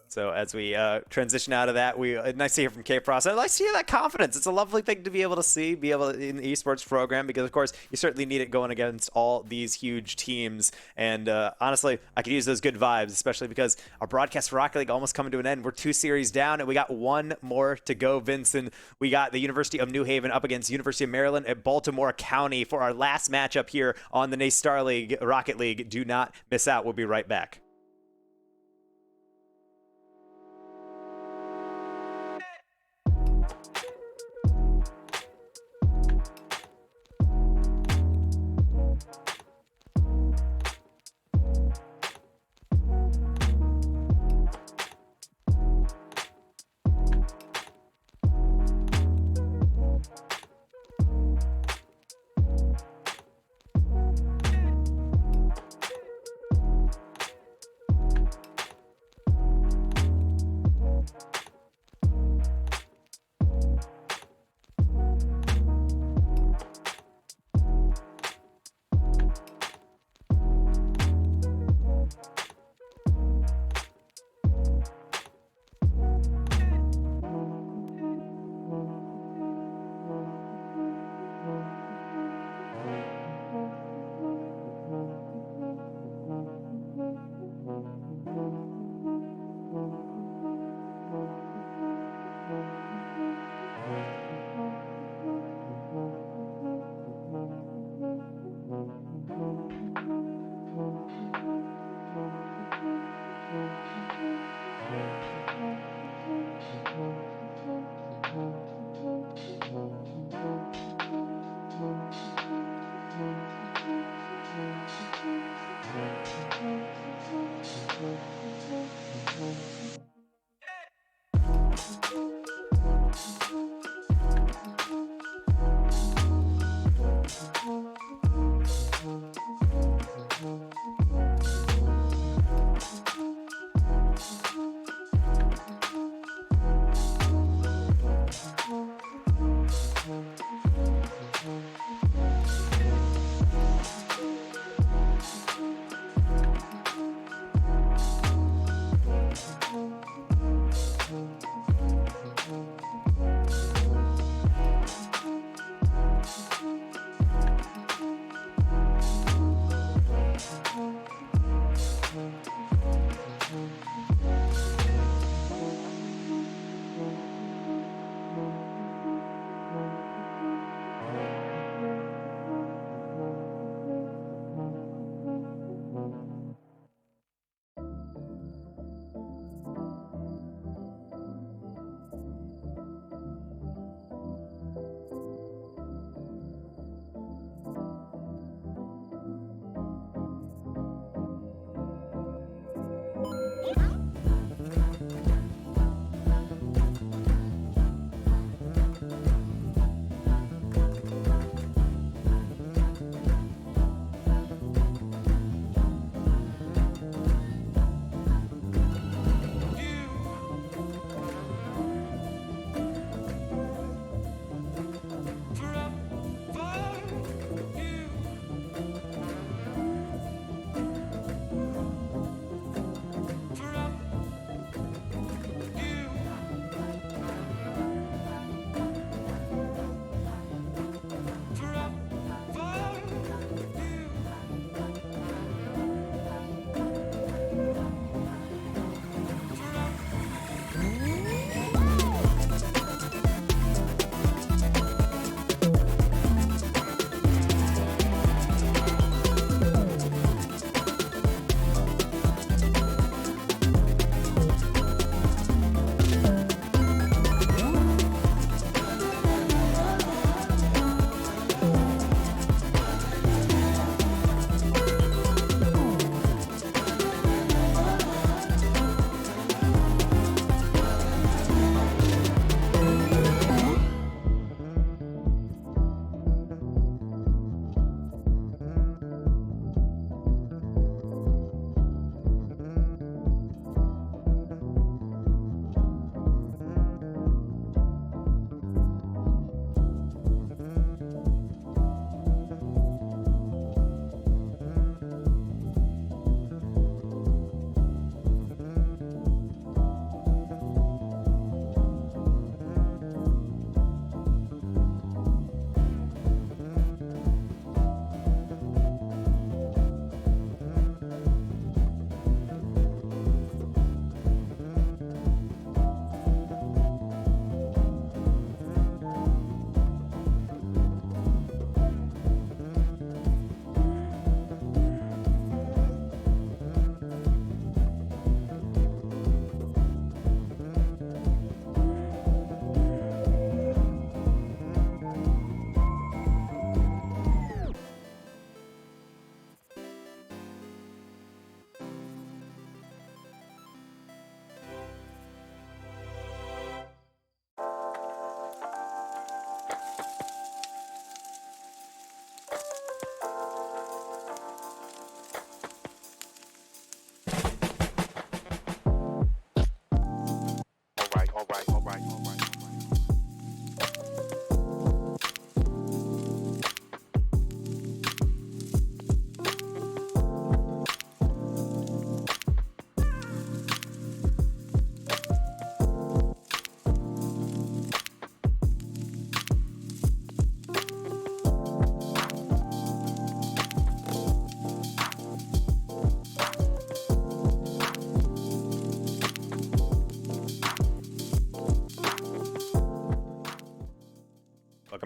So as we transition out of that, nice to hear from K-Frost. I like to hear that confidence. It's a lovely thing to be able to see, in the esports program, because of course you certainly need it going against all these huge teams. And honestly, I could use those good vibes, especially because our broadcast for Rocket League almost coming to an end. We're 2 series down, and we got 1 more to go, Vincent. We got the University of New Haven up against University of Maryland at Baltimore County for our last matchup here on the NACE Starleague Rocket League. Do not miss out. We'll be right back.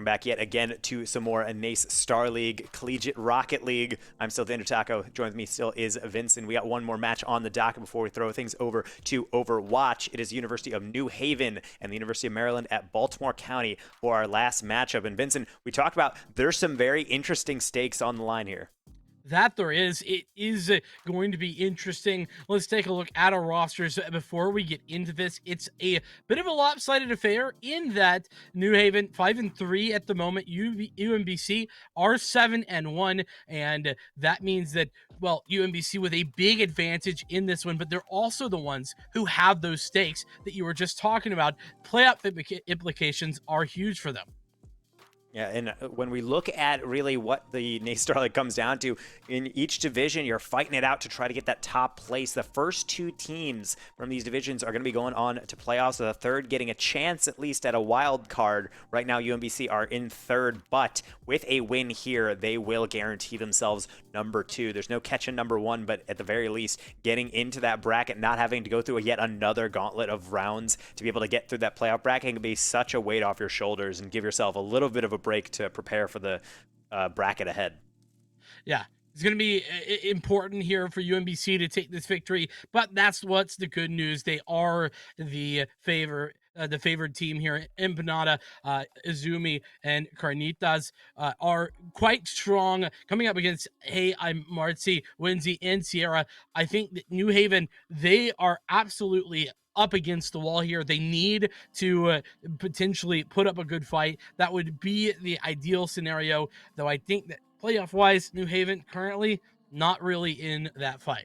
Welcome back yet again to some more NACE Starleague Collegiate Rocket League. I'm still Dander Taco. Joining me still is Vincent. We got one more match on the docket before we throw things over to Overwatch. It is University of New Haven and the University of Maryland at Baltimore County for our last matchup. And Vincent, we talked about there's some very interesting stakes on the line here. That there is. It is going to be interesting. Let's take a look at our rosters before we get into this. It's a bit of a lopsided affair in that New Haven 5-3 at the moment. UMBC are 7-1, and that means that, well, UMBC with a big advantage in this one, but they're also the ones who have those stakes that you were just talking about. Playoff implications are huge for them. Yeah, and when we look at really what the NACE Starleague comes down to, in each division, you're fighting it out to try to get that top place. The first two teams from these divisions are going to be going on to playoffs, so the third getting a chance at least at a wild card. Right now, UMBC are in third, but with a win here, they will guarantee themselves number 2. There's no catching number 1, but at the very least, getting into that bracket, not having to go through yet another gauntlet of rounds to be able to get through that playoff bracket can be such a weight off your shoulders and give yourself a little bit of a break to prepare for the bracket ahead. Yeah, it's going to be important here for UMBC to take this victory, but that's what's the good news. They are the favored team here. Empanada, Izumi, and Carnitas are quite strong coming up against I'm Marzi, Winzy, and Sierra. I think that New Haven, they are absolutely up against the wall here. They need to potentially put up a good fight. That would be the ideal scenario, though I think that playoff-wise, New Haven currently not really in that fight.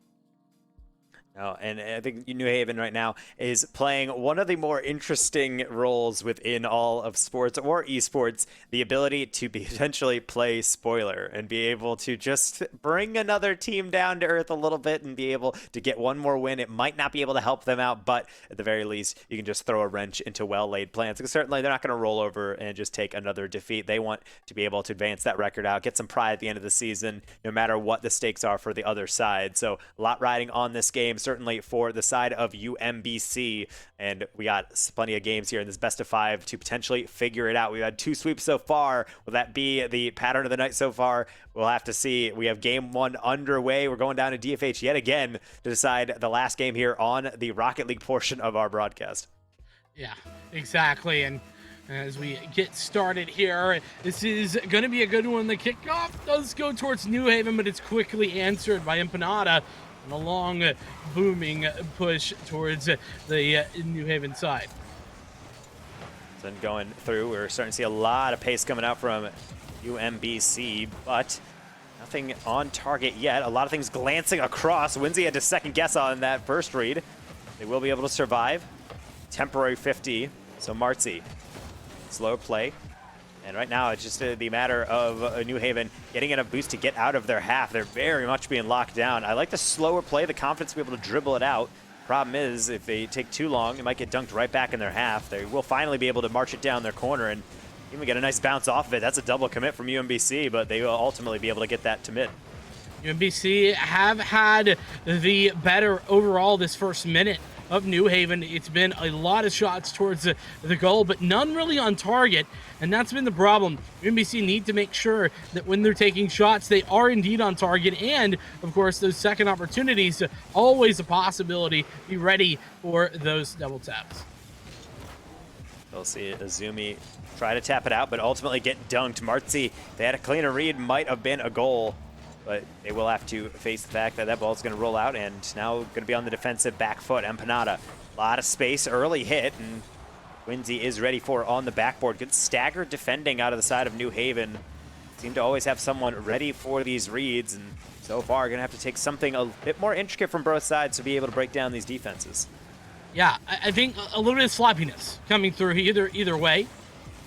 No, and I think New Haven right now is playing one of the more interesting roles within all of sports or esports, the ability to potentially play spoiler and be able to just bring another team down to earth a little bit and be able to get one more win. It might not be able to help them out, but at the very least, you can just throw a wrench into well-laid plans. Because certainly they're not going to roll over and just take another defeat. They want to be able to advance that record out, get some pride at the end of the season, no matter what the stakes are for the other side. So a lot riding on this game, certainly for the side of UMBC, and we got plenty of games here in this best of 5 to potentially figure it out. We've had 2 sweeps so far. Will that be the pattern of the night so far? We'll have to see. We have game 1 underway. We're going down to DFH yet again to decide the last game here on the Rocket League portion of our broadcast. Yeah, exactly. And as we get started here, this is going to be a good one. The kickoff does go towards New Haven, but it's quickly answered by Empanada. And a long, booming push towards the New Haven side. Then going through, we're starting to see a lot of pace coming out from UMBC, but nothing on target yet. A lot of things glancing across. Winzy had to second guess on that first read. They will be able to survive. Temporary 50, so Marzi. Slow play. And right now, it's just the matter of New Haven getting in a boost to get out of their half. They're very much being locked down. I like the slower play, the confidence to be able to dribble it out. Problem is, if they take too long, it might get dunked right back in their half. They will finally be able to march it down their corner and even get a nice bounce off of it. That's a double commit from UMBC, but they will ultimately be able to get that to mid. UMBC have had the better overall this first minute of New Haven. It's been a lot of shots towards the goal, but none really on target, and that's been the problem. UMBC need to make sure that when they're taking shots, they are indeed on target, and of course, those second opportunities, always a possibility. Be ready for those double taps. We'll see Izumi try to tap it out, but ultimately get dunked. Marzi, they had a cleaner read, might have been a goal, but they will have to face the fact that that ball is going to roll out and now going to be on the defensive back foot. Empanada, a lot of space, early hit, and Winzy is ready for on the backboard. Good staggered defending out of the side of New Haven. Seem to always have someone ready for these reads, and so far going to have to take something a bit more intricate from both sides to be able to break down these defenses. Yeah, I think a little bit of sloppiness coming through either way.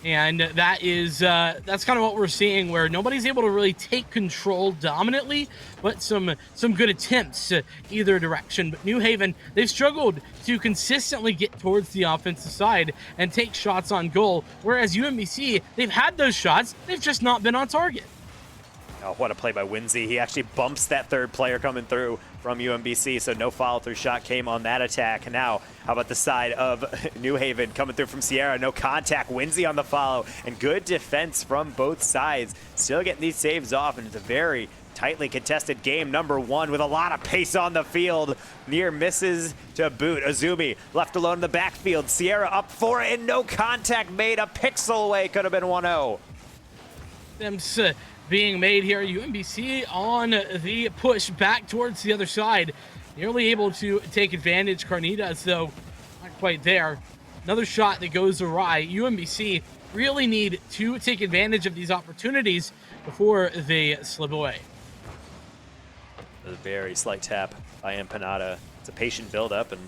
And that is that's kind of what we're seeing, where nobody's able to really take control dominantly, but some good attempts either direction. But New Haven, they've struggled to consistently get towards the offensive side and take shots on goal, whereas UMBC, they've had those shots, they've just not been on target. Oh, what a play by Winzy. He actually bumps that third player coming through from UMBC, so no follow-through shot came on that attack. Now, how about the side of New Haven coming through from Sierra? No contact, Winsy on the follow, and good defense from both sides. Still getting these saves off, and it's a very tightly contested game number 1 with a lot of pace on the field. Near misses to boot. Azumi left alone in the backfield. Sierra up for it, and no contact made. A pixel away, could have been 1-0. Attempts being made here. UMBC on the push back towards the other side. Nearly able to take advantage. Carnitas, though, not quite there. Another shot that goes awry. UMBC really need to take advantage of these opportunities before they slip away. A very slight tap by Empanada. It's a patient build-up and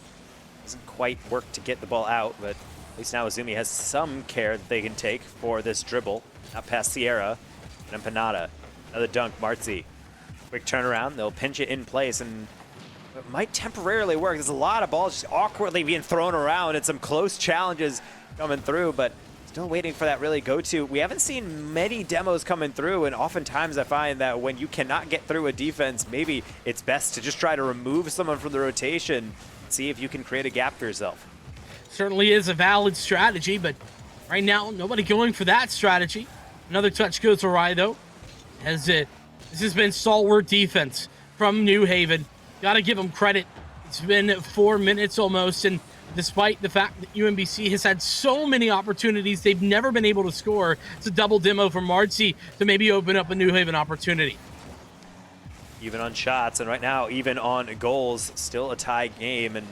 doesn't quite work to get the ball out, but at least now Azumi has some care that they can take for this dribble. Not past Sierra and Empanada. Another dunk, Marzi. Quick turnaround, they'll pinch it in place, and it might temporarily work. There's a lot of balls just awkwardly being thrown around and some close challenges coming through, but still waiting for that really go-to. We haven't seen many demos coming through, and oftentimes I find that when you cannot get through a defense, maybe it's best to just try to remove someone from the rotation, see if you can create a gap for yourself. Certainly is a valid strategy, but right now, nobody going for that strategy. Another touch goes awry, though, as this has been stalwart defense from New Haven. Got to give them credit. It's been 4 minutes almost, and despite the fact that UMBC has had so many opportunities, they've never been able to score. It's a double demo from Marzi to maybe open up a New Haven opportunity. Even on shots, and right now, even on goals, still a tie game, and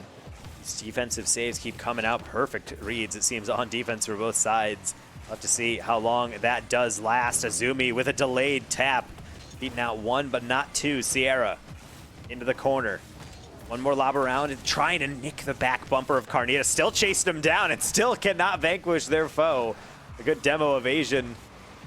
these defensive saves keep coming out. Perfect reads, it seems, on defense for both sides. We'll have to see how long that does last. Azumi with a delayed tap. Beating out 1, but not 2. Sierra into the corner. One more lob around and trying to nick the back bumper of Carnita. Still chasing him down and still cannot vanquish their foe. A good demo evasion.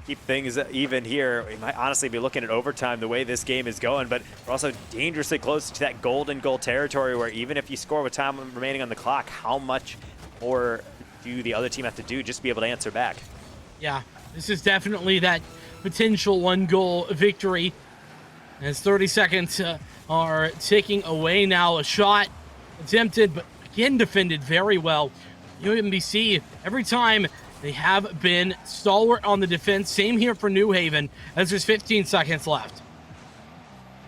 Keep things even here. We might honestly be looking at overtime the way this game is going, but we're also dangerously close to that golden goal territory where even if you score with time remaining on the clock, how much more do the other team have to do just to be able to answer back? Yeah, this is definitely that potential 1-goal victory. As 30 seconds are ticking away now. A shot attempted, but again defended very well. UMBC, every time they have been stalwart on the defense. Same here for New Haven, as there's 15 seconds left.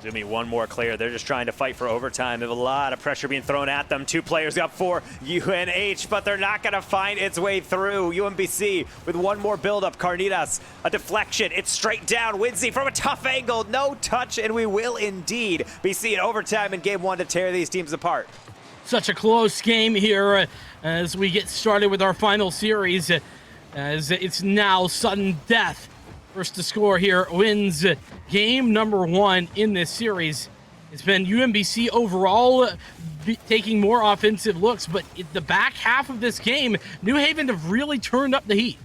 Azumi, one more clear. They're just trying to fight for overtime. They have a lot of pressure being thrown at them. 2 players up for UNH, but they're not going to find its way through. UMBC with one more build-up. Carnitas, a deflection. It's straight down. Winsy from a tough angle. No touch, and we will indeed be seeing overtime in Game 1 to tear these teams apart. Such a close game here as we get started with our final series, as it's now sudden death. First to score here wins game number 1 in this series. It's been UMBC overall taking more offensive looks, but in the back half of this game, New Haven have really turned up the heat.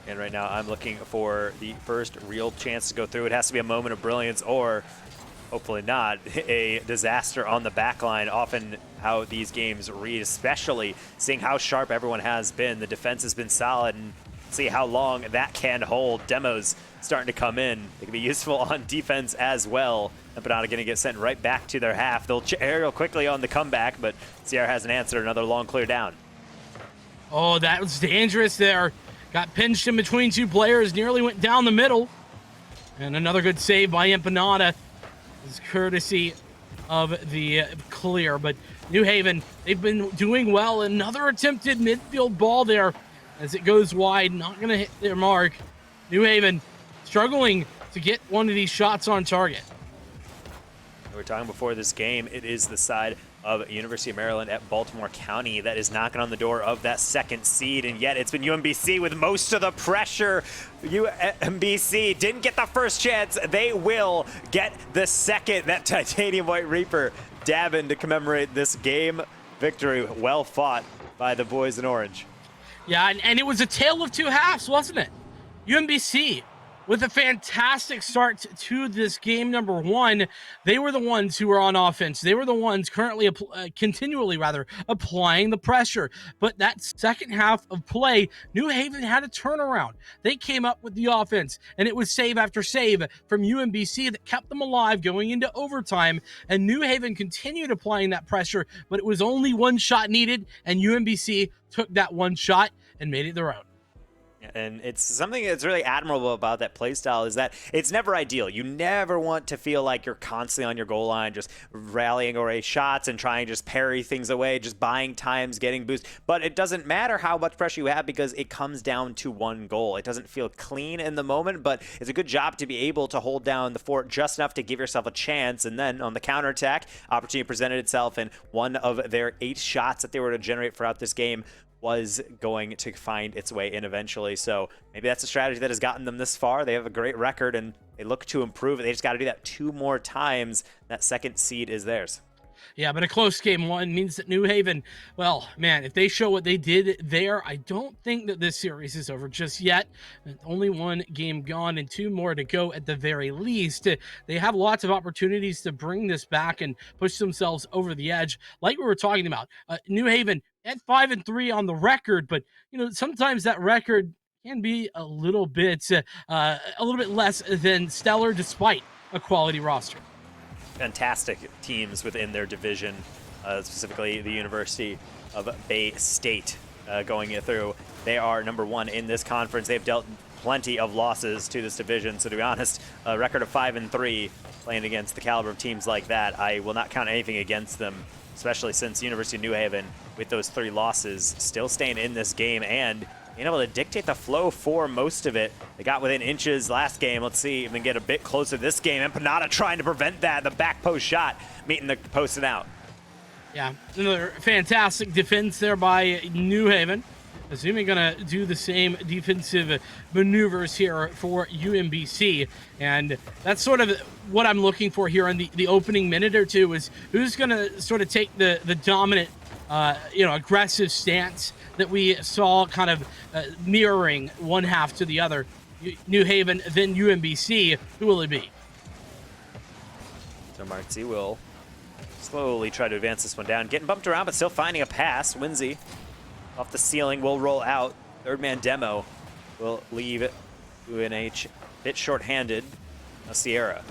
And right now I'm looking for the first real chance to go through. It has to be a moment of brilliance or, hopefully not, a disaster on the back line. Often how these games read, especially seeing how sharp everyone has been. The defense has been solid, and see how long that can hold. Demos starting to come in. They can be useful on defense as well. Empanada going to get sent right back to their half. They'll aerial quickly on the comeback, but Sierra has an answer. Another long clear down. Oh, that was dangerous there. Got pinched in between 2 players, nearly went down the middle. And another good save by Empanada. This is courtesy of the clear. But New Haven, they've been doing well. Another attempted midfield ball there as it goes wide, not going to hit their mark. New Haven struggling to get one of these shots on target. We were talking before this game, it is the side of University of Maryland at Baltimore County that is knocking on the door of that second seed, and yet it's been UMBC with most of the pressure. UMBC didn't get the first chance. They will get the second. That Titanium White Reaper dabbing to commemorate this game victory. Well fought by the boys in orange. Yeah, and it was a tale of 2 halves, wasn't it? UMBC with a fantastic start to this game number one. They were the ones who were on offense. They were the ones currently continually applying the pressure. But that second half of play, New Haven had a turnaround. They came up with the offense, and it was save after save from UMBC that kept them alive going into overtime. And New Haven continued applying that pressure, but it was only one shot needed, and UMBC took that one shot and made it their own. And it's something that's really admirable about that playstyle is that it's never ideal. You never want to feel like you're constantly on your goal line, just rallying away shots and trying to just parry things away, just buying times, getting boosts. But it doesn't matter how much pressure you have because it comes down to one goal. It doesn't feel clean in the moment, but it's a good job to be able to hold down the fort just enough to give yourself a chance. And then on the counterattack, opportunity presented itself, and one of their 8 shots that they were to generate throughout this game was going to find its way in eventually. So maybe that's a strategy that has gotten them this far. They have a great record and they look to improve it. They just got to do that 2 more times. That second seed is theirs. Yeah, but a close game one means that New Haven, well, man, if they show what they did there, I don't think that this series is over just yet. Only 1 game gone and 2 more to go at the very least. They have lots of opportunities to bring this back and push themselves over the edge. Like we were talking about, New Haven at 5-3 on the record, but sometimes that record can be a little bit less than stellar despite a quality roster. Fantastic teams within their division, specifically the University of Bay State going through. They are number 1 in this conference. They've dealt plenty of losses to this division. So to be honest, a record of 5-3 playing against the caliber of teams like that, I will not count anything against them, especially since University of New Haven, with those 3 losses, still staying in this game and being able to dictate the flow for most of it. They got within inches last game. Let's see if they can get a bit closer this game. And Panada trying to prevent that. The back post shot, meeting the post and out. Yeah, another fantastic defense there by New Haven. Assuming going to do the same defensive maneuvers here for UMBC. And that's sort of what I'm looking for here in the opening minute or two, is who's going to sort of take the dominant, aggressive stance that we saw kind of mirroring one half to the other. New Haven, then UMBC. Who will it be? So Martzi will slowly try to advance this one down. Getting bumped around, but still finding a pass. Winsy off the ceiling will roll out. Third man demo will leave UNH a bit short-handed. Now Sierra.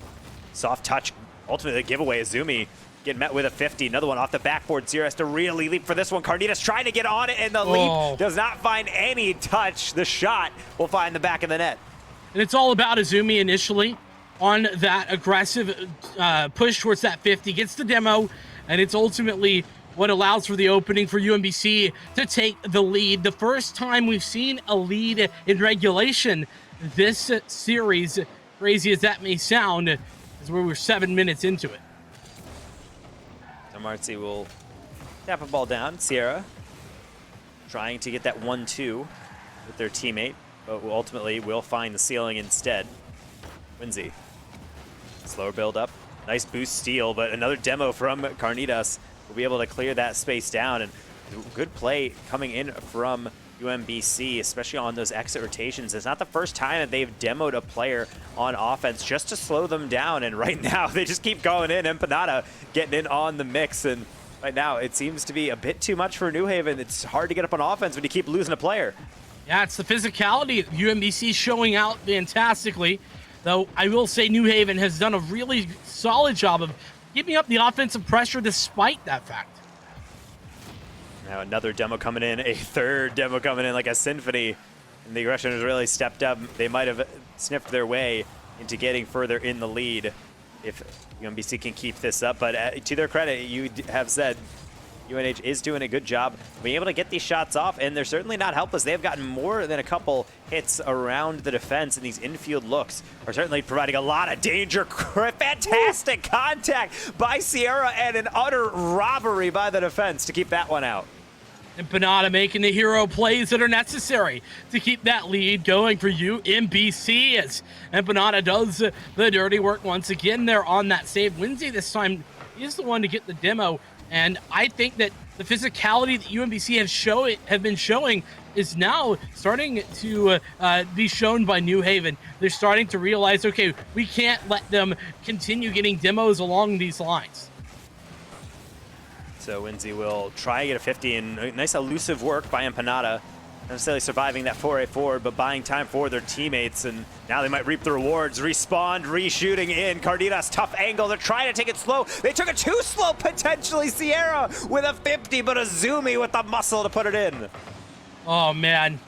Soft touch. Ultimately the giveaway. Azumi getting met with a 50. Another one off the backboard. Sierra has to really leap for this one. Carnitas trying to get on it, and the leap does not find any touch. The shot will find the back of the net. And it's all about Azumi initially on that aggressive push towards that 50. Gets the demo, and it's ultimately what allows for the opening for UMBC to take the lead. The first time we've seen a lead in regulation this series, crazy as that may sound, is where we're 7 minutes into it. So Martzi will tap a ball down. Sierra trying to get that 1-2 with their teammate, but ultimately will find the ceiling instead. Winsy. Slower build up. Nice boost steal, but another demo from Carnitas will be able to clear that space down. And good play coming in from UMBC, especially on those exit rotations. It's not the first time that they've demoed a player on offense just to slow them down, and right now they just keep going in. Empanada getting in on the mix, and right now it seems to be a bit too much for New Haven. It's hard to get up on offense when you keep losing a player. Yeah, it's the physicality. UMBC showing out fantastically, though I will say New Haven has done a really solid job of keeping up the offensive pressure despite that fact. Now another demo coming in, a third demo coming in like a symphony. And the aggression has really stepped up. They might have sniffed their way into getting further in the lead if UMBC can keep this up. But to their credit, you have said UNH is doing a good job being able to get these shots off, and they're certainly not helpless. They've gotten more than a couple hits around the defense, and these infield looks are certainly providing a lot of danger. Fantastic contact by Sierra, and an utter robbery by the defense to keep that one out. And Panada making the hero plays that are necessary to keep that lead going for UMBC. As Empanada does the dirty work once again there on that save. Winsy this time is the one to get the demo. And I think that the physicality that UMBC have been showing is now starting to be shown by New Haven. They're starting to realize, okay, we can't let them continue getting demos along these lines. So Winzy will try and get a 50, and nice elusive work by Empanada. Not necessarily surviving that 4-8-4, but buying time for their teammates, and now they might reap the rewards. Respawn, reshooting in. Carditas, tough angle. They're trying to take it slow. They took it too slow, potentially. Sierra with a 50, but Azumi with the muscle to put it in. Oh, man.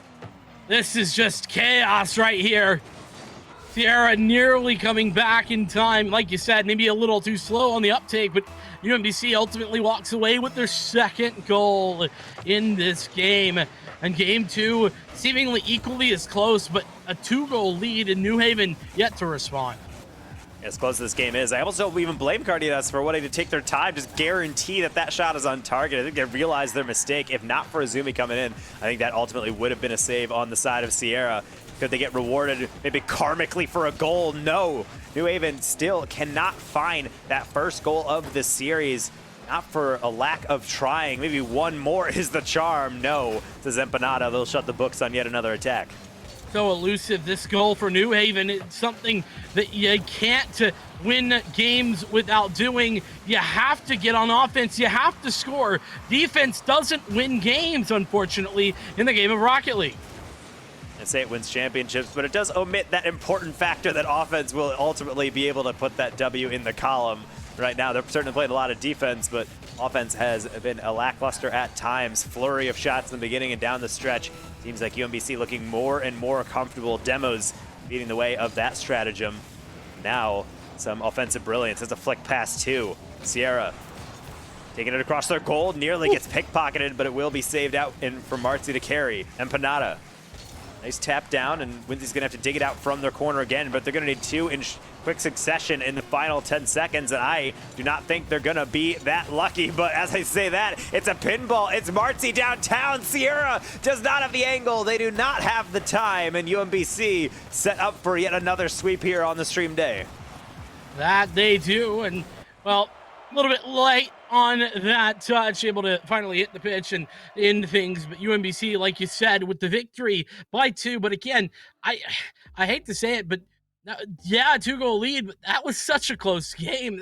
This is just chaos right here. Sierra nearly coming back in time. Like you said, maybe a little too slow on the uptake, but UMBC ultimately walks away with their second goal in this game. And game 2, seemingly equally as close, but a 2-goal lead in New Haven yet to respond. As close as this game is, I almost don't even blame Carditas for wanting to take their time, just guarantee that that shot is on target. I think they realized their mistake. If not for Azumi coming in, I think that ultimately would have been a save on the side of Sierra. Could they get rewarded maybe karmically for a goal? No. New Haven still cannot find that first goal of the series. Not for a lack of trying. Maybe one more is the charm. No, says Empanada. They'll shut the books on yet another attack. So elusive, this goal for New Haven. It's something that you can't win games without doing. You have to get on offense. You have to score. Defense doesn't win games, unfortunately, in the game of Rocket League. I say it wins championships, but it does omit that important factor that offense will ultimately be able to put that W in the column. Right now, they're certainly playing a lot of defense, but offense has been a lackluster at times. Flurry of shots in the beginning and down the stretch. Seems like UMBC looking more and more comfortable. Demos leading the way of that stratagem. Now, some offensive brilliance. It's a flick pass too. Sierra taking it across their goal. Nearly gets pickpocketed, but it will be saved out for Marzi to carry. Empanada. Nice tap down, and Winzy's gonna have to dig it out from their corner again, but they're gonna need 2 in quick succession in the final 10 seconds, and I do not think they're gonna be that lucky. But as I say that, it's a pinball. It's Marzi downtown. Sierra does not have the angle. They do not have the time, and UMBC set up for yet another sweep here on the stream day. That they do, and well, a little bit late on that touch, able to finally hit the pitch and end things. But UMBC, like you said, with the victory by 2. But again, I hate to say it, but yeah, 2-goal lead, but that was such a close game.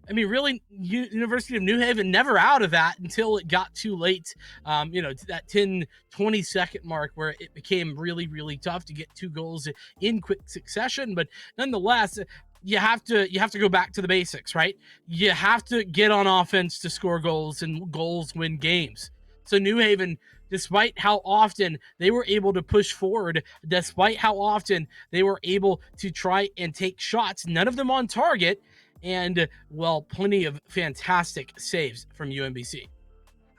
I mean, really, University of New Haven never out of that until it got too late, to that 10-20 second mark where it became really, really tough to get 2 goals in quick succession. But nonetheless, you have to go back to the basics, right? You have to get on offense to score goals, and goals win games. So New Haven, despite how often they were able to push forward, despite how often they were able to try and take shots, none of them on target, and, well, plenty of fantastic saves from UMBC.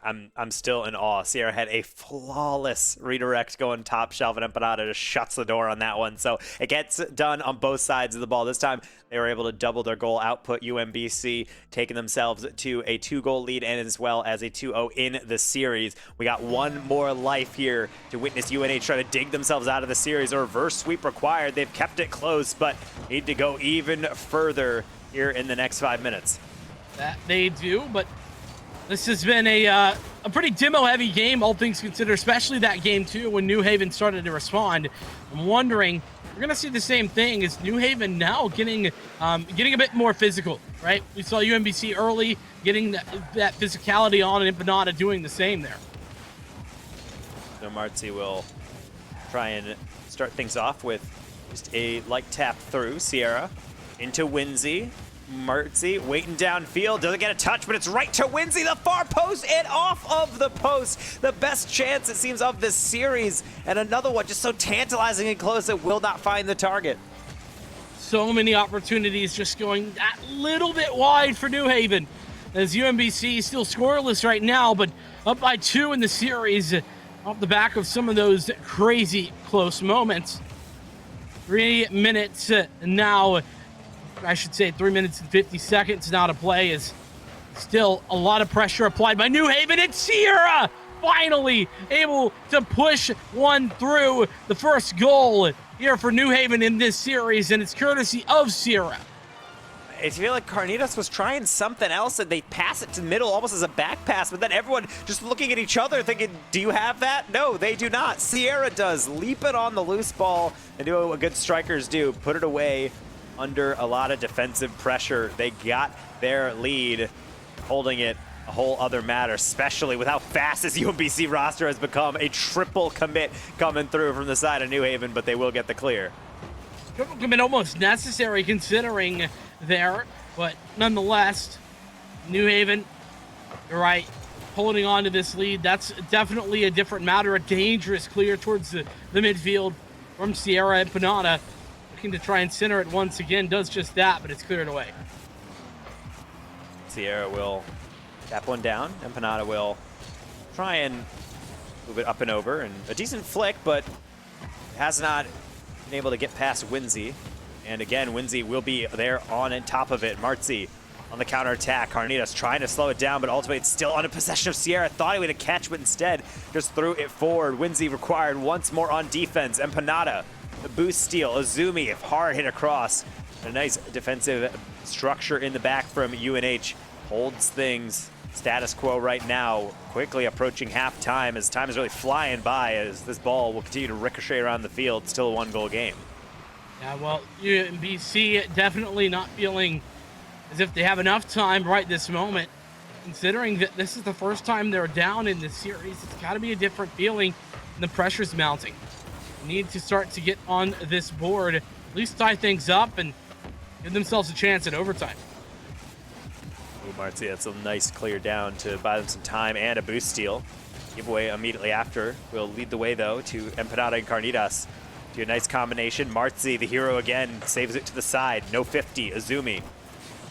I'm still in awe. Sierra had a flawless redirect going top shelf, and Empanada just shuts the door on that one. So it gets done on both sides of the ball. This time they were able to double their goal output. UMBC taking themselves to a 2-goal lead and as well as a 2-0 in the series. We got one more life here to witness UNH try to dig themselves out of the series. A reverse sweep required. They've kept it close, but need to go even further here in the next 5 minutes. That they do, but this has been a pretty demo-heavy game, all things considered, especially that game, too, when New Haven started to respond. I'm wondering, we're going to see the same thing. Is New Haven now getting a bit more physical, right? We saw UMBC early getting that physicality on, and Empanada doing the same there. So Marzi will try and start things off with just a light tap through. Sierra into Winzy. Marzi waiting downfield, doesn't get a touch, but it's right to Winzy, the far post and off of the post. The best chance, it seems, of this series, and another one just so tantalizing and close it will not find the target. So many opportunities just going that little bit wide for New Haven, as UMBC is still scoreless right now, but up by 2 in the series off the back of some of those crazy close moments. 3 minutes now. I should say 3 minutes and 50 seconds now to play, is still a lot of pressure applied by New Haven. It's Sierra finally able to push one through. The first goal here for New Haven in this series, and it's courtesy of Sierra. I feel like Carnitas was trying something else, and they pass it to the middle almost as a back pass, but then everyone just looking at each other thinking, do you have that? No, they do not. Sierra does. Leap it on the loose ball and do what good strikers do. Put it away under a lot of defensive pressure. They got their lead, holding it a whole other matter, especially with how fast this UMBC roster has become. A triple commit coming through from the side of New Haven, but they will get the clear. Triple commit almost necessary considering there, but nonetheless, New Haven, you're right, holding on to this lead. That's definitely a different matter. A dangerous clear towards the midfield from Sierra. Empanada looking to try and center it once again, does just that, but it's cleared away. Sierra will tap one down. Empanada will try and move it up and over, and a decent flick, but has not been able to get past Winsy. And again, Winsy will be there on top of it. Martzi on the counterattack. Carnitas trying to slow it down, but ultimately it's still under possession of Sierra. Thought he would catch, but instead just threw it forward. Winsy required once more on defense. Empanada, the boost steal. Azumi, hard hit across. A nice defensive structure in the back from UNH. Holds things status quo right now. Quickly approaching halftime as time is really flying by as this ball will continue to ricochet around the field. Still a one-goal game. Yeah, well, UMBC definitely not feeling as if they have enough time right this moment. Considering that this is the first time they're down in this series, it's got to be a different feeling, and the pressure's mounting. They need to start to get on this board, at least tie things up, and give themselves a chance at overtime. Ooh, Martzi, that's a nice clear down to buy them some time and a boost steal. Giveaway immediately after. Will lead the way, though, to Empanada and Carnitas. Do a nice combination. Martzi, the hero again, saves it to the side. No 50. Azumi.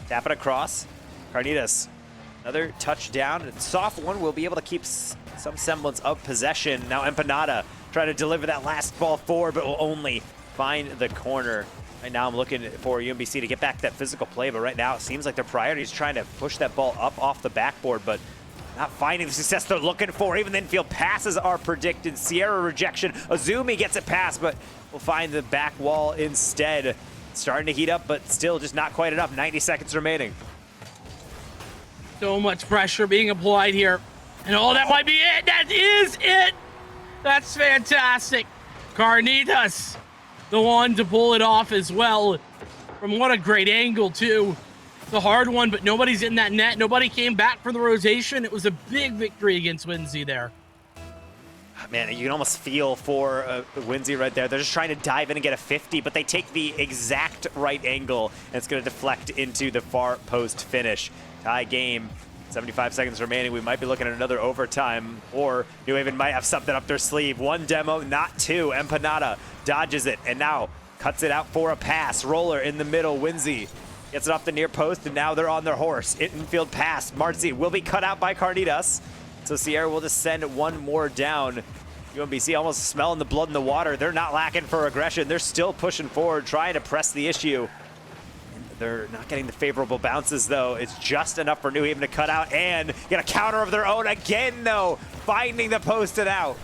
Tap it across. Carnitas. Another touchdown. And soft one will be able to keep some semblance of possession. Now Empanada trying to deliver that last ball forward, but will only find the corner. Right now I'm looking for UMBC to get back to that physical play, but right now it seems like their priority is trying to push that ball up off the backboard, but not finding the success they're looking for. Even the infield passes are predicted. Sierra rejection. Azumi gets it past, but will find the back wall instead. Starting to heat up, but still just not quite enough. 90 seconds remaining. So much pressure being applied here. And oh, that might be it. That is it. That's fantastic. Carnitas, the one to pull it off as well. From what a great angle, too. The hard one, but nobody's in that net. Nobody came back for the rotation. It was a big victory against Winsy there. Man, you can almost feel for Winsy right there. They're just trying to dive in and get a 50, but they take the exact right angle, and it's going to deflect into the far post finish. Tie game, 75 seconds remaining. We might be looking at another overtime, or New Haven might have something up their sleeve. One demo, not two. Empanada dodges it, and now cuts it out for a pass. Roller in the middle. Winsy gets it off the near post, and now they're on their horse. Infield pass. Martzi will be cut out by Carnitas. So Sierra will just send one more down. UMBC almost smelling the blood in the water. They're not lacking for aggression. They're still pushing forward, trying to press the issue. They're not getting the favorable bounces, though. It's just enough for New Haven to cut out and get a counter of their own again, though. Finding the post and out.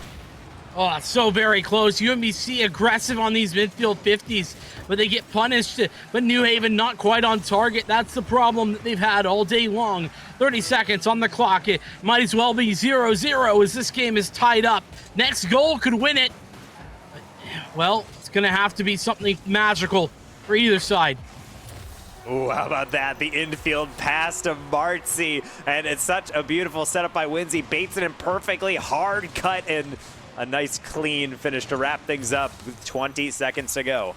Oh, it's so very close. UMBC aggressive on these midfield 50s, but they get punished. But New Haven not quite on target. That's the problem that they've had all day long. 30 seconds on the clock. It might as well be 0-0 as this game is tied up. Next goal could win it. But, well, it's going to have to be something magical for either side. Ooh, how about that? The infield pass to Martzi. And it's such a beautiful setup by Winsy. Baits it in perfectly. Hard cut and a nice clean finish to wrap things up with 20 seconds to go.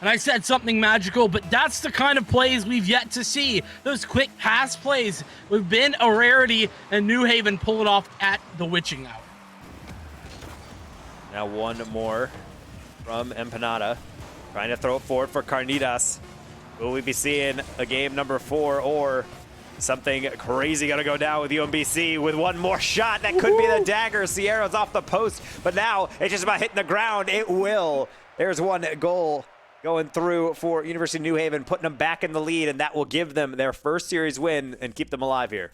And I said something magical, but that's the kind of plays we've yet to see. Those quick pass plays have been a rarity, and New Haven pull it off at the witching hour. Now one more from Empanada. Trying to throw it forward for Carnitas. Will we be seeing a game number 4 or something crazy gonna go down with UMBC with one more shot? That could be the dagger. Sierra's off the post, but now it's just about hitting the ground. It will. There's one goal going through for University of New Haven, putting them back in the lead, and that will give them their first series win and keep them alive here.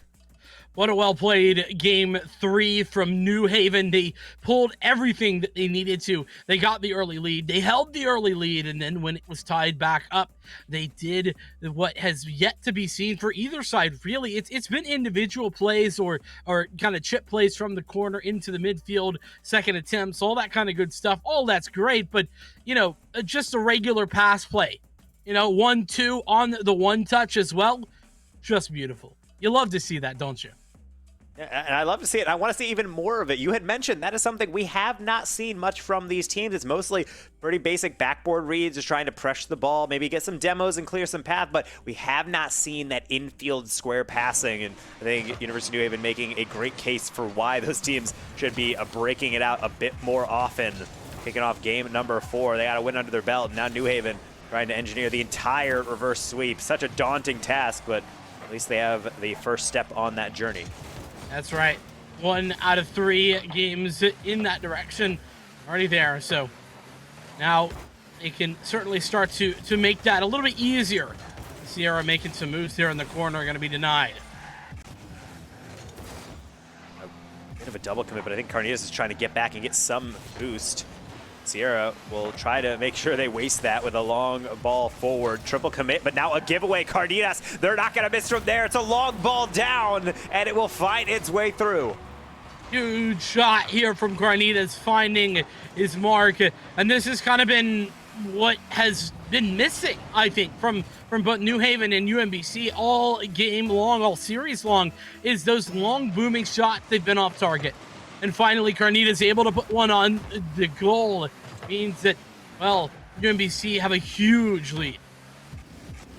What a well-played game 3 from New Haven. They pulled everything that they needed to. They got the early lead. They held the early lead, and then when it was tied back up, they did what has yet to be seen for either side. Really, it's been individual plays or kind of chip plays from the corner into the midfield, second attempts, all that kind of good stuff. All that's great, but just a regular pass play. 1-2 on the one touch as well. Just beautiful. You love to see that, don't you? Yeah, and I love to see it. I want to see even more of it. You had mentioned that is something we have not seen much from these teams. It's mostly pretty basic backboard reads, just trying to pressure the ball, maybe get some demos and clear some path, but we have not seen that infield square passing, and I think University of New Haven making a great case for why those teams should be breaking it out a bit more often. Kicking off game number 4, they got a win under their belt, and now New Haven trying to engineer the entire reverse sweep. Such a daunting task, but at least they have the first step on that journey. That's right. 1 out of 3 games in that direction already there. So now they can certainly start to make that a little bit easier. Sierra making some moves there in the corner are going to be denied. A bit of a double commit, but I think Carnitas is trying to get back and get some boost. Sierra will try to make sure they waste that with a long ball forward. Triple commit, but now a giveaway. Carnitas, they're not going to miss from there. It's a long ball down, and it will find its way through. Huge shot here from Carnitas, finding his mark. And this has kind of been what has been missing, I think, from both New Haven and UMBC all game long, all series long, is those long booming shots. They've been off target. And finally, Carnitas able to put one on the goal. Means that, well, UMBC have a huge lead.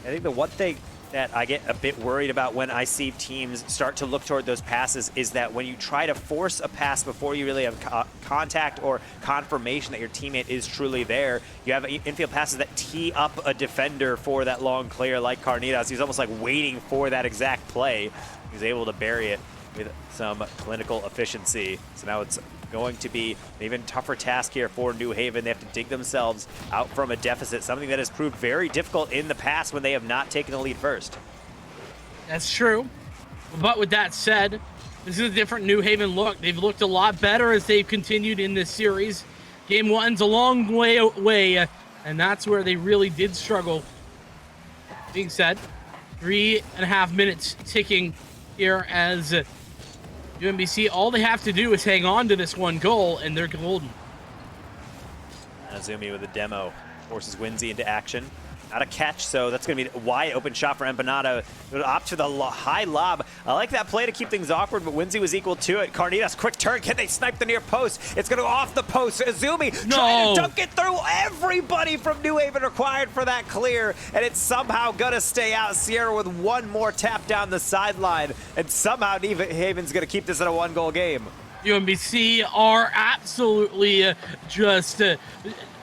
I think the one thing that I get a bit worried about when I see teams start to look toward those passes is that when you try to force a pass before you really have contact or confirmation that your teammate is truly there, you have infield passes that tee up a defender for that long clear like Carnitas. He's almost like waiting for that exact play. He's able to bury it with some clinical efficiency. So now it's going to be an even tougher task here for New Haven. They have to dig themselves out from a deficit, something that has proved very difficult in the past when they have not taken the lead first. That's true. But with that said, this is a different New Haven look. They've looked a lot better as they've continued in this series. Game 1's a long way away, and that's where they really did struggle. Being said, 3.5 minutes ticking here as UMBC, all they have to do is hang on to this one goal, and they're golden. Azumi with a demo forces Winzy into action. Not a catch, so that's going to be a wide open shot for Empanada. Opt to the high lob. I like that play to keep things awkward, but Winzy was equal to it. Carnitas, quick turn. Can they snipe the near post? It's going to go off the post. Azumi trying to dunk it through. Everybody from New Haven required for that clear, and it's somehow going to stay out. Sierra with one more tap down the sideline, and somehow New Haven's going to keep this in a one-goal game. UMBC are absolutely just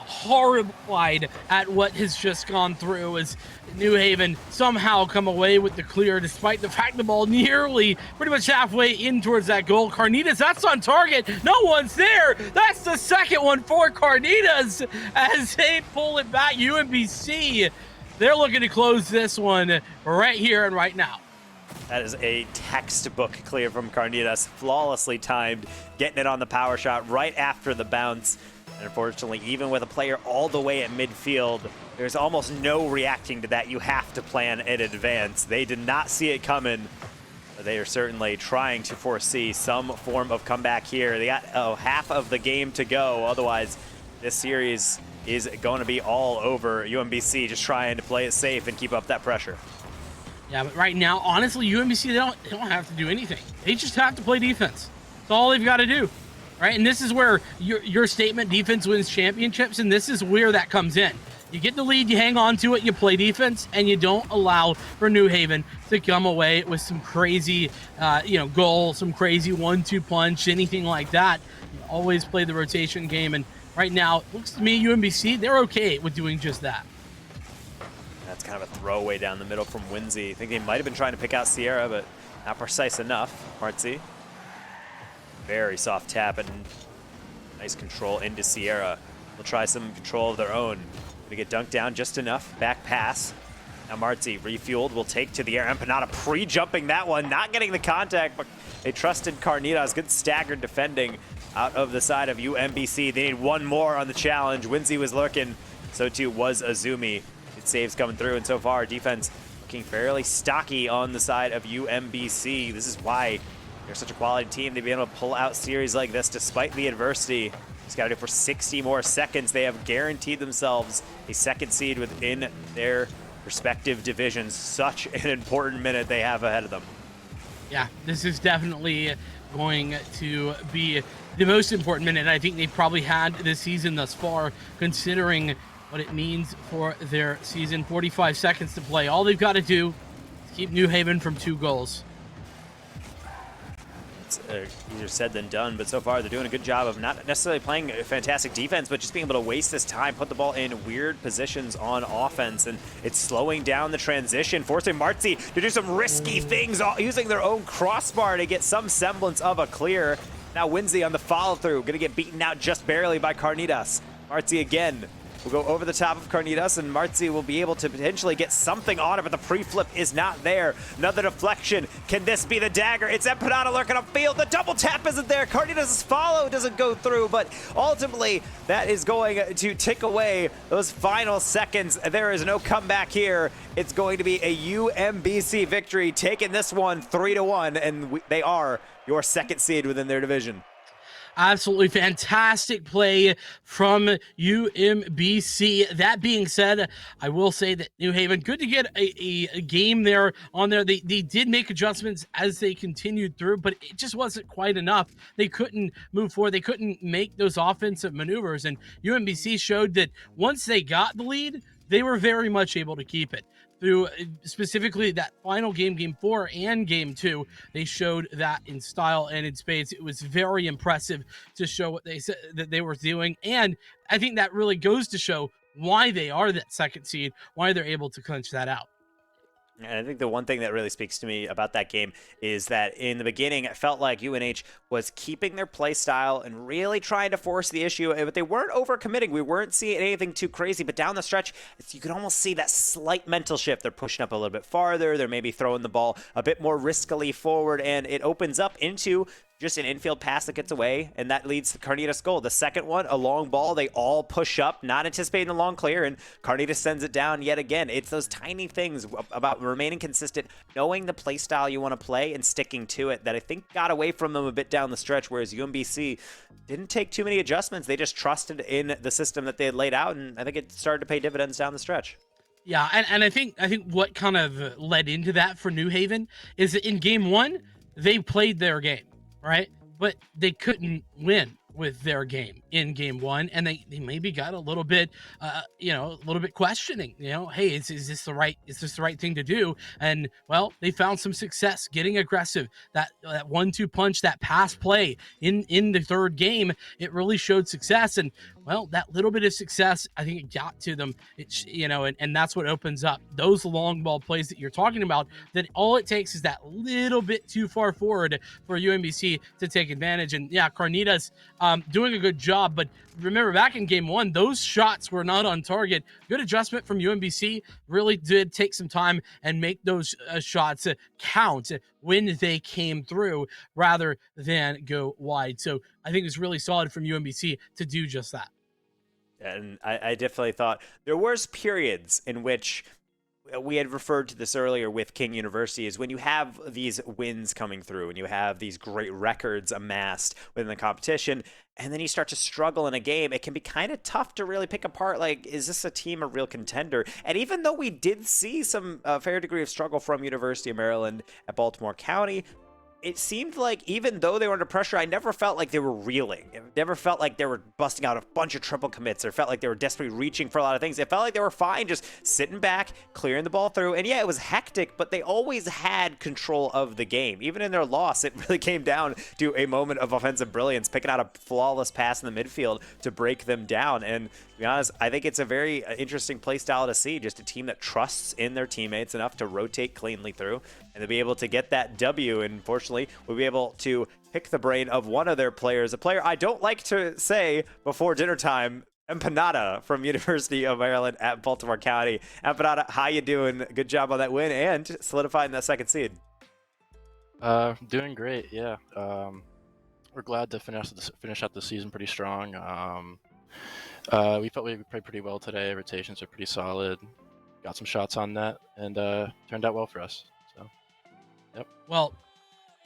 horrified at what has just gone through as New Haven somehow come away with the clear despite the fact the ball nearly pretty much halfway in towards that goal. Carnitas, that's on target. No one's there. That's the second one for Carnitas as they pull it back. UMBC, they're looking to close this one right here and right now. That is a textbook clear from Carnitas, flawlessly timed, getting it on the power shot right after the bounce. And unfortunately, even with a player all the way at midfield, there's almost no reacting to that. You have to plan in advance. They did not see it coming. But they are certainly trying to foresee some form of comeback here. They got half of the game to go. Otherwise, this series is going to be all over. UMBC just trying to play it safe and keep up that pressure. Yeah, but right now, honestly, UMBC, they don't have to do anything. They just have to play defense. That's all they've got to do. Right, and this is where your statement, defense wins championships, and this is where that comes in. You get the lead, you hang on to it, you play defense, and you don't allow for New Haven to come away with some crazy, goal, some crazy 1-2 punch, anything like that. You always play the rotation game, and right now, it looks to me, UMBC, they're okay with doing just that. That's kind of a throwaway down the middle from Winzy. I think they might have been trying to pick out Sierra, but not precise enough. Martzi. Very soft tap and nice control into Sierra. They'll try some control of their own. Gonna get dunked down just enough. Back pass. Now Martzi, refueled, will take to the air. Empanada pre-jumping that one, not getting the contact, but They trusted Carnitas. Good staggered defending out of the side of UMBC. They need one more on the challenge. Winsy was lurking. So too was Azumi. Good saves coming through, and so far defense looking fairly stocky on the side of UMBC. This is why they're such a quality team. They've been able to pull out series like this despite the adversity. Just got to do it for 60 more seconds. They have guaranteed themselves a second seed within their respective divisions. Such an important minute they have ahead of them. Yeah, this is definitely going to be the most important minute I think they've probably had this season thus far, considering what it means for their season. 45 seconds to play. All they've got to do is keep New Haven from 2 goals. Easier said than done, but so far they're doing a good job of not necessarily playing a fantastic defense, but just being able to waste this time, put the ball in weird positions on offense, and it's slowing down the transition, forcing Marzi to do some risky things, using their own crossbar to get some semblance of a clear. Now Winsy on the follow-through, gonna get beaten out just barely by Carnitas. Marzi again will go over the top of Carnitas, and Marzi will be able to potentially get something on it, but the pre-flip is not there. Another deflection. Can this be the dagger? It's Empanada lurking upfield. The double tap isn't there. Carnitas' follow doesn't go through, but ultimately that is going to tick away those final seconds. There is no comeback here. It's going to be a UMBC victory, taking this one 3-1, and they are your second seed within their division. Absolutely fantastic play from UMBC. That being said, I will say that New Haven, good to get a game there on there. They did make adjustments as they continued through, but it just wasn't quite enough. They couldn't move forward. They couldn't make those offensive maneuvers, and UMBC showed that once they got the lead, they were very much able to keep it. Through specifically that final game, game 4 and game 2, they showed that in style and in spades. It was very impressive to show what they said that they were doing, and I think that really goes to show why they are that second seed, why they're able to clinch that out. And I think the one thing that really speaks to me about that game is that in the beginning, it felt like UNH was keeping their play style and really trying to force the issue, but they weren't overcommitting. We weren't seeing anything too crazy, but down the stretch, you could almost see that slight mental shift. They're pushing up a little bit farther. They're maybe throwing the ball a bit more riskily forward, and it opens up into just an infield pass that gets away, and that leads to Carnitas' goal. The second one, a long ball, they all push up, not anticipating a long clear, and Carnitas sends it down yet again. It's those tiny things about remaining consistent, knowing the play style you want to play and sticking to it that I think got away from them a bit down the stretch, whereas UMBC didn't take too many adjustments. They just trusted in the system that they had laid out, and I think it started to pay dividends down the stretch. Yeah, and I think what kind of led into that for New Haven is that in game 1, they played their game, right? But they couldn't win with their game in game 1, and they maybe got a little bit a little bit questioning, hey, is this the right thing to do? And well, they found some success getting aggressive. That 1-2 punch, that pass play in the third game, it really showed success, and well, that little bit of success, I think it got to them. And that's what opens up those long ball plays that you're talking about, that all it takes is that little bit too far forward for UMBC to take advantage. And yeah, Carnitas doing a good job, but remember back in game 1, those shots were not on target. Good adjustment from UMBC, really did take some time and make those shots count when they came through rather than go wide. So I think it's really solid from UMBC to do just that. And I definitely thought there was periods in which we had referred to this earlier with King University, is when you have these wins coming through and you have these great records amassed within the competition, and then you start to struggle in a game, it can be kind of tough to really pick apart, like, is this a team a real contender? And even though we did see some fair degree of struggle from University of Maryland at Baltimore County, it seemed like even though they were under pressure, I never felt like they were reeling. It never felt like they were busting out a bunch of triple commits, or felt like they were desperately reaching for a lot of things. It felt like they were fine, just sitting back, clearing the ball through. And yeah, it was hectic, but they always had control of the game. Even in their loss, it really came down to a moment of offensive brilliance, picking out a flawless pass in the midfield to break them down. And to be honest, I think it's a very interesting play style to see, just a team that trusts in their teammates enough to rotate cleanly through and to be able to get that W. And fortunately, we'll be able to pick the brain of one of their players, a player I don't like to say before dinner time, Empanada from University of Maryland at Baltimore County. Empanada, how you doing? Good job on that win and solidifying that second seed. Doing great. Yeah. We're glad to finish out the season pretty strong. We felt we played pretty well today. Rotations are pretty solid. Got some shots on net, and turned out well for us. So, yep. Well,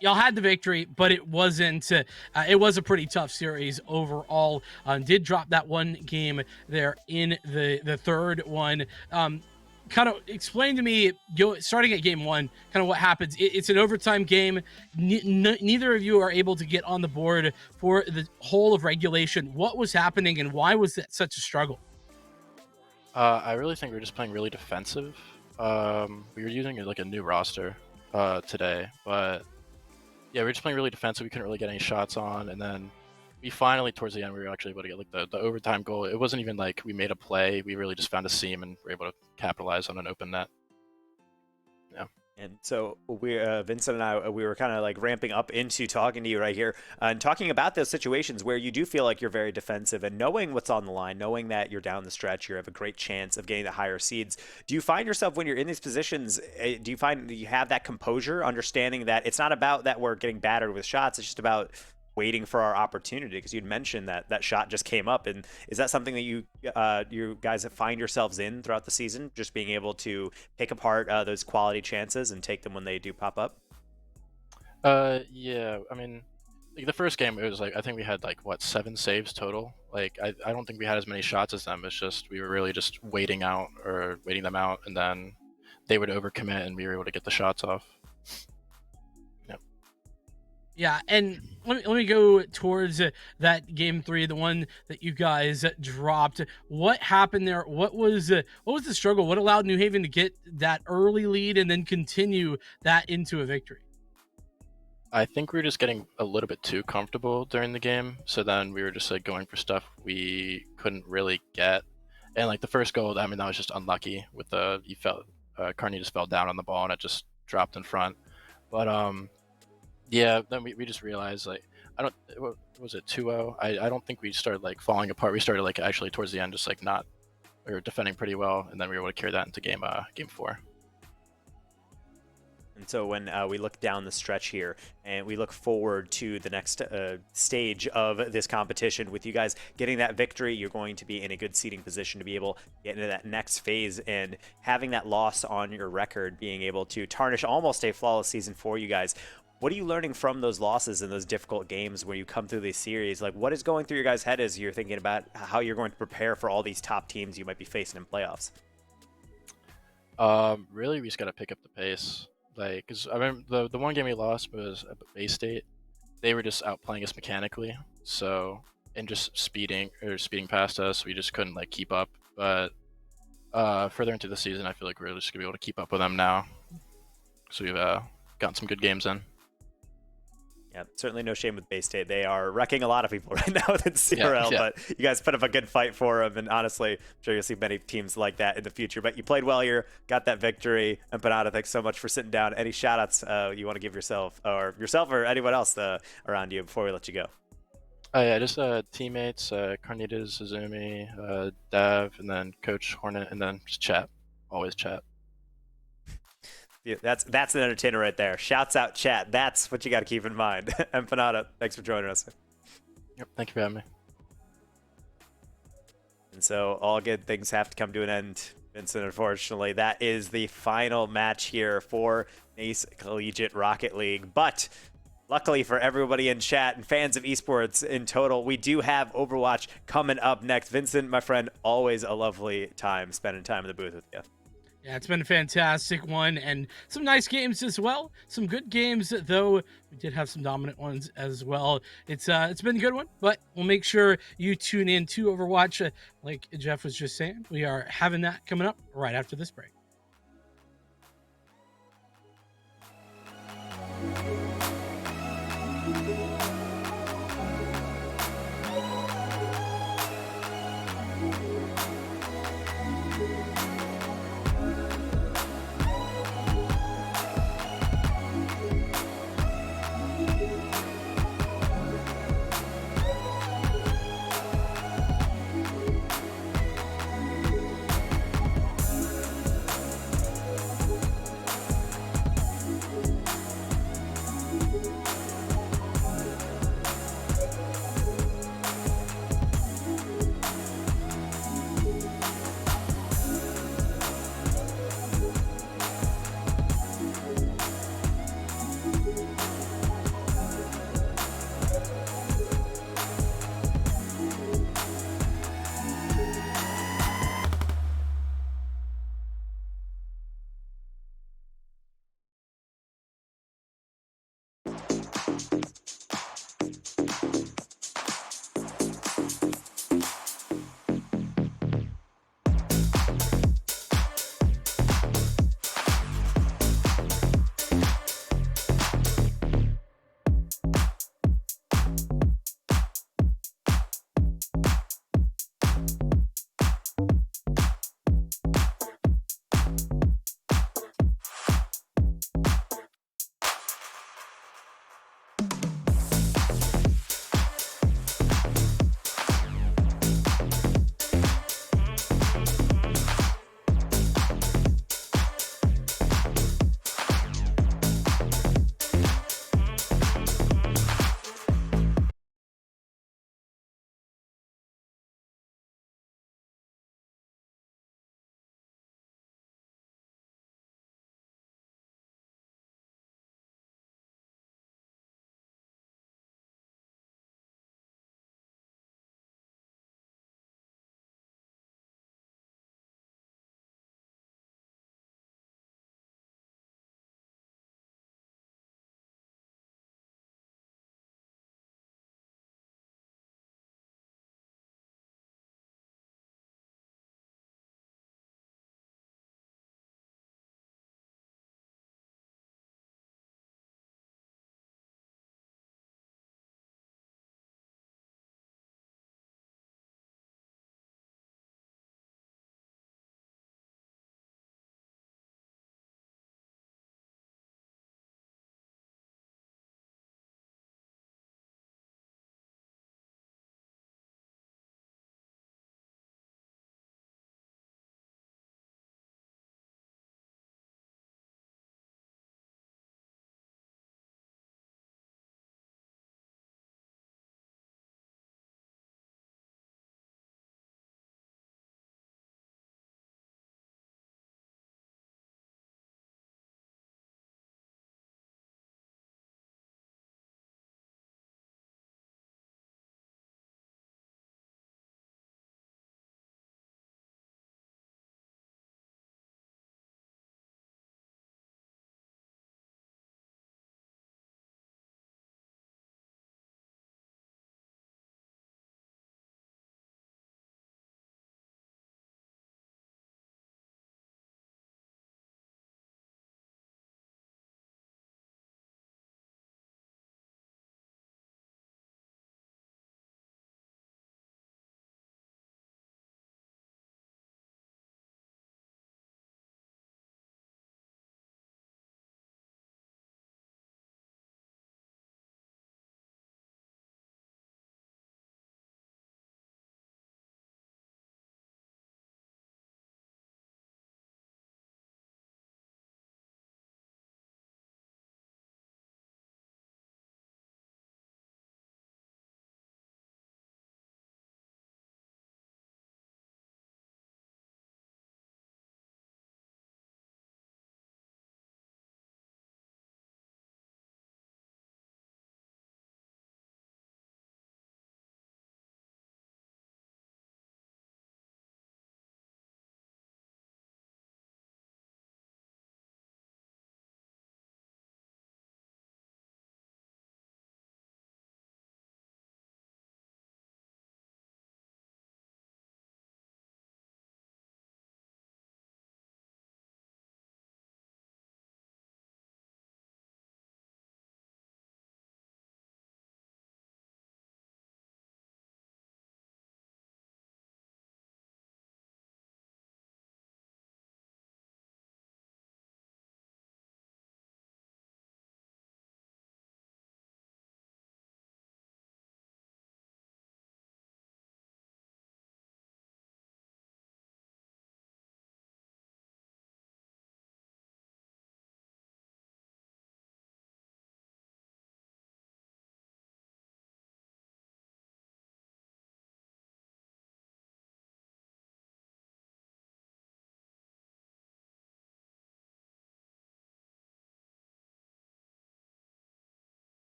y'all had the victory, but it wasn't. It was a pretty tough series overall. Did drop that one game there in the third one. Kind of explain to me, starting at game one, kind of what happens. It's an overtime game. Neither of you are able to get on the board for the whole of regulation. What was happening, and why was that such a struggle? I really think we were just playing really defensive. We were using like a new roster today, but yeah, we were just playing really defensive. We couldn't really get any shots on, and then we finally, towards the end, we were actually able to get like the overtime goal. It wasn't even like we made a play. We really just found a seam and were able to capitalize on an open net. Yeah. And so Vincent and I, we were kind of like ramping up into talking to you right here and talking about those situations where you do feel like you're very defensive and knowing what's on the line, knowing that you're down the stretch, you have a great chance of getting the higher seeds. Do you find yourself when you're in these positions, do you find that you have that composure, understanding that it's not about that we're getting battered with shots, it's just about waiting for our opportunity? Because you'd mentioned that that shot just came up, and is that something that you guys find yourselves in throughout the season, just being able to pick apart those quality chances and take them when they do pop up? Yeah. I mean, like the first game, it was like I think we had like 7 saves total. Like I don't think we had as many shots as them. It's just we were really just waiting them out, and then they would overcommit, and we were able to get the shots off. Yeah, and let me go towards that game 3, the one that you guys dropped. What happened there? What was the struggle? What allowed New Haven to get that early lead and then continue that into a victory? I think we were just getting a little bit too comfortable during the game, so then we were just like going for stuff we couldn't really get. And like the first goal, I mean, that was just unlucky with Carney just fell down on the ball and it just dropped in front. But yeah, then we just realized, like, what was it, 2-0? I don't think we started, like, falling apart. We started, like, actually towards the end just, like, we were defending pretty well, and then we were able to carry that into game 4. And so when we look down the stretch here and we look forward to the next stage of this competition, with you guys getting that victory, you're going to be in a good seeding position to be able to get into that next phase, and having that loss on your record, being able to tarnish almost a flawless season for you guys. What are you learning from those losses and those difficult games when you come through these series? Like, what is going through your guys' head as you're thinking about how you're going to prepare for all these top teams you might be facing in playoffs? Really, we just got to pick up the pace. Like, cause I remember the one game we lost was at Bay State. They were just outplaying us mechanically, and just speeding past us. We just couldn't like keep up. But further into the season, I feel like we're just gonna be able to keep up with them now. So we've gotten some good games in. Yeah, certainly no shame with Bay State. They are wrecking a lot of people right now within CRL, yeah. But you guys put up a good fight for them, and honestly, I'm sure you'll see many teams like that in the future. But you played well here, got that victory, and Panada, thanks so much for sitting down. Any shout-outs you want to give yourself or anyone else around you before we let you go? Yeah, just teammates, Carnitas, Izumi, Dav, and then Coach Hornet, and then just chat. Always chat. Yeah, that's an entertainer right there. Shouts out chat. That's what you got to keep in mind. Empanada, thanks for joining us. Yep, thank you for having me. And so all good things have to come to an end, Vincent. Unfortunately, that is the final match here for NACE Collegiate Rocket League. But luckily for everybody in chat and fans of esports in total, we do have Overwatch coming up next. Vincent, my friend, always a lovely time spending time in the booth with you. Yeah, it's been a fantastic one, and some nice games as well. Some good games, though we did have some dominant ones as well. It's been a good one, but we'll make sure you tune in to Overwatch. Like Jeff was just saying, we are having that coming up right after this break.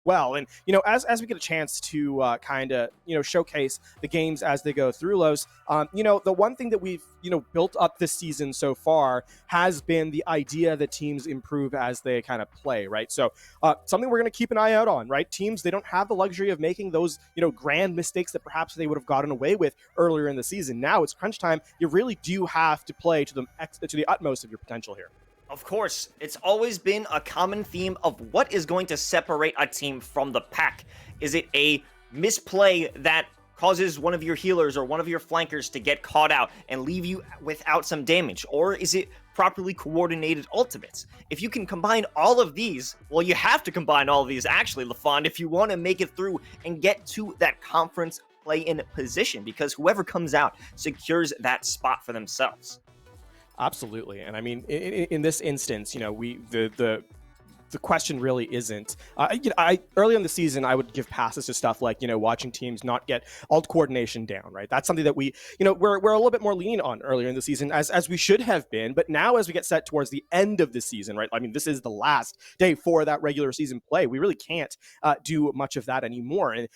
well. And, as we get a chance to kind of, showcase the games as they go through, Los, the one thing that we've, built up this season so far has been the idea that teams improve as they kind of play, right? So something we're going to keep an eye out on, right? Teams, they don't have the luxury of making those, grand mistakes that perhaps they would have gotten away with earlier in the season. Now it's crunch time. You really do have to play to the utmost of your potential here. Of course, it's always been a common theme of what is going to separate a team from the pack. Is it a misplay that causes one of your healers or one of your flankers to get caught out and leave you without some damage? Or is it properly coordinated ultimates? If you can combine all of these, well, you have to combine all of these, actually, LaFond, if you want to make it through and get to that conference play-in position, because whoever comes out secures that spot for themselves. Absolutely. And I mean, in this instance, the question really isn't. Early in the season, I would give passes to stuff like, watching teams not get ult coordination down, right? That's something that we're a little bit more lenient on earlier in the season, as we should have been. But now, as we get set towards the end of the season, right? I mean, this is the last day for that regular season play. We really can't do much of that anymore, and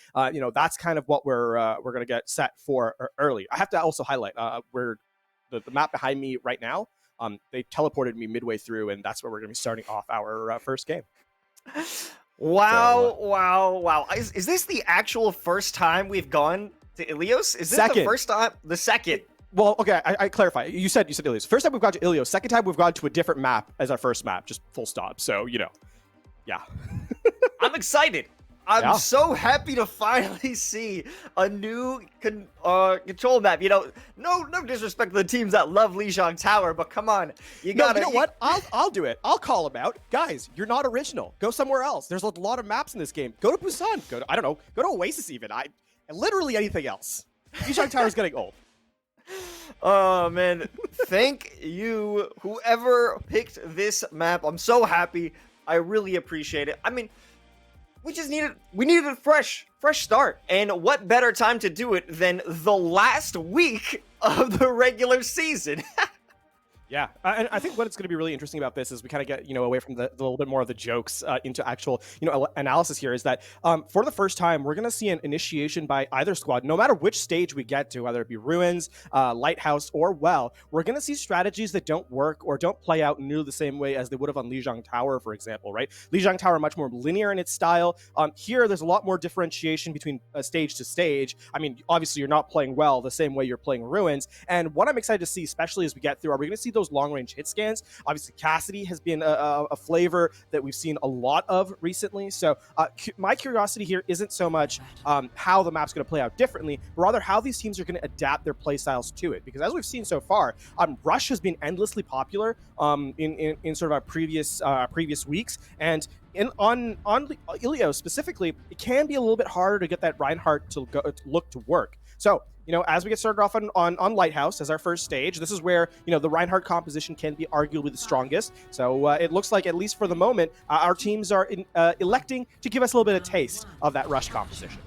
that's kind of what we're going to get set for early. I have to also highlight where the map behind me right now. They teleported me midway through, and that's where we're going to be starting off our first game. Wow, wow. Is this the actual first time we've gone to Ilios? Is this second. The first time? The second. Well, okay, I clarify. You said Ilios. First time we've gone to Ilios. Second time we've gone to a different map as our first map, just full stop. So, yeah. I'm excited. I'm so happy to finally see a new control map. No disrespect to the teams that love Lijiang Tower, but come on, you gotta. No, you know what? I'll do it. I'll call them out, guys. You're not original. Go somewhere else. There's a lot of maps in this game. Go to Busan. Go to Oasis even. Literally anything else. Lijiang Tower's getting old. Oh man, thank you, whoever picked this map. I'm so happy. I really appreciate it. I mean, we needed a fresh start. And what better time to do it than the last week of the regular season? Yeah, and I think what's going to be really interesting about this is we kind of get, away from the little bit more of the jokes into actual, analysis here, is that for the first time, we're going to see an initiation by either squad, no matter which stage we get to, whether it be Ruins, Lighthouse, or Well, we're going to see strategies that don't work or don't play out nearly the same way as they would have on Lijiang Tower, for example, right? Lijiang Tower, much more linear in its style. Here, there's a lot more differentiation between stage to stage. I mean, obviously, you're not playing Well the same way you're playing Ruins. And what I'm excited to see, especially as we get through, are we going to see those long-range hit scans? Obviously, Cassidy has been a flavor that we've seen a lot of recently. So my curiosity here isn't so much how the map's going to play out differently, but rather how these teams are going to adapt their play styles to it. Because as we've seen so far, Rush has been endlessly popular in sort of our previous weeks, and on Ilios specifically, it can be a little bit harder to get that Reinhardt to look to work. So, as we get started off on Lighthouse as our first stage, this is where, the Reinhardt composition can be arguably the strongest. So it looks like, at least for the moment, our teams are electing to give us a little bit of taste of that Rush composition.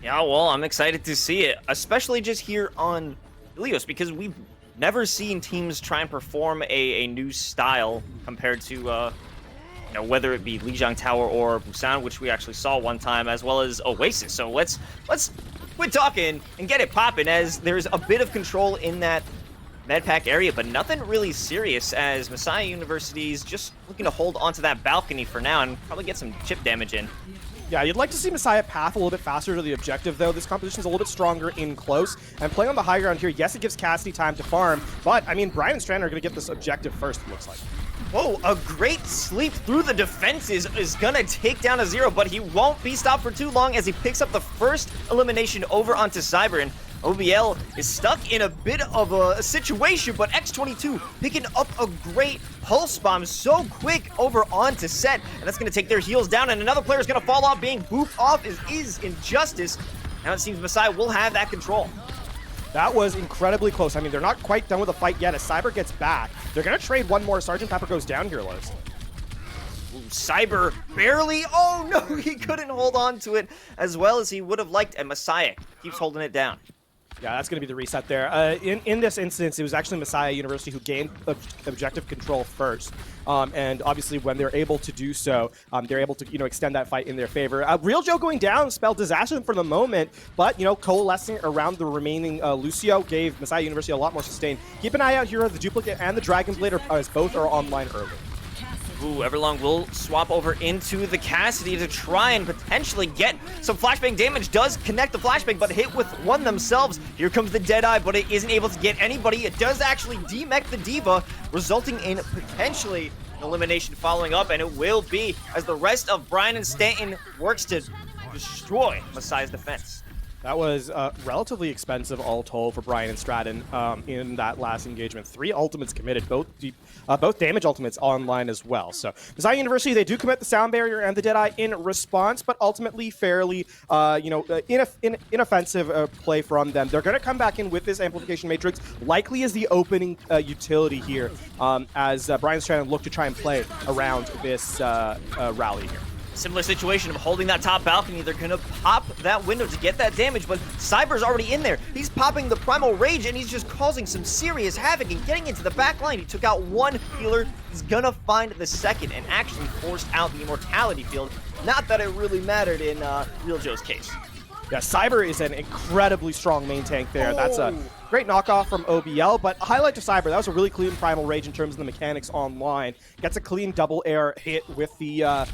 Yeah, well, I'm excited to see it, especially just here on Ilios, because we've never seen teams try and perform a new style compared to, whether it be Lijiang Tower or Busan, which we actually saw one time, as well as Oasis. So let's quit talking and get it popping, as there's a bit of control in that medpack area, but nothing really serious, as Messiah University is just looking to hold onto that balcony for now and probably get some chip damage in. Yeah, you'd like to see Messiah path a little bit faster to the objective, though. This composition is a little bit stronger in close. And playing on the high ground here, yes, it gives Cassidy time to farm, but, I mean, Brian and Strand are going to get this objective first, it looks like. Whoa, a great sleep through the defenses is gonna take down a Zero, but he won't be stopped for too long as he picks up the first elimination over onto Cyber, and OBL is stuck in a bit of a situation, but X22 picking up a great pulse bomb so quick over onto Set, and that's gonna take their heals down, and another player is gonna fall off, being booped off is Injustice. Now it seems Messiah will have that control. That was incredibly close. I mean, they're not quite done with the fight yet. As Cyber gets back, they're going to trade one more. Sergeant Pepper goes down here, Lowe's. Cyber barely. Oh, no, he couldn't hold on to it as well as he would have liked, and Messiah keeps holding it down. Yeah, that's going to be the reset there. In this instance, it was actually Messiah University who gained objective control first. And obviously, when they're able to do so, they're able to extend that fight in their favor. Real Joe going down spelled disaster for the moment, but coalescing around the remaining Lucio gave Messiah University a lot more sustain. Keep an eye out here on the Duplicate and the Dragon Blade, as both are online early. Ooh, Everlong will swap over into the Cassidy to try and potentially get some flashbang damage. Does connect the flashbang, but hit with one themselves. Here comes the Deadeye, but it isn't able to get anybody. It does actually demech the Diva, resulting in potentially an elimination following up, and it will be as the rest of Brian and Stanton works to destroy Messiah's defense. That was relatively expensive all told for Brian and Stratton in that last engagement. 3 ultimates committed, both damage ultimates online as well. So Messiah University, they do commit the Sound Barrier and the Deadeye in response, but ultimately fairly inoffensive play from them. They're going to come back in with this Amplification Matrix, likely as the opening utility here, as Brian and Stratton look to try and play around this rally here. Similar situation of holding that top balcony. They're going to pop that window to get that damage, but Cyber's already in there. He's popping the Primal Rage, and he's just causing some serious havoc and getting into the back line. He took out one healer. He's going to find the second and actually forced out the Immortality Field. Not that it really mattered in Real Joe's case. Yeah, Cyber is an incredibly strong main tank there. That's a great knockoff from OBL, but highlight to Cyber. That was a really clean Primal Rage in terms of the mechanics online. Gets a clean double air hit with the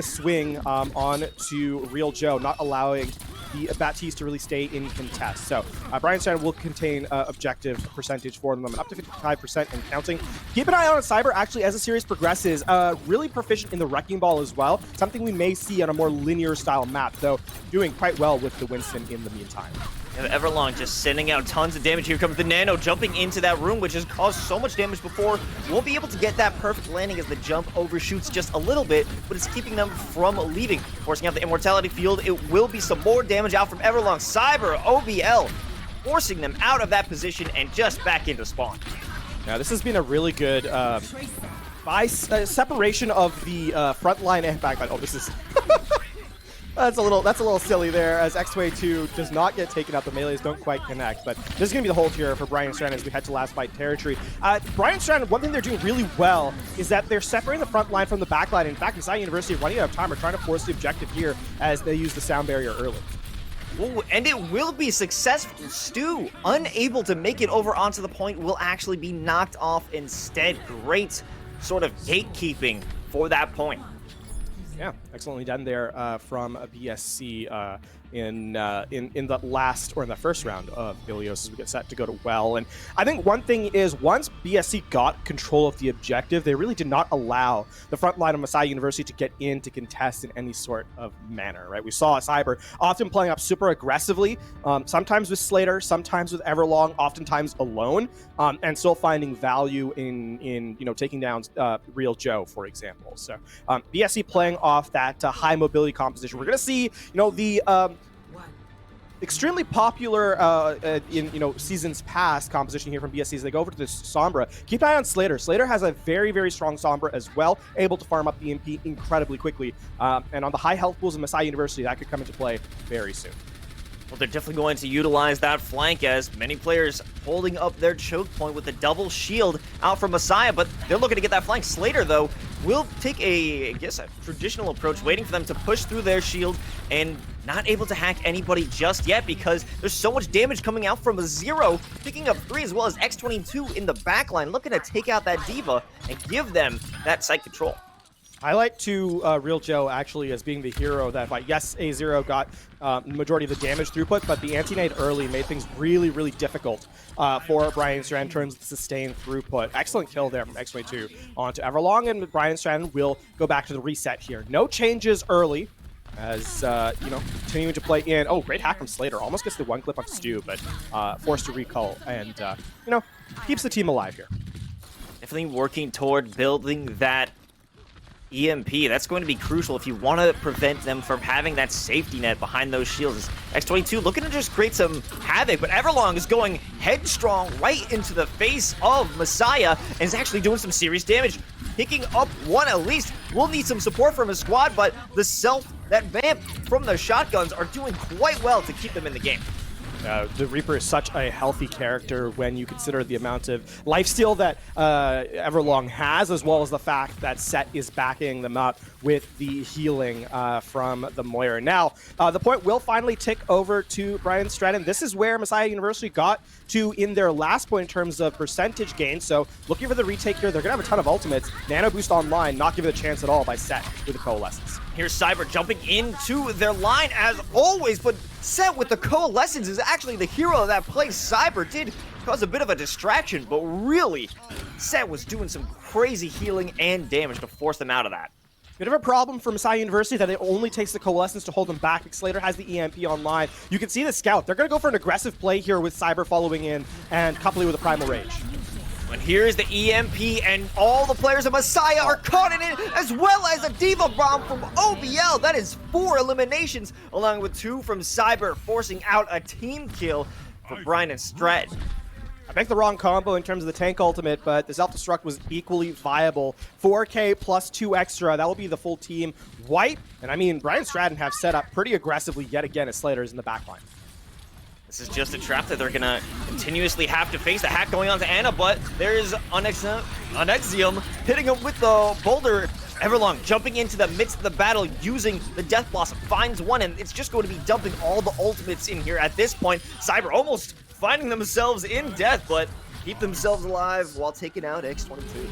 swing on to Real Joe, not allowing the Baptiste to really stay in contest. So Brian Stein will contain objective percentage for them, up to 55% and counting. Keep an eye on Cyber actually as the series progresses. Really proficient in the Wrecking Ball as well, something we may see on a more linear style map, though doing quite well with the Winston in the meantime. Everlong just sending out tons of damage. Here comes the Nano jumping into that room, which has caused so much damage before. Won't be able to get that perfect landing as the jump overshoots just a little bit, but it's keeping them from leaving. Forcing out the Immortality Field, it will be some more damage out from Everlong. Cyber, OBL, forcing them out of that position and just back into spawn. Now, this has been a really good separation of the front line and back line. Oh, this is... That's a little silly there, as X-Way 2 does not get taken out. The melees don't quite connect, but this is going to be the hold here for Brian Strand as we head to last fight territory. Brian Strand, one thing they're doing really well is that they're separating the front line from the back line. In fact, Messiah University running out of time are trying to force the objective here as they use the Sound Barrier early. Ooh, and it will be successful. Stu, unable to make it over onto the point, will actually be knocked off instead. Great sort of gatekeeping for that point. Yeah, excellently done there from BSC in the last or in the first round of Ilios as we get set to go to well. And I think one thing is once BSC got control of the objective, they really did not allow the front line of Messiah University to get in to contest in any sort of manner, right? We saw Cyber often playing up super aggressively, sometimes with Slater, sometimes with Everlong, oftentimes alone, and still finding value in taking down Real Joe, for example. So BSC playing off that high mobility composition. We're going to see, the extremely popular in seasons past composition here from BSC as they go over to this Sombra. Keep an eye on Slater. Slater has a very, very strong Sombra as well, able to farm up the MP incredibly quickly. And on the high health pools of Messiah University, that could come into play very soon. Well, they're definitely going to utilize that flank as many players holding up their choke point with a double shield out from Messiah, but they're looking to get that flank. Slater, though, will take a traditional approach, waiting for them to push through their shield and not able to hack anybody just yet because there's so much damage coming out from a Zero, picking up 3 as well as X22 in the backline, looking to take out that Diva and give them that site control. Highlight to Real Joe actually as being the hero of that fight. Yes, A0 got the majority of the damage throughput, but the anti-nade early made things really, really difficult for Brian Strand in terms of the sustained throughput. Excellent kill there from X22 onto Everlong, and Brian Strand will go back to the reset here. No changes early as, continuing to play in. Oh, great hack from Slater. Almost gets the one clip on Stu, but forced to recall and, keeps the team alive here. Definitely working toward building that EMP. That's going to be crucial if you want to prevent them from having that safety net behind those shields. X22 looking to just create some havoc, but Everlong is going headstrong right into the face of Messiah and is actually doing some serious damage. Picking up one at least. We'll need some support from his squad, but that vamp from the shotguns are doing quite well to keep them in the game. The Reaper is such a healthy character when you consider the amount of lifesteal that Everlong has, as well as the fact that Set is backing them up with the healing from the Moira. Now, the point will finally tick over to Brian Stratton. This is where Messiah University got to in their last point in terms of percentage gain. So looking for the retake here. They're going to have a ton of ultimates. Nano Boost online, not given a chance at all by Set with the Coalescence. Here's Cyber jumping into their line as always, but Set with the Coalescence is actually the hero of that play. Cyber did cause a bit of a distraction, but really, Set was doing some crazy healing and damage to force them out of that. Bit of a problem for Messiah University that it only takes the Coalescence to hold them back. Slater has the EMP online. You can see the Scout. They're going to go for an aggressive play here with Cyber following in and coupling with a Primal Rage. And here's the EMP, and all the players of Messiah are caught in it, as well as a Diva Bomb from OBL. That is 4 eliminations, along with 2 from Cyber, forcing out a team kill for Brian and Stratton. I picked the wrong combo in terms of the tank ultimate, but the self-destruct was equally viable. 4K plus 2 extra. That will be the full team wipe. And I mean, Brian Stratton have set up pretty aggressively yet again as Slater is in the backline. This is just a trap that they're going to continuously have to face. The hack going on to Anna, but there is Unexium hitting him with the boulder. Everlong jumping into the midst of the battle using the Death Blossom. Finds one, and it's just going to be dumping all the ultimates in here at this point. Cyber almost finding themselves in death, but keep themselves alive while taking out X22.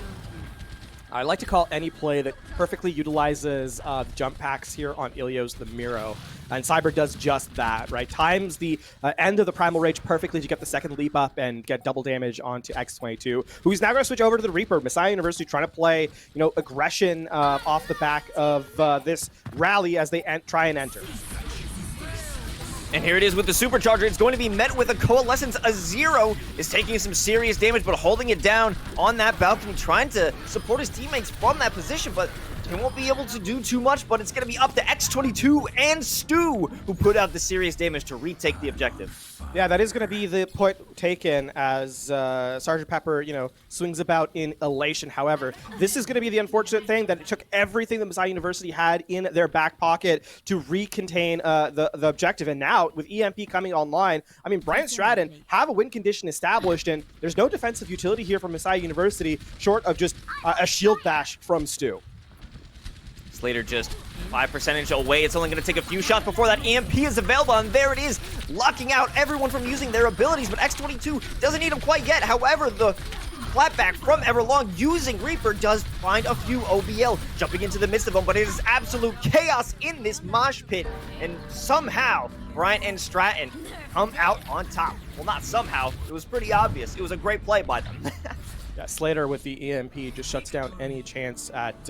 I like to call any play that perfectly utilizes the jump packs here on Ilios the Miro. And Cyber does just that, right? Times the end of the Primal Rage perfectly to get the second leap up and get double damage onto X22, who's now going to switch over to the Reaper. Messiah University trying to play, aggression off the back of this rally as they try and enter. And here it is with the Supercharger. It's going to be met with a Coalescence. A 0 is taking some serious damage, but holding it down on that balcony, trying to support his teammates from that position, but he won't be able to do too much, but it's going to be up to X22 and Stu, who put out the serious damage to retake the objective. Yeah, that is going to be the point taken as Sergeant Pepper, swings about in elation. However, this is going to be the unfortunate thing that it took everything that Messiah University had in their back pocket to recontain the objective. And now, with EMP coming online, I mean, Brian Stratton have a win condition established, and there's no defensive utility here from Messiah University, short of just a shield bash from Stu. Slater just 5% away. It's only going to take a few shots before that EMP is available, and there it is, locking out everyone from using their abilities, but X22 doesn't need them quite yet. However, the clapback from Everlong using Reaper does find a few OBL jumping into the midst of them, but it is absolute chaos in this mosh pit, and somehow Bryant and Stratton come out on top. Well, not somehow. It was pretty obvious. It was a great play by them. Yeah, Slater with the EMP just shuts down any chance at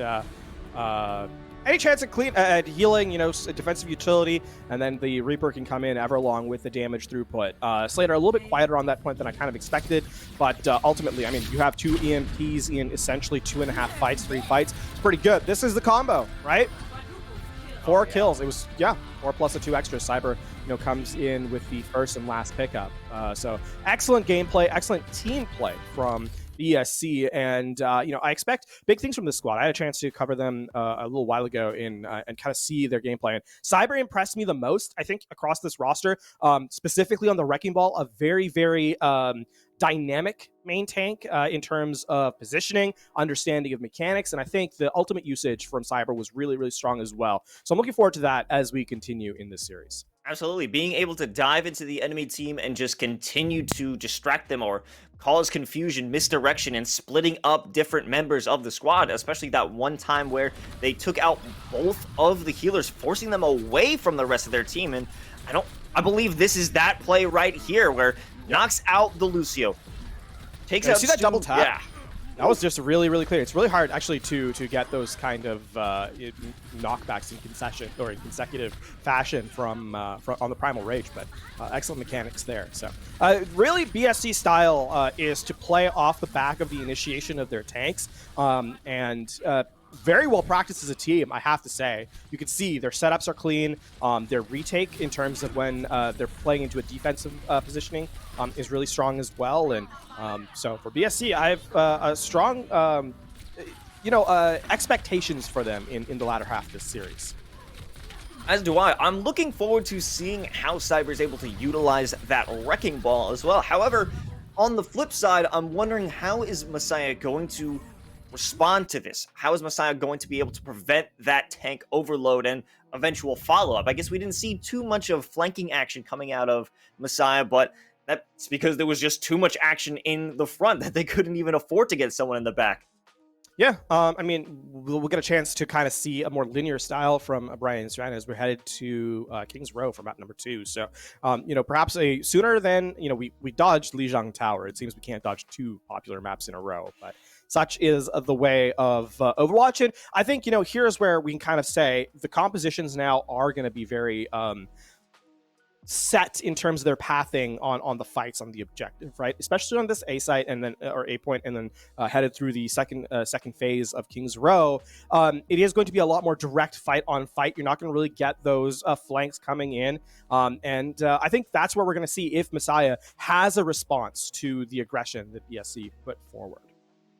healing, defensive utility, and then the Reaper can come in Everlong with the damage throughput. Slater a little bit quieter on that point than I kind of expected, but ultimately, I mean, you have 2 EMPs in essentially 2.5 fights, 3 fights. It's pretty good. This is the combo, right? 4 kills. It was, 4 plus a 2 extra. Cyber, comes in with the first and last pickup. So excellent gameplay, excellent team play from BSC, and I expect big things from this squad. I had a chance to cover them a little while ago and kind of see their gameplay. And Cyber impressed me the most, I think, across this roster, specifically on the Wrecking Ball. A very, very dynamic main tank in terms of positioning, understanding of mechanics, and I think the ultimate usage from Cyber was really, really strong as well. So I'm looking forward to that as we continue in this series. Absolutely. Being able to dive into the enemy team and just continue to distract them or cause confusion, misdirection, and splitting up different members of the squad, especially that one time where they took out both of the healers, forcing them away from the rest of their team. And I believe this is that play right here where knocks out the Lucio. Takes out see that double tap? Yeah. That was just really, really clear. It's really hard, actually, to get those kind of knockbacks in consecutive fashion from on the Primal Rage, but excellent mechanics there. So, really, BSC style is to play off the back of the initiation of their tanks, and very well practiced as a team, I have to say. You can see their setups are clean. Their retake in terms of when they're playing into a defensive positioning is really strong as well. And so for BSC, I have a strong, expectations for them in the latter half of this series. As do I. I'm looking forward to seeing how Cyber is able to utilize that Wrecking Ball as well. However, on the flip side, I'm wondering how is Messiah going to respond to this? How is Messiah going to be able to prevent that tank overload and eventual follow-up? I guess we didn't see too much of flanking action coming out of Messiah, but that's because there was just too much action in the front that they couldn't even afford to get someone in the back. Yeah, I mean, we'll get a chance to kind of see a more linear style from Brian Strand as we're headed to Kings Row for map number 2. So, perhaps sooner than, we dodged Lijiang Tower. It seems we can't dodge 2 popular maps in a row, but such is the way of Overwatch. And I think, here's where we can kind of say the compositions now are going to be very set in terms of their pathing on the fights on the objective, right? Especially on this A site and then or A point, and then headed through the second phase of Kings Row. It is going to be a lot more direct fight on fight. You're not going to really get those flanks coming in, and I think that's where we're going to see if Messiah has a response to the aggression that BSC put forward.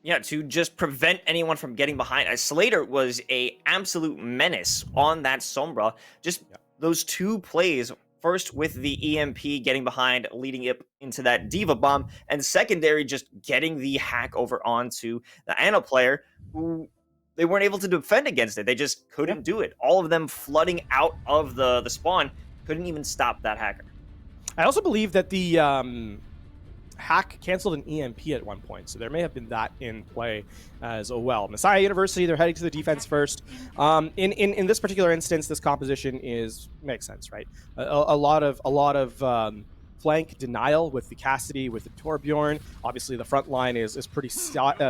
Yeah, to just prevent anyone from getting behind. Slater was a absolute menace on that Sombra. Just those 2 plays. First with the EMP getting behind, leading up into that Diva Bomb, and secondary just getting the hack over onto the Ana player, who they weren't able to defend against it. They just couldn't do it. All of them flooding out of the spawn, couldn't even stop that hacker. I also believe that the hack canceled an EMP at one point, so there may have been that in play as well. Messiah University, they're heading to the defense first. In this particular instance, this composition makes sense, right? A lot of flank denial with the Cassidy, with the Torbjorn. Obviously, the front line is pretty stoic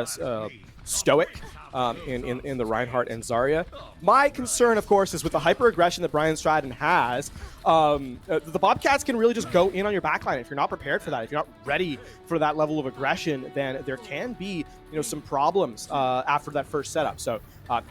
in the Reinhardt and Zarya. My concern, of course, is with the hyper aggression that Brian Stratton has. The Bobcats can really just go in on your backline. If you're not prepared for that, if you're not ready for that level of aggression, then there can be some problems after that first setup. So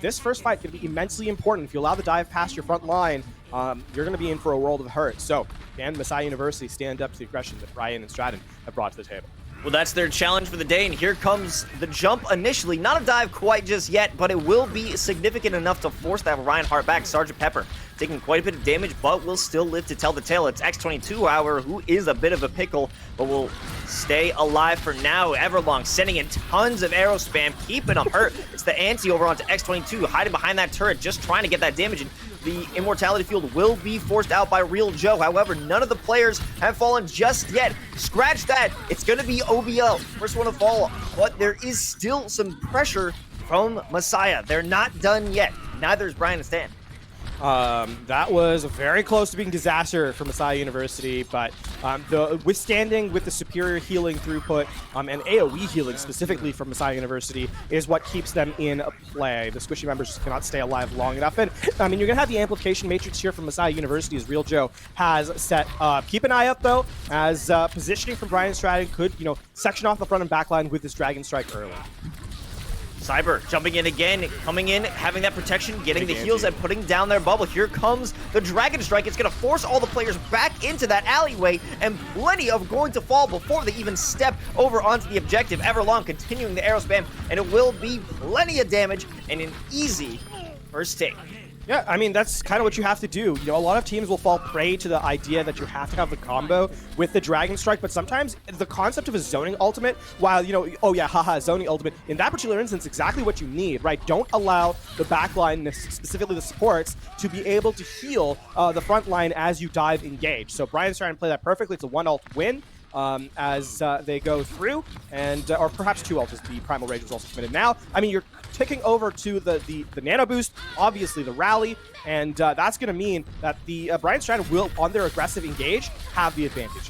this first fight can be immensely important. If you allow the dive past your front line, you're going to be in for a world of hurt. So can Messiah University stand up to the aggression that Brian and Stratton have brought to the table? Well, that's their challenge for the day, and here comes the jump initially. Not a dive quite just yet, but it will be significant enough to force that Reinhardt back. Sergeant Pepper taking quite a bit of damage, but will still live to tell the tale. It's X22, however, who is a bit of a pickle, but will stay alive for now. Everlong sending in tons of arrow spam, keeping him hurt. It's the anti over onto X22, hiding behind that turret, just trying to get that damage in. The Immortality Field will be forced out by Real Joe. However, none of the players have fallen just yet. Scratch that. It's going to be OBL. First one to fall. But there is still some pressure from Messiah. They're not done yet. Neither is Brian and Stan. That was very close to being disaster for Messiah University, but the withstanding with the superior healing throughput and AoE healing specifically from Messiah University is what keeps them in play. The squishy members just cannot stay alive long enough, and I mean, you're gonna have the amplification matrix here from Messiah University as Real Joe has set up. Keep an eye out though, as positioning from Brian Stratton could section off the front and back line with this Dragon Strike early. Cyber jumping in again, coming in, having that protection, getting the heals and putting down their bubble. Here comes the Dragon Strike. It's going to force all the players back into that alleyway, and plenty of going to fall before they even step over onto the objective. Everlong continuing the arrow spam, and it will be plenty of damage and an easy first take. Yeah, I mean, that's kind of what you have to do. A lot of teams will fall prey to the idea that you have to have the combo with the Dragon Strike, but sometimes the concept of a zoning ultimate, while, oh yeah, haha, zoning ultimate, in that particular instance, exactly what you need, right? Don't allow the backline, specifically the supports, to be able to heal the front line as you dive engage. So Brian's trying to play that perfectly. It's a 1-ult win. As they go through, and or perhaps 2 ults as the Primal Rage was also committed. Now, I mean, you're ticking over to the Nano Boost, obviously the Rally, and that's going to mean that the Brian Stratton will, on their aggressive engage, have the advantage.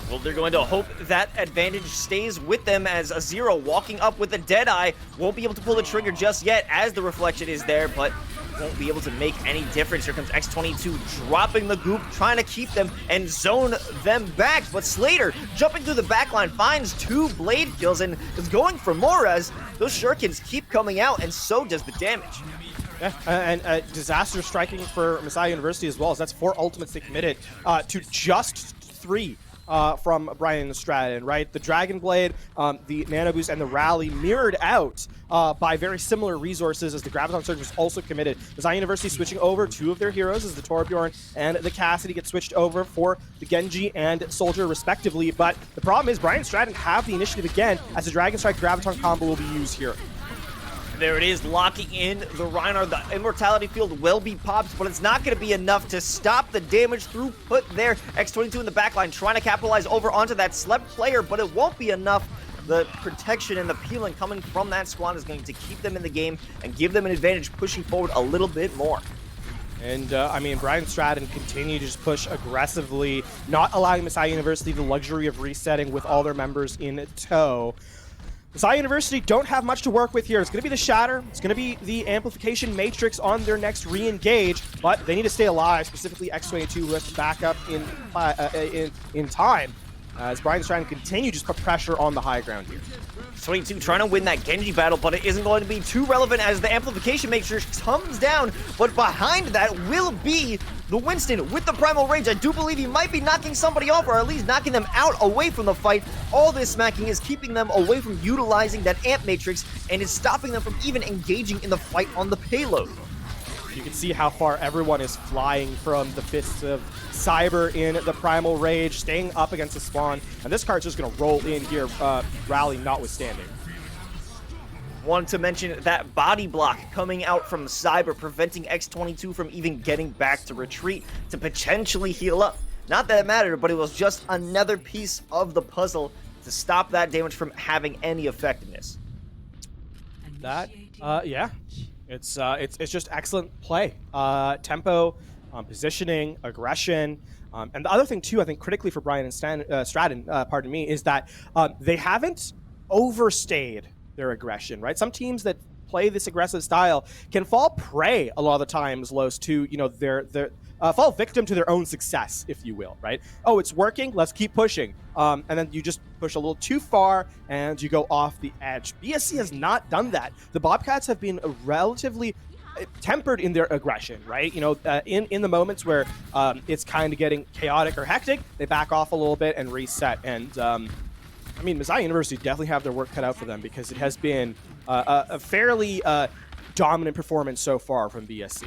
Well, they're going to hope that advantage stays with them, as a Zero walking up with a Deadeye won't be able to pull the trigger just yet, as the reflection is there, but won't be able to make any difference. Here comes X22 dropping the goop, trying to keep them and zone them back, but Slater jumping through the backline finds 2 blade kills and is going for more, as those shurikens keep coming out, and so does the damage. Yeah, and disaster striking for Messiah University as well, as that's 4 ultimates they committed to just 3 from Brian Stratton, right? The Dragon Blade, the Nano Boost, and the Rally mirrored out by very similar resources as the Graviton Surge was also committed. Design University switching over 2 of their heroes as the Torbjorn and the Cassidy get switched over for the Genji and Soldier respectively, but the problem is Brian Stratton have the initiative again as the Dragon Strike Graviton combo will be used here. There it is, locking in the Reinhardt. The Immortality Field will be popped, but it's not going to be enough to stop the damage throughput there. X22 in the backline trying to capitalize over onto that slept player, but it won't be enough. The protection and the peeling coming from that squad is going to keep them in the game and give them an advantage pushing forward a little bit more. And, I mean, Brian Stratton continue to just push aggressively, not allowing Messiah University the luxury of resetting with all their members in tow. Messiah University don't have much to work with here. It's going to be the Shatter. It's going to be the Amplification Matrix on their next re-engage, but they need to stay alive, specifically X22 who has to back up in time. As Brian Stratton continue to just put pressure on the high ground here. 22 trying to win that Genji battle, but it isn't going to be too relevant as the Amplification Matrix comes down, but behind that will be the Winston with the Primal Rage. I do believe he might be knocking somebody off, or at least knocking them out away from the fight. All this smacking is keeping them away from utilizing that Amp Matrix and is stopping them from even engaging in the fight on the payload. You can see how far everyone is flying from the fists of Cyber in the Primal Rage, staying up against the spawn, and this card's just going to roll in here, Rally notwithstanding. Wanted to mention that body block coming out from Cyber, preventing X22 from even getting back to retreat to potentially heal up. Not that it mattered, but it was just another piece of the puzzle to stop that damage from having any effectiveness. That, yeah. It's just excellent play. Tempo, positioning, aggression. And the other thing, too, I think critically for Brian and Stratton, pardon me, is that they haven't overstayed their aggression, right? Some teams that play this aggressive style can fall prey a lot of the times, Los, to, you know, their fall victim to their own success, if you will, right? Oh, it's working, let's keep pushing. And then you just push a little too far and you go off the edge. BSC has not done that. The Bobcats have been relatively tempered in their aggression, right? You know, in the moments where it's kind of getting chaotic or hectic, they back off a little bit and reset. And I mean, Messiah University definitely have their work cut out for them because it has been a fairly dominant performance so far from BSC.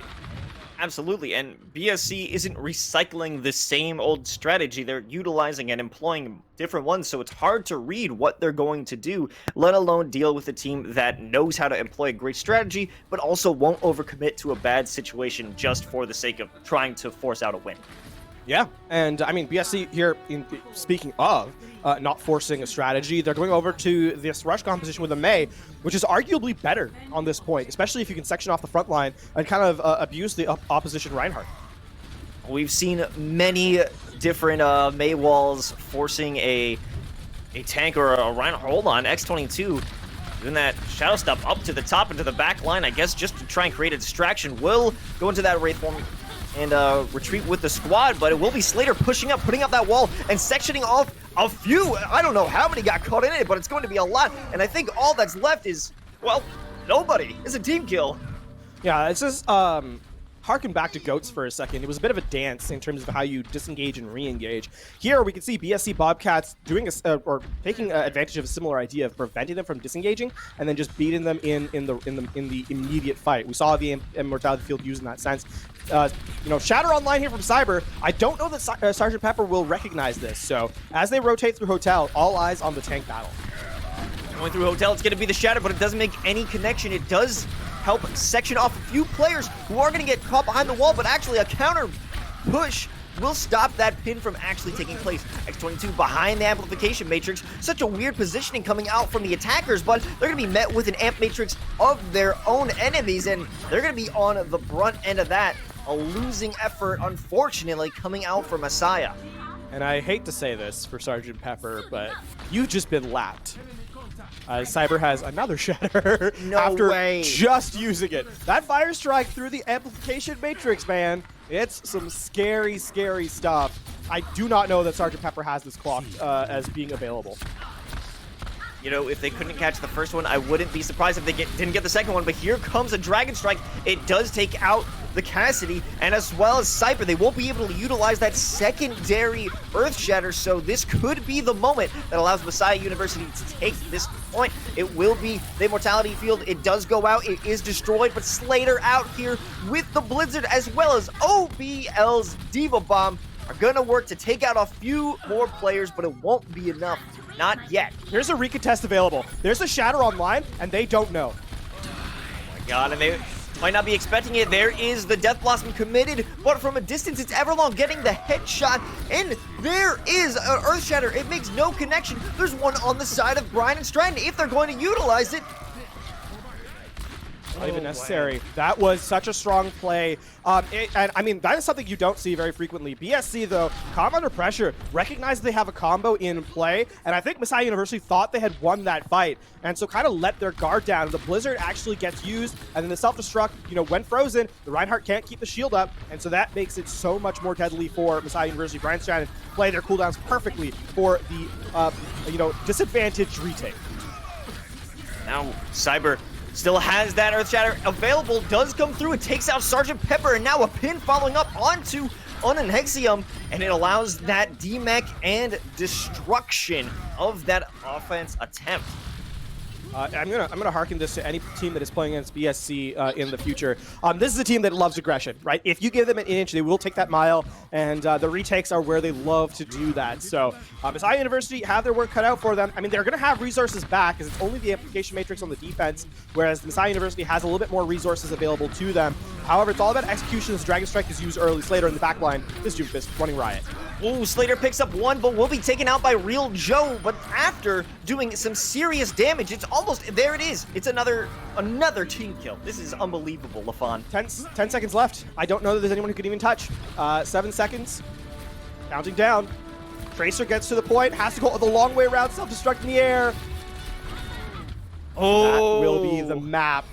Absolutely, and BSC isn't recycling the same old strategy. They're utilizing and employing different ones, so it's hard to read what they're going to do, let alone deal with a team that knows how to employ a great strategy, but also won't overcommit to a bad situation just for the sake of trying to force out a win. Yeah, and I mean, BSC here, speaking of not forcing a strategy, they're going over to this rush composition with a Mei, which is arguably better on this point, especially if you can section off the front line and kind of abuse the opposition Reinhardt. We've seen many different Mei walls forcing a tank or a Reinhardt. Hold on, X22 doing that shadow step up to the top and to the back line, I guess, just to try and create a distraction. Will go into that Wraith form and retreat with the squad, but it will be Slater pushing up, putting up that wall, and sectioning off a few. I don't know how many got caught in it, but it's going to be a lot, and I think all that's left is, well, nobody. It's a team kill. Yeah, it's just harken back to Goats for a second. It was a bit of a dance in terms of how you disengage and re-engage. Here we can see BSC Bobcats doing or taking advantage of a similar idea of preventing them from disengaging and then just beating them in the immediate fight. We saw the Immortality Field used in that sense. You know, Shatter online here from Cyber. I don't know that Sergeant Pepper will recognize this. So as they rotate through Hotel, all eyes on the tank battle. Going through Hotel, it's going to be the Shatter, but it doesn't make any connection. It does help section off a few players who are going to get caught behind the wall, but actually a counter push will stop that pin from actually taking place. X22 behind the Amplification Matrix. Such a weird positioning coming out from the attackers, but they're going to be met with an Amp Matrix of their own enemies, and they're going to be on the brunt end of that. A losing effort, unfortunately, coming out for Messiah. And I hate to say this for Sergeant Pepper, but you've just been lapped. Cyber has another Shatter after just using it. That Fire Strike through the Amplification Matrix, man. It's some scary, scary stuff. I do not know that Sergeant Pepper has this clocked as being available. You know, if they couldn't catch the first one, I wouldn't be surprised if they didn't get the second one. But here comes a Dragon Strike. It does take out the Cassidy, and as well as Cyber. They won't be able to utilize that secondary Earth Shatter, so this could be the moment that allows Messiah University to take this point. It will be the Immortality Field. It does go out. It is destroyed, but Slater out here with the Blizzard, as well as OBL's Diva Bomb, are going to work to take out a few more players, but it won't be enough. Not yet. Here's a recontest available. There's a Shatter online, and they don't know. Oh my god, and they might not be expecting it. There is the Death Blossom committed, but from a distance, it's Everlong getting the headshot, and there is an Earth Shatter. It makes no connection. There's one on the side of Brian and Stratton. If they're going to utilize it, not even necessary. That was such a strong play. And I mean, that is something you don't see very frequently. BSC, though, calm under pressure, recognize they have a combo in play, and I think Messiah University thought they had won that fight, and so kind of let their guard down. The Blizzard actually gets used, and then the self-destruct, you know, when frozen, the Reinhardt can't keep the shield up, and so that makes it so much more deadly for Messiah University. Brian Stratton play their cooldowns perfectly for the, you know, disadvantaged retake. now Cyber still has that Earth Shatter available, does come through, it takes out Sergeant Pepper, and now a pin following up onto Unhexium, and it allows that DMEC and destruction of that offense attempt. I'm gonna harken this to any team that is playing against BSC in the future. This is a team that loves aggression, right? If you give them an inch, they will take that mile, and the retakes are where they love to do that. So Messiah University have their work cut out for them. I mean, they're gonna have resources back, because it's only the amplification matrix on the defense, whereas Messiah University has a little bit more resources available to them. However, it's all about execution as Dragon Strike is used early. Slater in the backline, this Doomfist running riot. Ooh, Slater picks up one, but will be taken out by Real Joe. But after doing some serious damage, it's almost, there it is. It's another team kill. This is unbelievable, LaFon. 10 seconds left. I don't know that there's anyone who can even touch. 7 seconds. Counting down. Tracer gets to the point, has to go the long way around, self-destruct in the air. Oh, That will be the map.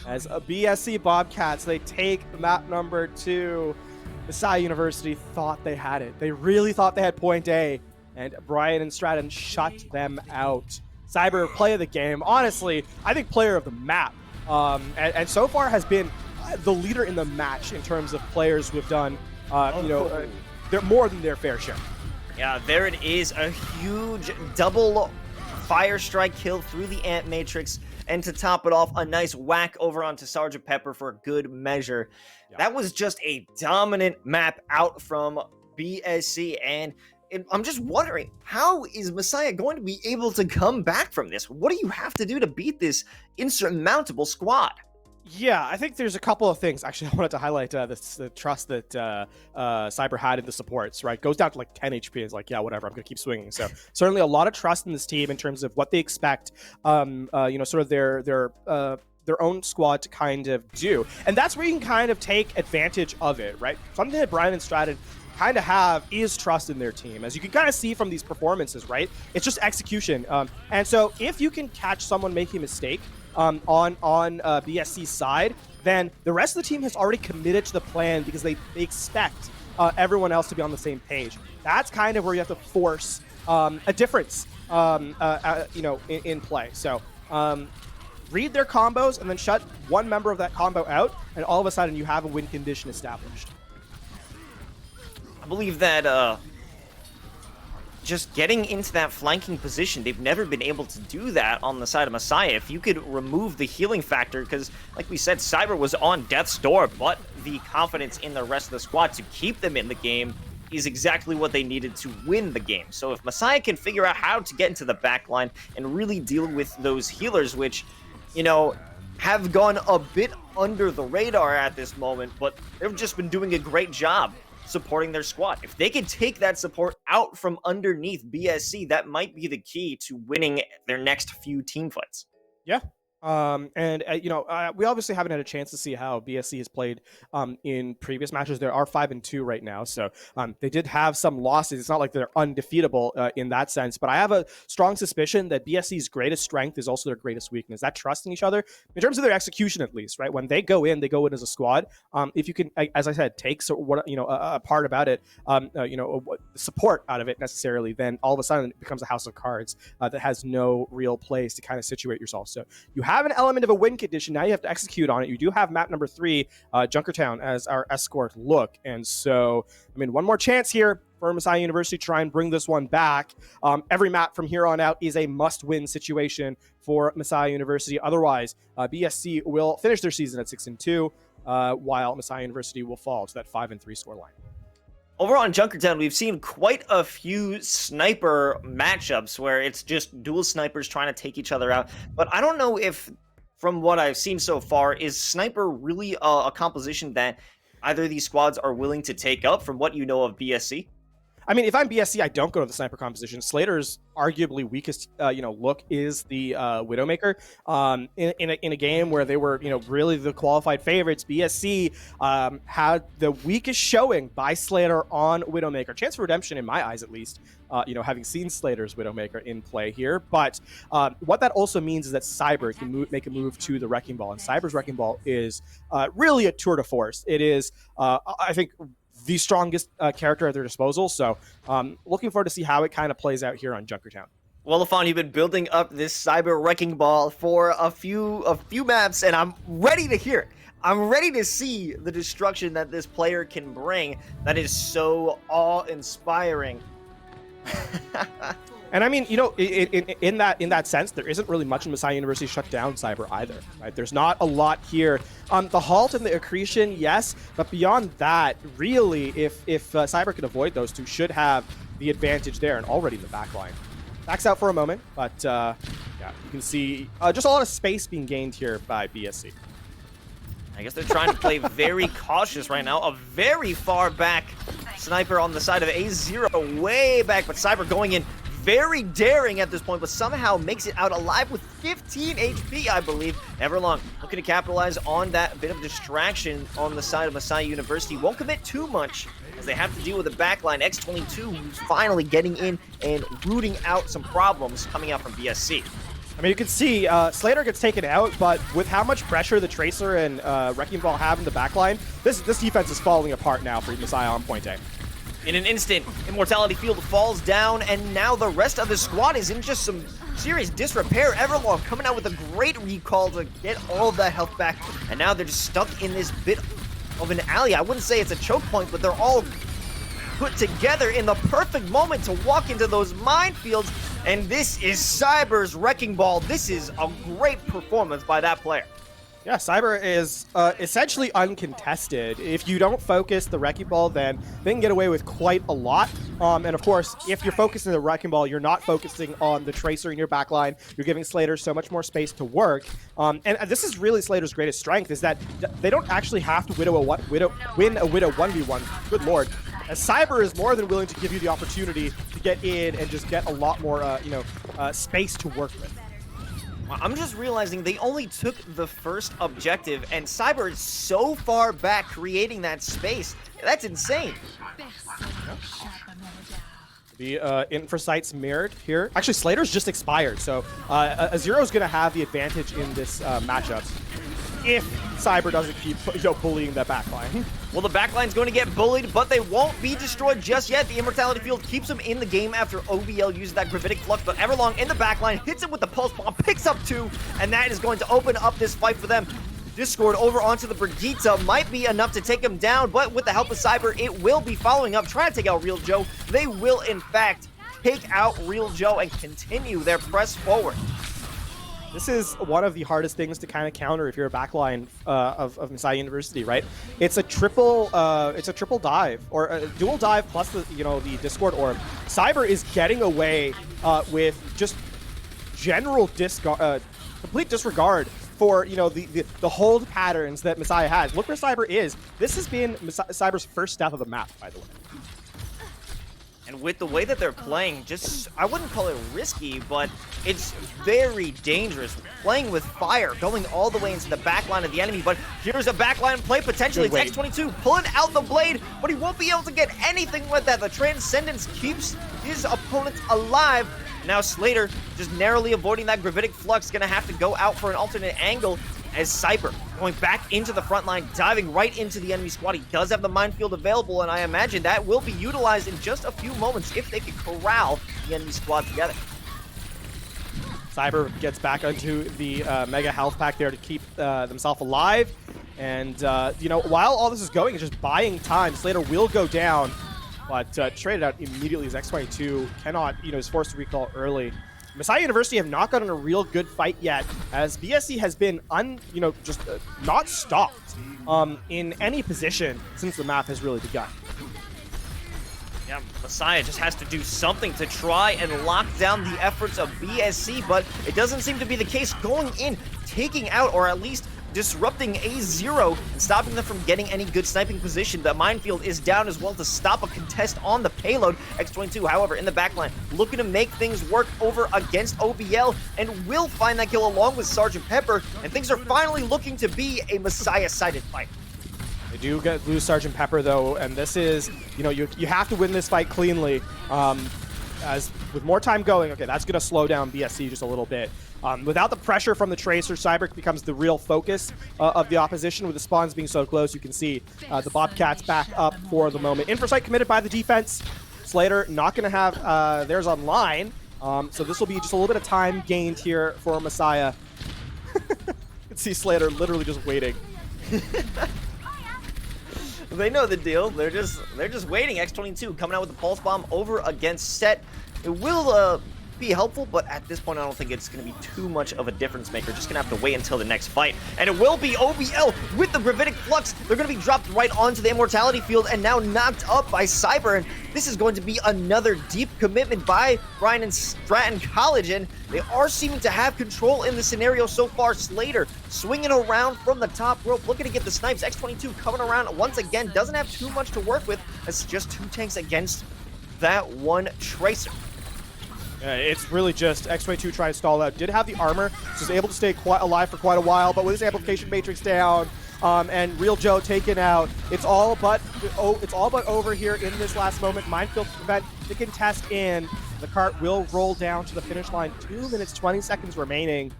As a BSC Bobcats, they take map number 2. Messiah University thought they had it. They really thought they had point A, and Brian and Stratton shut them out. Cyber, play of the game. Honestly, I think player of the map. And so far has been the leader in the match in terms of players who have done, they're more than their fair share. Yeah, there it is. A huge double fire strike kill through the Ant Matrix. And to top it off, a nice whack over onto Sergeant Pepper for good measure. Yeah. That was just a dominant map out from BSC. And I'm just wondering, how is Messiah going to be able to come back from this? What do you have to do to beat this insurmountable squad? Yeah, I think there's a couple of things. Actually, I wanted to highlight the trust that Cyber had in the supports, right? Goes down to like 10 HP. It's like, yeah, whatever, I'm going to keep swinging. So certainly a lot of trust in this team in terms of what they expect, sort of their own squad to kind of do. And that's where you can kind of take advantage of it, right? Something that Brian and Stratton kind of have is trust in their team. As you can kind of see from these performances, right? It's just execution. And so if you can catch someone making a mistake, on BSC's side, then the rest of the team has already committed to the plan because they expect everyone else to be on the same page. That's kind of where you have to force a difference, in play. So read their combos and then shut one member of that combo out, and all of a sudden you have a win condition established. I believe that just getting into that flanking position, they've never been able to do that on the side of Messiah. If you could remove the healing factor, because like we said, Cyber was on death's door, but the confidence in the rest of the squad to keep them in the game is exactly what they needed to win the game. So if Messiah can figure out how to get into the backline and really deal with those healers, which, have gone a bit under the radar at this moment, but they've just been doing a great job supporting their squad. If they can take that support out from underneath BSC, that might be the key to winning their next few team fights. Yeah, We obviously haven't had a chance to see how BSC has played in previous matches. There are 5-2 right now, so they did have some losses. It's not like they're undefeatable in that sense, but I have a strong suspicion that BSC's greatest strength is also their greatest weakness. That trusting each other in terms of their execution, at least, right? When they go in as a squad. If you can, as I said, take a part about it, support out of it necessarily, then all of a sudden it becomes a house of cards that has no real place to kind of situate yourself. So you have an element of a win condition. Now you have to execute on it. You do have map number 3, Junkertown, as our escort look. And so, one more chance here for Messiah University to try and bring this one back. Every map from here on out is a must-win situation for Messiah University. Otherwise, BSC will finish their season at 6-2, while Messiah University will fall to that 5-3 scoreline. Over on Junkertown, we've seen quite a few sniper matchups where it's just dual snipers trying to take each other out. But I don't know if, from what I've seen so far, is sniper really a composition that either of these squads are willing to take up from what you know of BSC? If I'm BSC, I don't go to the sniper composition. Slater's arguably weakest, look is the Widowmaker. In a game where they were, really the qualified favorites, BSC had the weakest showing by Slater on Widowmaker. Chance for redemption, in my eyes at least, having seen Slater's Widowmaker in play here. But what that also means is that Cyber can make a move to the Wrecking Ball, and Cyber's Wrecking Ball is really a tour de force. It is, I think, the strongest character at their disposal. So looking forward to see how it kind of plays out here on Junkertown. Well, Lafon, you've been building up this Cyber Wrecking Ball for a few maps, and I'm ready to hear it. I'm ready to see the destruction that this player can bring. That is so awe-inspiring. And in that sense, there isn't really much in Messiah University shut down Cyber either, right? There's not a lot here. The halt and the accretion, yes, but beyond that, really, if Cyber can avoid those two, should have the advantage there and already in the back line. Backs out for a moment, but you can see just a lot of space being gained here by BSC. I guess they're trying to play very cautious right now. A very far back sniper on the side of A0, way back, but Cyber going in very daring at this point, but somehow makes it out alive with 15 HP, I believe. Everlong looking to capitalize on that bit of distraction on the side of Messiah University. Won't commit too much as they have to deal with the backline. X22, who's finally getting in and rooting out some problems coming out from BSC. You can see Slater gets taken out, but with how much pressure the Tracer and Wrecking Ball have in the backline, this defense is falling apart now for Messiah on point A. In an instant, Immortality Field falls down, and now the rest of the squad is in just some serious disrepair. Everlong coming out with a great recall to get all of that health back, and now they're just stuck in this bit of an alley. I wouldn't say it's a choke point, but they're all put together in the perfect moment to walk into those minefields, and this is Cyber's Wrecking Ball. This is a great performance by that player. Yeah, Cyber is essentially uncontested. If you don't focus the Wrecking Ball, then they can get away with quite a lot. And of course, if you're focusing the Wrecking Ball, you're not focusing on the Tracer in your backline. You're giving Slater so much more space to work. And this is really Slater's greatest strength, is that they don't actually have to win a Widow 1v1. Good lord. As Cyber is more than willing to give you the opportunity to get in and just get a lot more, space to work with. I'm just realizing they only took the first objective, and Cyber is so far back creating that space. That's insane. The infra sights mirrored here. Actually, Slater's just expired, so Azero's going to have the advantage in this matchup if Cyber doesn't keep bullying that backline. Well, the backline's going to get bullied, but they won't be destroyed just yet. The Immortality Field keeps them in the game after OBL uses that Gravitic Flux, but Everlong in the backline hits him with the Pulse Bomb, picks up 2, and that is going to open up this fight for them. Discord over onto the Brigitte might be enough to take him down, but with the help of Cyber, it will be following up, trying to take out Real Joe. They will, in fact, take out Real Joe and continue their press forward. This is one of the hardest things to kind of counter if you're a backline of Messiah University, right? It's a triple dive, or a dual dive plus the Discord orb. Cyber is getting away with just general complete disregard for the hold patterns that Messiah has. Look where Cyber is. This has been Cyber's first death of the map, by the way. And with the way that they're playing, just, I wouldn't call it risky, but it's very dangerous. Playing with fire, going all the way into the back line of the enemy, but here's a backline play potentially. It's X22 pulling out the blade, but he won't be able to get anything with that. The Transcendence keeps his opponents alive. Now Slater just narrowly avoiding that Gravitic Flux, gonna have to go out for an alternate angle as Cyber going back into the front line, diving right into the enemy squad. He does have the minefield available, and I imagine that will be utilized in just a few moments if they can corral the enemy squad together. Cyber gets back onto the Mega Health Pack there to keep themselves alive. And, you know, while all this is going, it's just buying time. Slater will go down, but traded out immediately as X22 cannot, you know, is forced to recall early. Messiah University have not gotten a real good fight yet, as BSC has been, not stopped in any position since the map has really begun. Yeah, Messiah just has to do something to try and lock down the efforts of BSC, but it doesn't seem to be the case. Going in, taking out, or at least disrupting A0 and stopping them from getting any good sniping position. The minefield is down as well to stop a contest on the payload. X22, however, in the backline, looking to make things work over against OBL, and will find that kill along with Sergeant Pepper, and things are finally looking to be a Messiah-sided fight. They do lose Sergeant Pepper, though, and this is, you know, you have to win this fight cleanly. As with more time going, okay, that's going to slow down BSC just a little bit. Without the pressure from the Tracer, Cyber becomes the real focus of the opposition. With the spawns being so close, you can see the Bobcats back up for the moment. Inversight committed by the defense. Slater not going to have theirs online, so this will be just a little bit of time gained here for Messiah. You can see Slater literally just waiting. They know the deal. They're just waiting. X22 coming out with the pulse bomb over against Set. It will be helpful, but at this point I don't think it's going to be too much of a difference maker. Just going to have to wait until the next fight. And it will be OBL with the Gravitic Flux. They're going to be dropped right onto the Immortality field and now knocked up by Cyber. And this is going to be another deep commitment by Brian and Stratton College, and they are seeming to have control in the scenario so far. Slater swinging around from the top rope, looking to get the snipes. X22 coming around once again, doesn't have too much to work with. It's just 2 tanks against that 1 Tracer. It's really just X22 trying to stall out. Did have the armor, so was able to stay alive for quite a while, but with his amplification matrix down, and Real Joe taken out, it's all but over here in this last moment. Minefield to prevent the contest in. The cart will roll down to the finish line. 2 minutes, 20 seconds remaining.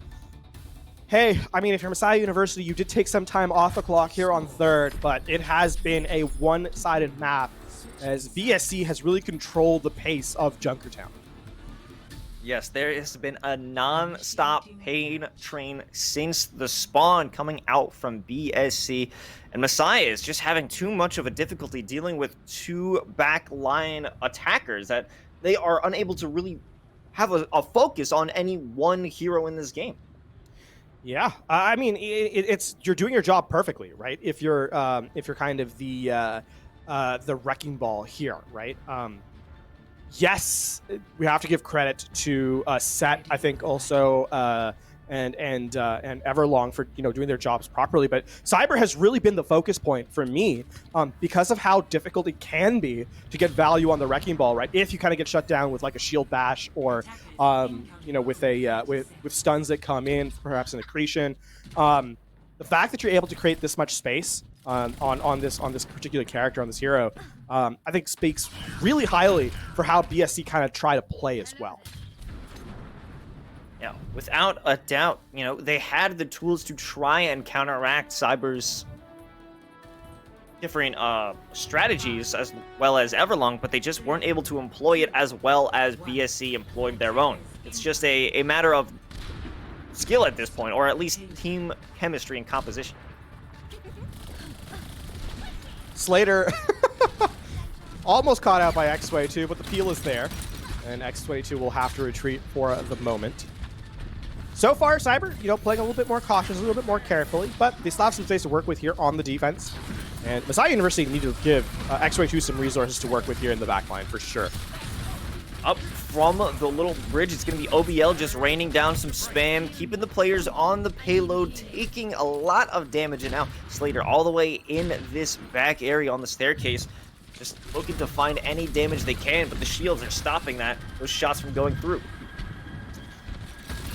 Hey, I mean, if you're Messiah University, you did take some time off the clock here on third, but it has been a one-sided map as BSC has really controlled the pace of Junkertown. Yes, there has been a non-stop pain train since the spawn coming out from BSC, and Messiah is just having too much of a difficulty dealing with 2 backline attackers that they are unable to really have a focus on any one hero in this game. Yeah, I mean, it's you're doing your job perfectly, right? If you're kind of the wrecking ball here, right? Yes, we have to give credit to Set, I think, also, and Everlong for doing their jobs properly. But Cyber has really been the focus point for me because of how difficult it can be to get value on the wrecking ball, right? If you kind of get shut down with like a shield bash or with stuns that come in, perhaps an accretion. The fact that you're able to create this much space on this particular character, on this hero, I think speaks really highly for how BSC kind of try to play as well. Yeah, without a doubt, they had the tools to try and counteract Cyber's different strategies as well as Everlong, but they just weren't able to employ it as well as BSC employed their own. It's just a matter of skill at this point, or at least team chemistry and composition. Slater almost caught out by X22, but the peel is there, and X22 will have to retreat for the moment. So far, Cyber, playing a little bit more cautious, a little bit more carefully, but they still have some space to work with here on the defense. And Messiah University need to give X22 some resources to work with here in the backline, for sure. Up from the little bridge, it's going to be OBL just raining down some spam, keeping the players on the payload, taking a lot of damage. And now Slater all the way in this back area on the staircase. just looking to find any damage they can, but the shields are stopping those shots from going through.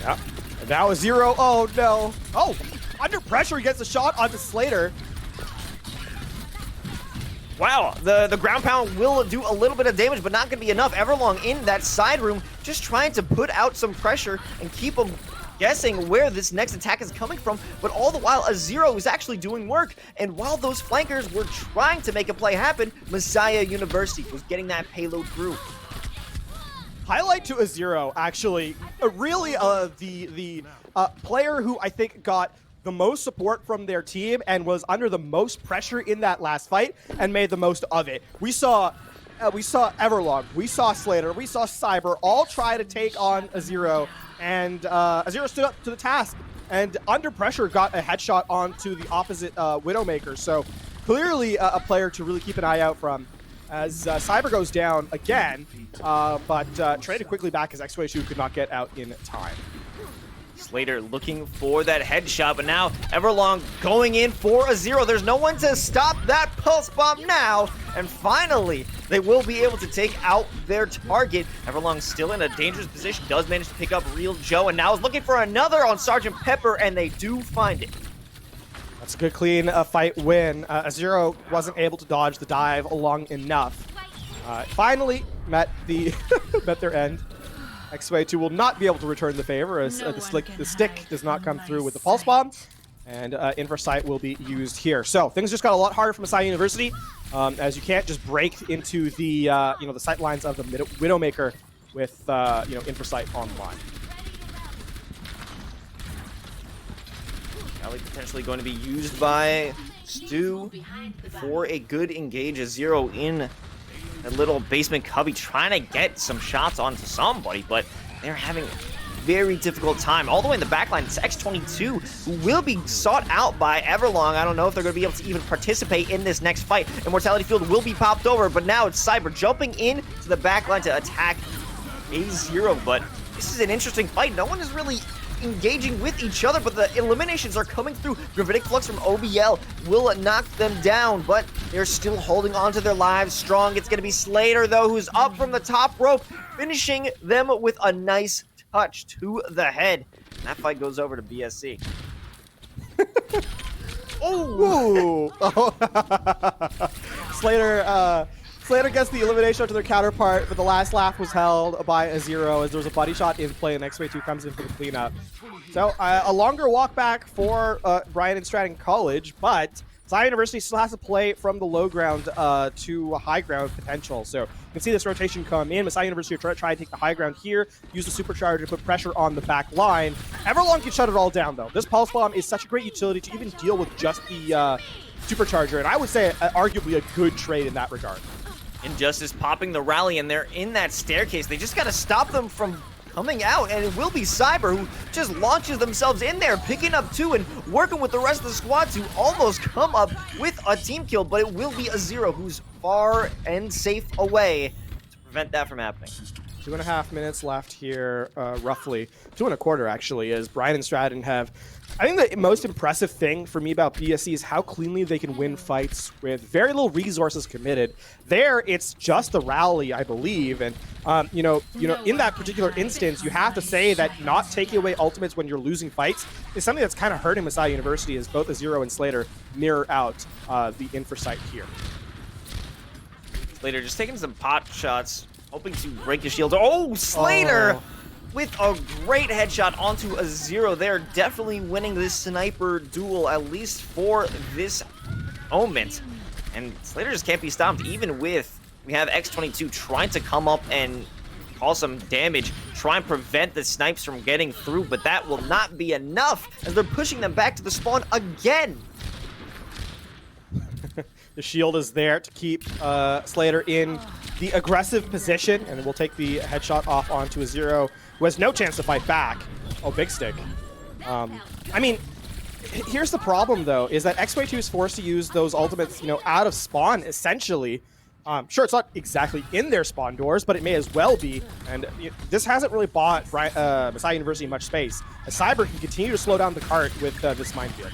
Yeah. And now a 0. Oh, no. Oh, under pressure, he gets a shot onto Slater. Wow, the ground pound will do a little bit of damage, but not going to be enough. Everlong in that side room, just trying to put out some pressure and keep them guessing where this next attack is coming from, but all the while, a 0 is actually doing work. And while those flankers were trying to make a play happen, Messiah University was getting that payload through. Highlight to a 0, actually. Really, the player who I think got the most support from their team and was under the most pressure in that last fight and made the most of it. We saw Everlong, we saw Slater, we saw Cyber all try to take on a 0, and a 0 stood up to the task and under pressure got a headshot onto the opposite Widowmaker. So clearly a player to really keep an eye out from as Cyber goes down again, but traded quickly back as X-Way2 could not get out in time. Slater looking for that headshot, but now Everlong going in for a 0. There's no one to stop that pulse bomb now, and finally they will be able to take out their target. Everlong still in a dangerous position, does manage to pick up Real Joe, and now is looking for another on Sergeant Pepper, and they do find it. That's a good clean fight win. A 0 wasn't able to dodge the dive long enough. Finally met their end. X-Way2 will not be able to return the favor as the stick does not come through with the pulse bomb, and Inversight will be used here. So things just got a lot harder for Messiah University, as you can't just break into the the sight lines of the Widowmaker with Inversight online. Alley potentially going to be used by Stu for a good engage, a 0 in a little basement cubby, trying to get some shots onto somebody, but they're having a very difficult time. All the way in the back line, it's X22, who will be sought out by Everlong. I don't know if they're going to be able to even participate in this next fight. Immortality Field will be popped over, but now it's Cyber jumping in to the back line to attack A0, but this is an interesting fight. No one is really engaging with each other, but the eliminations are coming through. Gravitic Flux from OBL will knock them down, but they're still holding on to their lives strong. It's going to be Slater, though, who's up from the top rope, finishing them with a nice touch to the head. And that fight goes over to BSC. Oh! Slater gets the elimination to their counterpart, but the last laugh was held by a 0 as there was a body shot in play, and X-Way2 comes in for the cleanup. So a longer walk back for Brian and Stratton College, but Zion University still has to play from the low ground to high ground potential. So you can see this rotation come in. Messiah University are trying to take the high ground here, use the supercharger to put pressure on the back line. Everlong can shut it all down, though. This pulse bomb is such a great utility to even deal with just the supercharger, and I would say arguably a good trade in that regard. Injustice popping the rally, and they're in that staircase. They just got to stop them from coming out, and it will be Cyber who just launches themselves in there, picking up 2 and working with the rest of the squad to almost come up with a team kill, but it will be a 0 who's far and safe away to prevent that from happening. 2.5 minutes left here, roughly. 2.25, actually, as Brian and Stratton have... I think the most impressive thing for me about BSC is how cleanly they can win fights with very little resources committed. There, it's just the rally, I believe, and in that particular instance, you have to say that not taking away ultimates when you're losing fights is something that's kind of hurting Messiah University, as both the 0 and Slater mirror out the Inversight here. Slater just taking some pot shots, hoping to break the shield. Oh, Slater! Oh. With a great headshot onto a 0 there, definitely winning this sniper duel, at least for this moment. And Slater just can't be stopped, even with, we have X22 trying to come up and cause some damage, try and prevent the snipes from getting through, but that will not be enough as they're pushing them back to the spawn again. The shield is there to keep Slater in the aggressive position, and we'll take the headshot off onto a 0 who has no chance to fight back. Oh, big stick. I mean, here's the problem, though, is that X-Way2 is forced to use those ultimates, out of spawn, essentially. Sure, it's not exactly in their spawn doors, but it may as well be. And this hasn't really bought Messiah University much space, as Cyber can continue to slow down the cart with this minefield.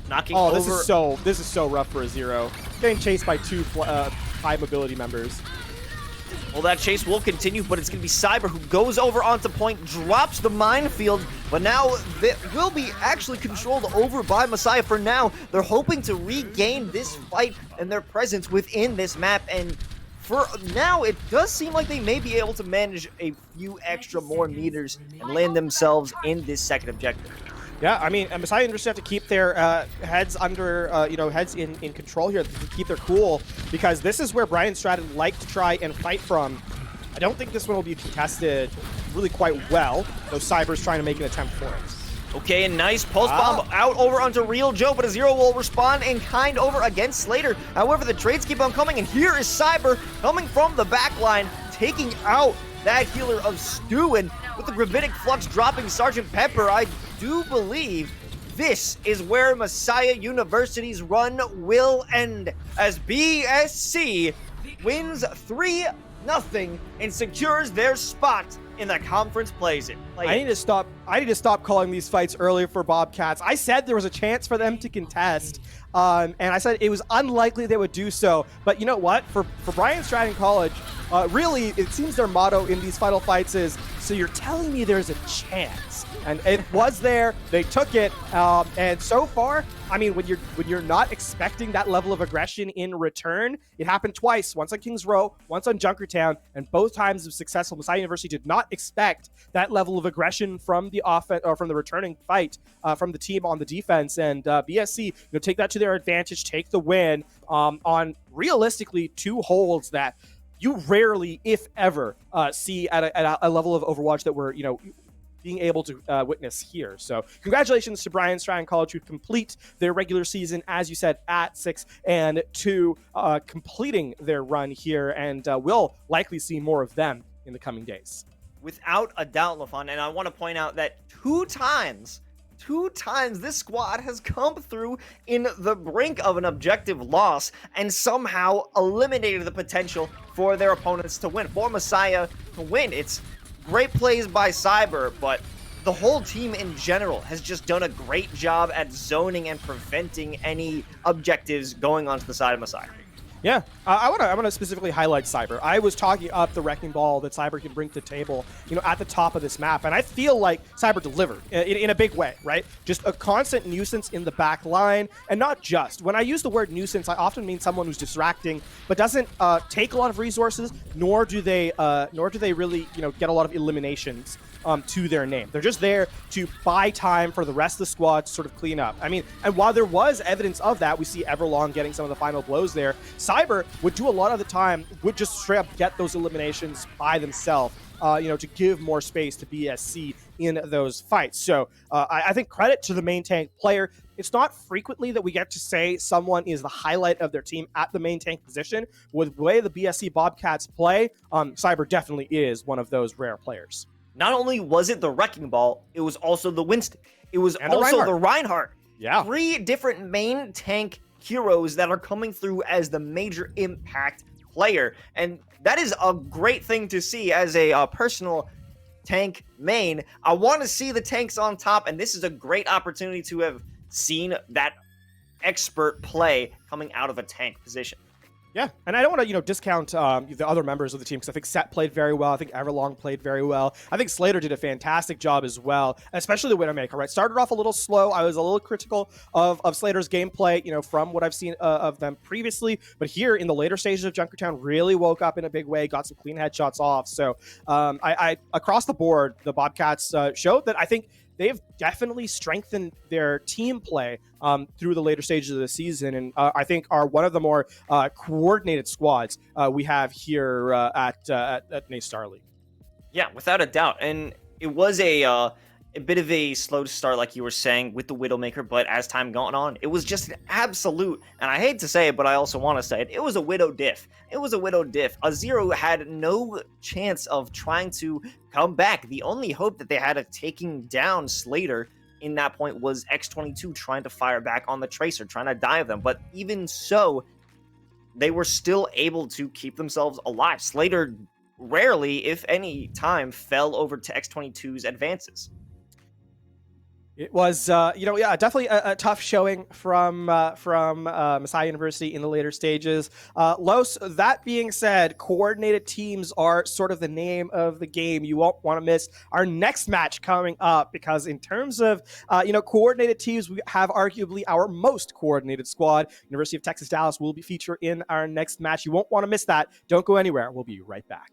knocking Oh, over. this is so rough for a Zero. Getting chased by two high mobility members. Well, that chase will continue, but it's going to be Cyber who goes over onto point, drops the minefield, but now it will be actually controlled over by Messiah for now. They're hoping to regain this fight and their presence within this map, and for now, it does seem like they may be able to manage a few extra more meters and land themselves in this second objective. Yeah, I mean, Messiah just have to keep their heads under, heads in control here, to keep their cool, because this is where Brian Stratton like to try and fight from. I don't think this one will be contested really quite well, though Cyber's trying to make an attempt for it. Okay, a nice pulse bomb out over onto Real Joe, but a Zero will respond in kind over against Slater. However, the trades keep on coming, and here is Cyber coming from the back line, taking out that healer of Stu, and with the Gravitic Flux dropping Sergeant Pepper, I do believe this is where Messiah University's run will end, as BSC wins 3-0 and secures their spot in the conference plays it. I need to stop calling these fights early for Bobcats. I said there was a chance for them to contest, and I said it was unlikely they would do so. But you know what? For Brian Stratton College, really, it seems their motto in these final fights is, so you're telling me there's a chance. And it was there. They took it, and so far, I mean, when you're not expecting that level of aggression in return, it happened twice. Once on Kings Row, once on Junkertown, and both times of successful. Messiah University did not expect that level of aggression from the offense or from the returning fight from the team on the defense. And BSC, take that to their advantage, take the win on realistically 2 holds that you rarely, if ever, see at a level of Overwatch that we're being able to witness here. So congratulations to Brian Stratton College, who complete their regular season, as you said, at 6-2, completing their run here, and we'll likely see more of them in the coming days. Without a doubt, LaFon, and I want to point out that two times this squad has come through in the brink of an objective loss and somehow eliminated the potential for their opponents to win, for Messiah to win. It's great plays by Cyber, but the whole team in general has just done a great job at zoning and preventing any objectives going onto the side of Messiah. Yeah, I want to specifically highlight Cyber. I was talking up the wrecking ball that Cyber can bring to the table, at the top of this map, and I feel like Cyber delivered in a big way, right? Just a constant nuisance in the back line, and not just. When I use the word nuisance, I often mean someone who's distracting, but doesn't take a lot of resources, nor do they really, get a lot of eliminations to their name. They're just there to buy time for the rest of the squad to sort of clean up. I mean, and while there was evidence of that, we see Everlong getting some of the final blows there. Cyber would do a lot of the time, would just straight up get those eliminations by themselves, to give more space to BSC in those fights. So I think credit to the main tank player. It's not frequently that we get to say someone is the highlight of their team at the main tank position. With the way the BSC Bobcats play, Cyber definitely is one of those rare players. Not only was it the Wrecking Ball, it was also the Winston. It was and also the Reinhardt. Yeah. 3 different main tank heroes that are coming through as the major impact player. And that is a great thing to see as a personal tank main. I want to see the tanks on top, and this is a great opportunity to have seen that expert play coming out of a tank position. Yeah, and I don't want to, discount the other members of the team, because I think Set played very well. I think Everlong played very well. I think Slater did a fantastic job as well, especially the Widowmaker, right? Started off a little slow. I was a little critical of Slater's gameplay, from what I've seen of them previously. But here in the later stages of Junkertown, really woke up in a big way, got some clean headshots off. So I across the board, the Bobcats showed that I think they've definitely strengthened their team play through the later stages of the season, and I think are one of the more coordinated squads we have here at NACE Starleague. Yeah, without a doubt. And it was a bit of a slow start, like you were saying, with the Widowmaker, but as time gone on, it was just an absolute, and I hate to say it, but I also want to say it, it was a Widow diff. It was a Widow diff. A Zero had no chance of trying to come back. The only hope that they had of taking down Slater in that point was X22 trying to fire back on the Tracer, trying to dive them. But even so, they were still able to keep themselves alive. Slater rarely, if any time, fell over to X22's advances. It was, definitely a tough showing from Messiah University in the later stages. Los, that being said, coordinated teams are sort of the name of the game. You won't want to miss our next match coming up because in terms of, coordinated teams, we have arguably our most coordinated squad. University of Texas Dallas will be featured in our next match. You won't want to miss that. Don't go anywhere. We'll be right back.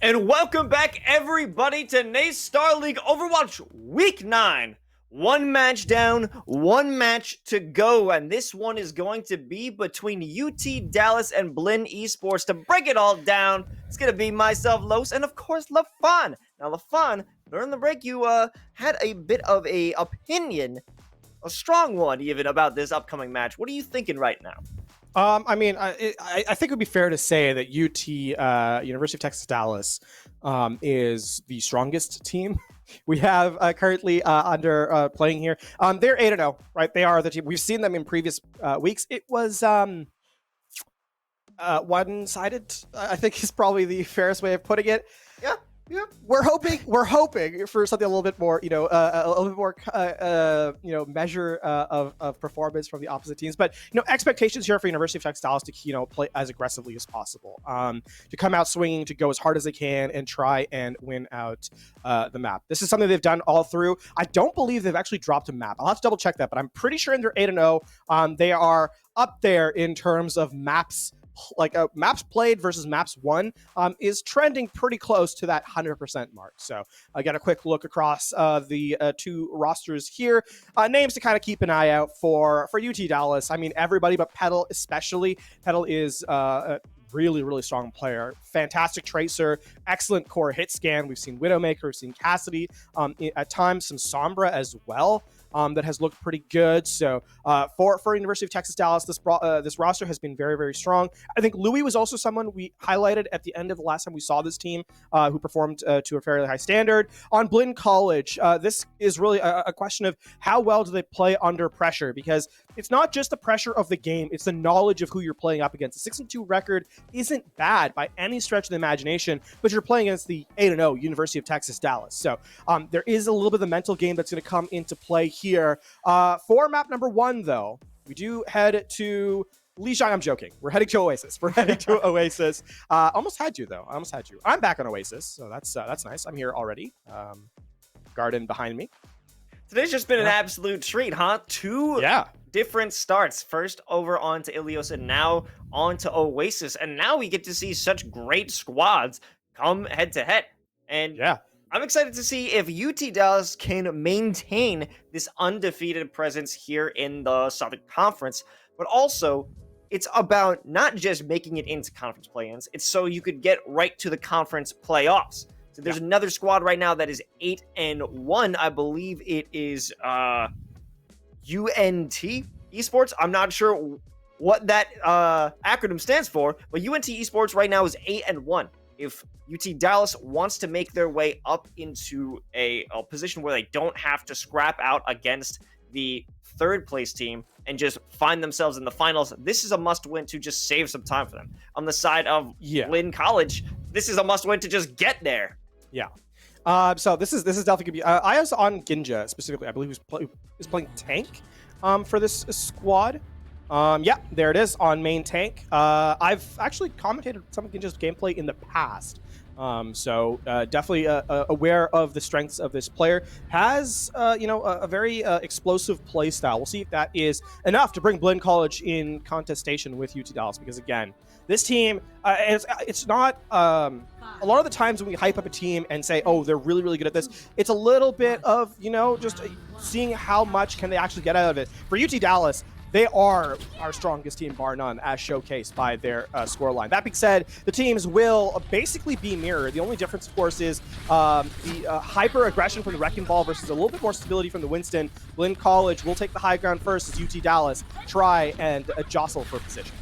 And welcome back, everybody, to NACE Starleague Overwatch Week 9. One match down, one match to go, and this one is going to be between UT Dallas and Blinn Esports. To break it all down, it's going to be myself, Los, and of course, LaFon. Now, LaFon, during the break, you had a bit of a opinion, a strong one even, about this upcoming match. What are you thinking right now? I mean, I think it would be fair to say that UT, University of Texas Dallas, is the strongest team we have currently under playing here. They're 8-0, right? They are the team. We've seen them in previous weeks. It was one-sided, I think is probably the fairest way of putting it. Yeah. Yeah, we're hoping for something a little bit more, a little bit more, measure of performance from the opposite teams. But expectations here for University of Texas Dallas to play as aggressively as possible, to come out swinging, to go as hard as they can, and try and win out the map. This is something they've done all through. I don't believe they've actually dropped a map. I'll have to double check that, but I'm pretty sure in their 8-0, they are up there in terms of maps. Like maps played versus maps won is trending pretty close to that 100% mark. So I got a quick look across the two rosters here. Names to kind of keep an eye out for UT Dallas. I mean, everybody but Petal especially. Petal is a really, really strong player. Fantastic tracer, excellent core hit scan. We've seen Widowmaker, we've seen Cassidy, at times some Sombra as well. That has looked pretty good. So for University of Texas Dallas, this roster has been very, very strong. I think Louis was also someone we highlighted at the end of the last time we saw this team, who performed to a fairly high standard. On Blinn College, this is really a question of how well do they play under pressure, because it's not just the pressure of the game, it's the knowledge of who you're playing up against. The 6-2 record isn't bad by any stretch of the imagination, but you're playing against the 8-0 University of Texas Dallas. So there is a little bit of the mental game that's going to come into play here. For map number 1, though, we do head to Lijiang. I'm joking. We're heading to Oasis. Almost had you, though. I'm back on Oasis, so that's nice. I'm here already. Garden behind me. Today's just been an absolute treat, huh? Two different starts. First over onto Ilios and now onto Oasis. And now we get to see such great squads come head to head. And I'm excited to see if UT Dallas can maintain this undefeated presence here in the Southern Conference. But also, it's about not just making it into conference play-ins. It's so you could get right to the conference playoffs. So there's another squad right now that is 8-1. I believe it is UNT Esports. I'm not sure what that acronym stands for, but UNT Esports right now is 8-1. If UT Dallas wants to make their way up into a position where they don't have to scrap out against the third place team and just find themselves in the finals, this is a must win to just save some time for them. On the side of Blinn College, this is a must win to just get there. So this is definitely gonna be. I was on Ginja specifically. I believe he was playing tank for this squad. There it is on main tank. I've actually commentated some of Ginja's gameplay in the past. So definitely aware of the strengths of this player. Has a very explosive play style. We'll see if that is enough to bring Blinn College in contestation with UT Dallas, because again, this team, it's not a lot of the times when we hype up a team and say, oh, they're really, really good at this, it's a little bit of just seeing how much can they actually get out of it. For UT Dallas, they are our strongest team, bar none, as showcased by their scoreline. That being said, the teams will basically be mirrored. The only difference, of course, is the hyper-aggression from the Wrecking Ball versus a little bit more stability from the Winston. Blinn College will take the high ground first as UT Dallas try and jostle for position.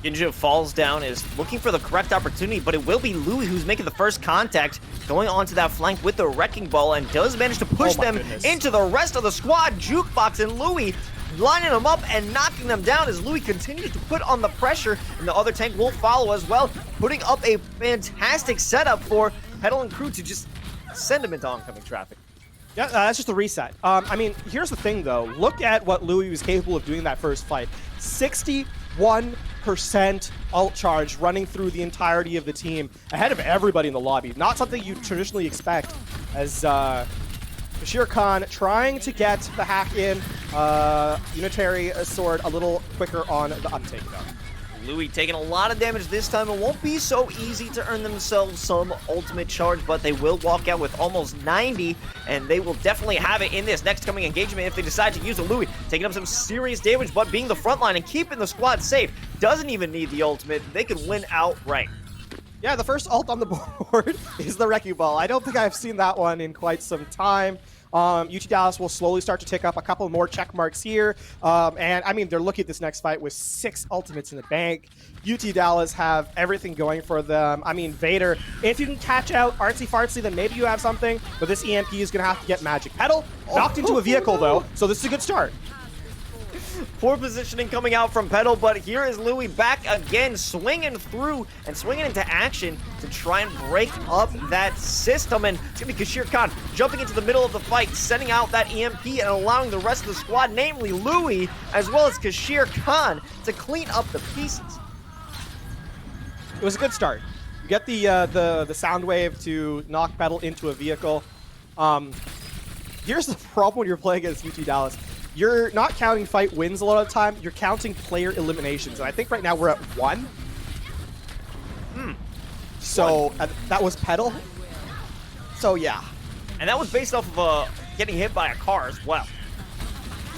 Ginja falls down, is looking for the correct opportunity, but it will be Louis who's making the first contact, going onto that flank with the Wrecking Ball, and does manage to push them into the rest of the squad. Jukebox and Louis lining them up and knocking them down as Louis continues to put on the pressure, and the other tank will follow as well, putting up a fantastic setup for Petal and crew to just send him into oncoming traffic. Yeah, that's just a reset. I mean, here's the thing, though. Look at what Louis was capable of doing that first fight. 61% ult charge running through the entirety of the team, ahead of everybody in the lobby. Not something you traditionally expect, as Bashir Khan trying to get the hack in. Unitary Sword a little quicker on the uptake, though. Louis taking a lot of damage this time. It won't be so easy to earn themselves some ultimate charge, but they will walk out with almost 90, and they will definitely have it in this next coming engagement if they decide to use a Louis. Taking up some serious damage, but being the front line and keeping the squad safe. Doesn't even need the ultimate. They can win outright. Yeah, the first ult on the board is the Wrecking Ball. I don't think I've seen that one in quite some time. UT Dallas will slowly start to tick up a couple more check marks here. And I mean, they're looking at this next fight with 6 ultimates in the bank. UT Dallas have everything going for them. I mean, Vader, if you can catch out Artsy Fartsy, then maybe you have something. But this EMP is going to have to get magic. Petal knocked into a vehicle, though, so this is a good start. Poor positioning coming out from Petal, but here is Louis back again, swinging through and swinging into action to to try and break up that system. And it's going to be Kashir Khan jumping into the middle of the fight, sending out that EMP and allowing the rest of the squad, namely Louis, as well as Kashir Khan, to clean up the pieces. It was a good start. You get the sound wave to knock Petal into a vehicle. Here's the problem when you're playing against UT Dallas. You're not counting fight wins a lot of the time. You're counting player eliminations. And I think right now we're at 1. So that was Petal. So yeah. And that was based off of getting hit by a car as well.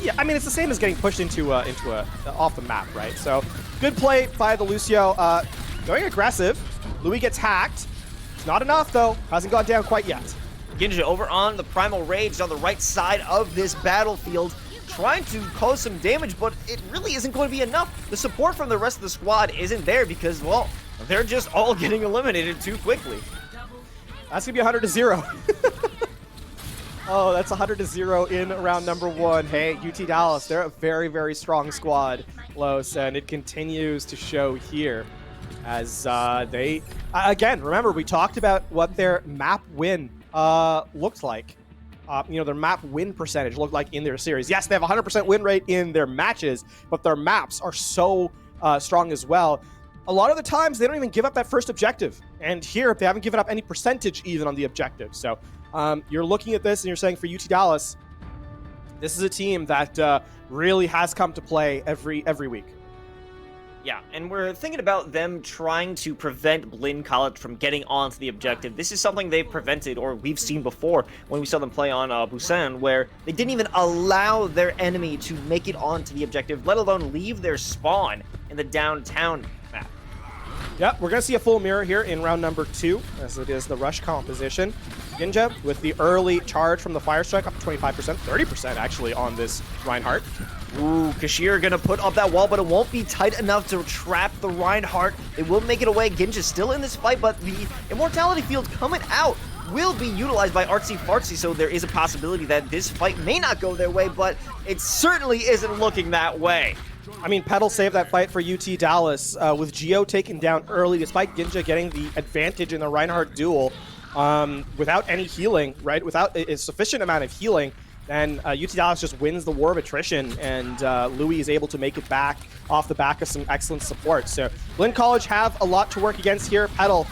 Yeah, I mean, it's the same as getting pushed into off the map, right? So good play by the Lucio. Going aggressive. Louis gets hacked. It's not enough, though. Hasn't gone down quite yet. Ginja over on the Primal Rage on the right side of this battlefield, trying to cause some damage, but it really isn't going to be enough. The support from the rest of the squad isn't there because, well, they're just all getting eliminated too quickly. That's going to be 100-0. Oh, that's 100-0 in round number 1. Hey, UT Dallas, they're a very, very strong squad, Los, and it continues to show here as they... again, remember, we talked about what their map win looked like. Their map win percentage looked like in their series. Yes, they have a 100% win rate in their matches, but their maps are so strong as well. A lot of the times, they don't even give up that first objective. And here, they haven't given up any percentage even on the objective. So you're looking at this and you're saying for UT Dallas, this is a team that really has come to play every week. Yeah, and we're thinking about them trying to prevent Blinn College from getting onto the objective. This is something they've prevented, or we've seen before when we saw them play on Busan, where they didn't even allow their enemy to make it onto the objective, let alone leave their spawn in the downtown map. Yep, we're going to see a full mirror here in round number 2, as it is the rush composition. Ginja with the early charge from the Fire Strike, up to 25%, 30% actually on this Reinhardt. Ooh, Kashir gonna put up that wall, but it won't be tight enough to trap the Reinhardt. They will make it away. Ginja's still in this fight, but the Immortality Field coming out will be utilized by Artsy Fartsy, so there is a possibility that this fight may not go their way, but it certainly isn't looking that way. I mean, Petal saved that fight for UT Dallas with Geo taken down early, despite Ginja getting the advantage in the Reinhardt duel without any healing, right? Without a sufficient amount of healing. And UT Dallas just wins the war of attrition, and Louis is able to make it back off the back of some excellent support. So Blinn College have a lot to work against here. Petal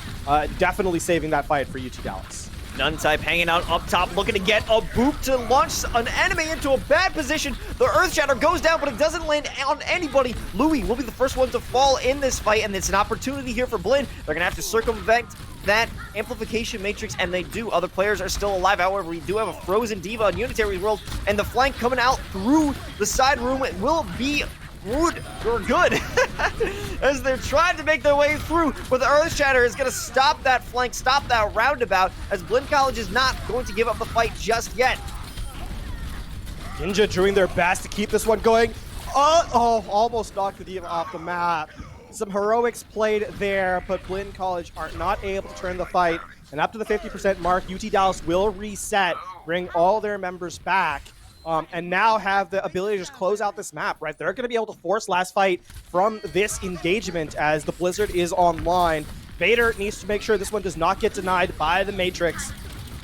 definitely saving that fight for UT Dallas. Nuntype hanging out up top, looking to get a boop to launch an enemy into a bad position. The Earth Shatter goes down, but it doesn't land on anybody. Louis will be the first one to fall in this fight, and it's an opportunity here for Blinn. They're going to have to circumvent that amplification matrix, and they do. Other players are still alive. However, we do have a frozen diva on Unitary's world, and the flank coming out through the side room will be good or good as they're trying to make their way through, but the Earth Shatter is going to stop that flank, stop that roundabout, as Blinn College is not going to give up the fight just yet. Ginja doing their best to keep this one going. Oh, almost knocked the diva off the map. Some heroics played there, but Blinn College are not able to turn the fight. And up to the 50% mark, UT Dallas will reset, bring all their members back, and now have the ability to just close out this map, right? They're going to be able to force last fight from this engagement as the Blizzard is online. Vader needs to make sure this one does not get denied by the Matrix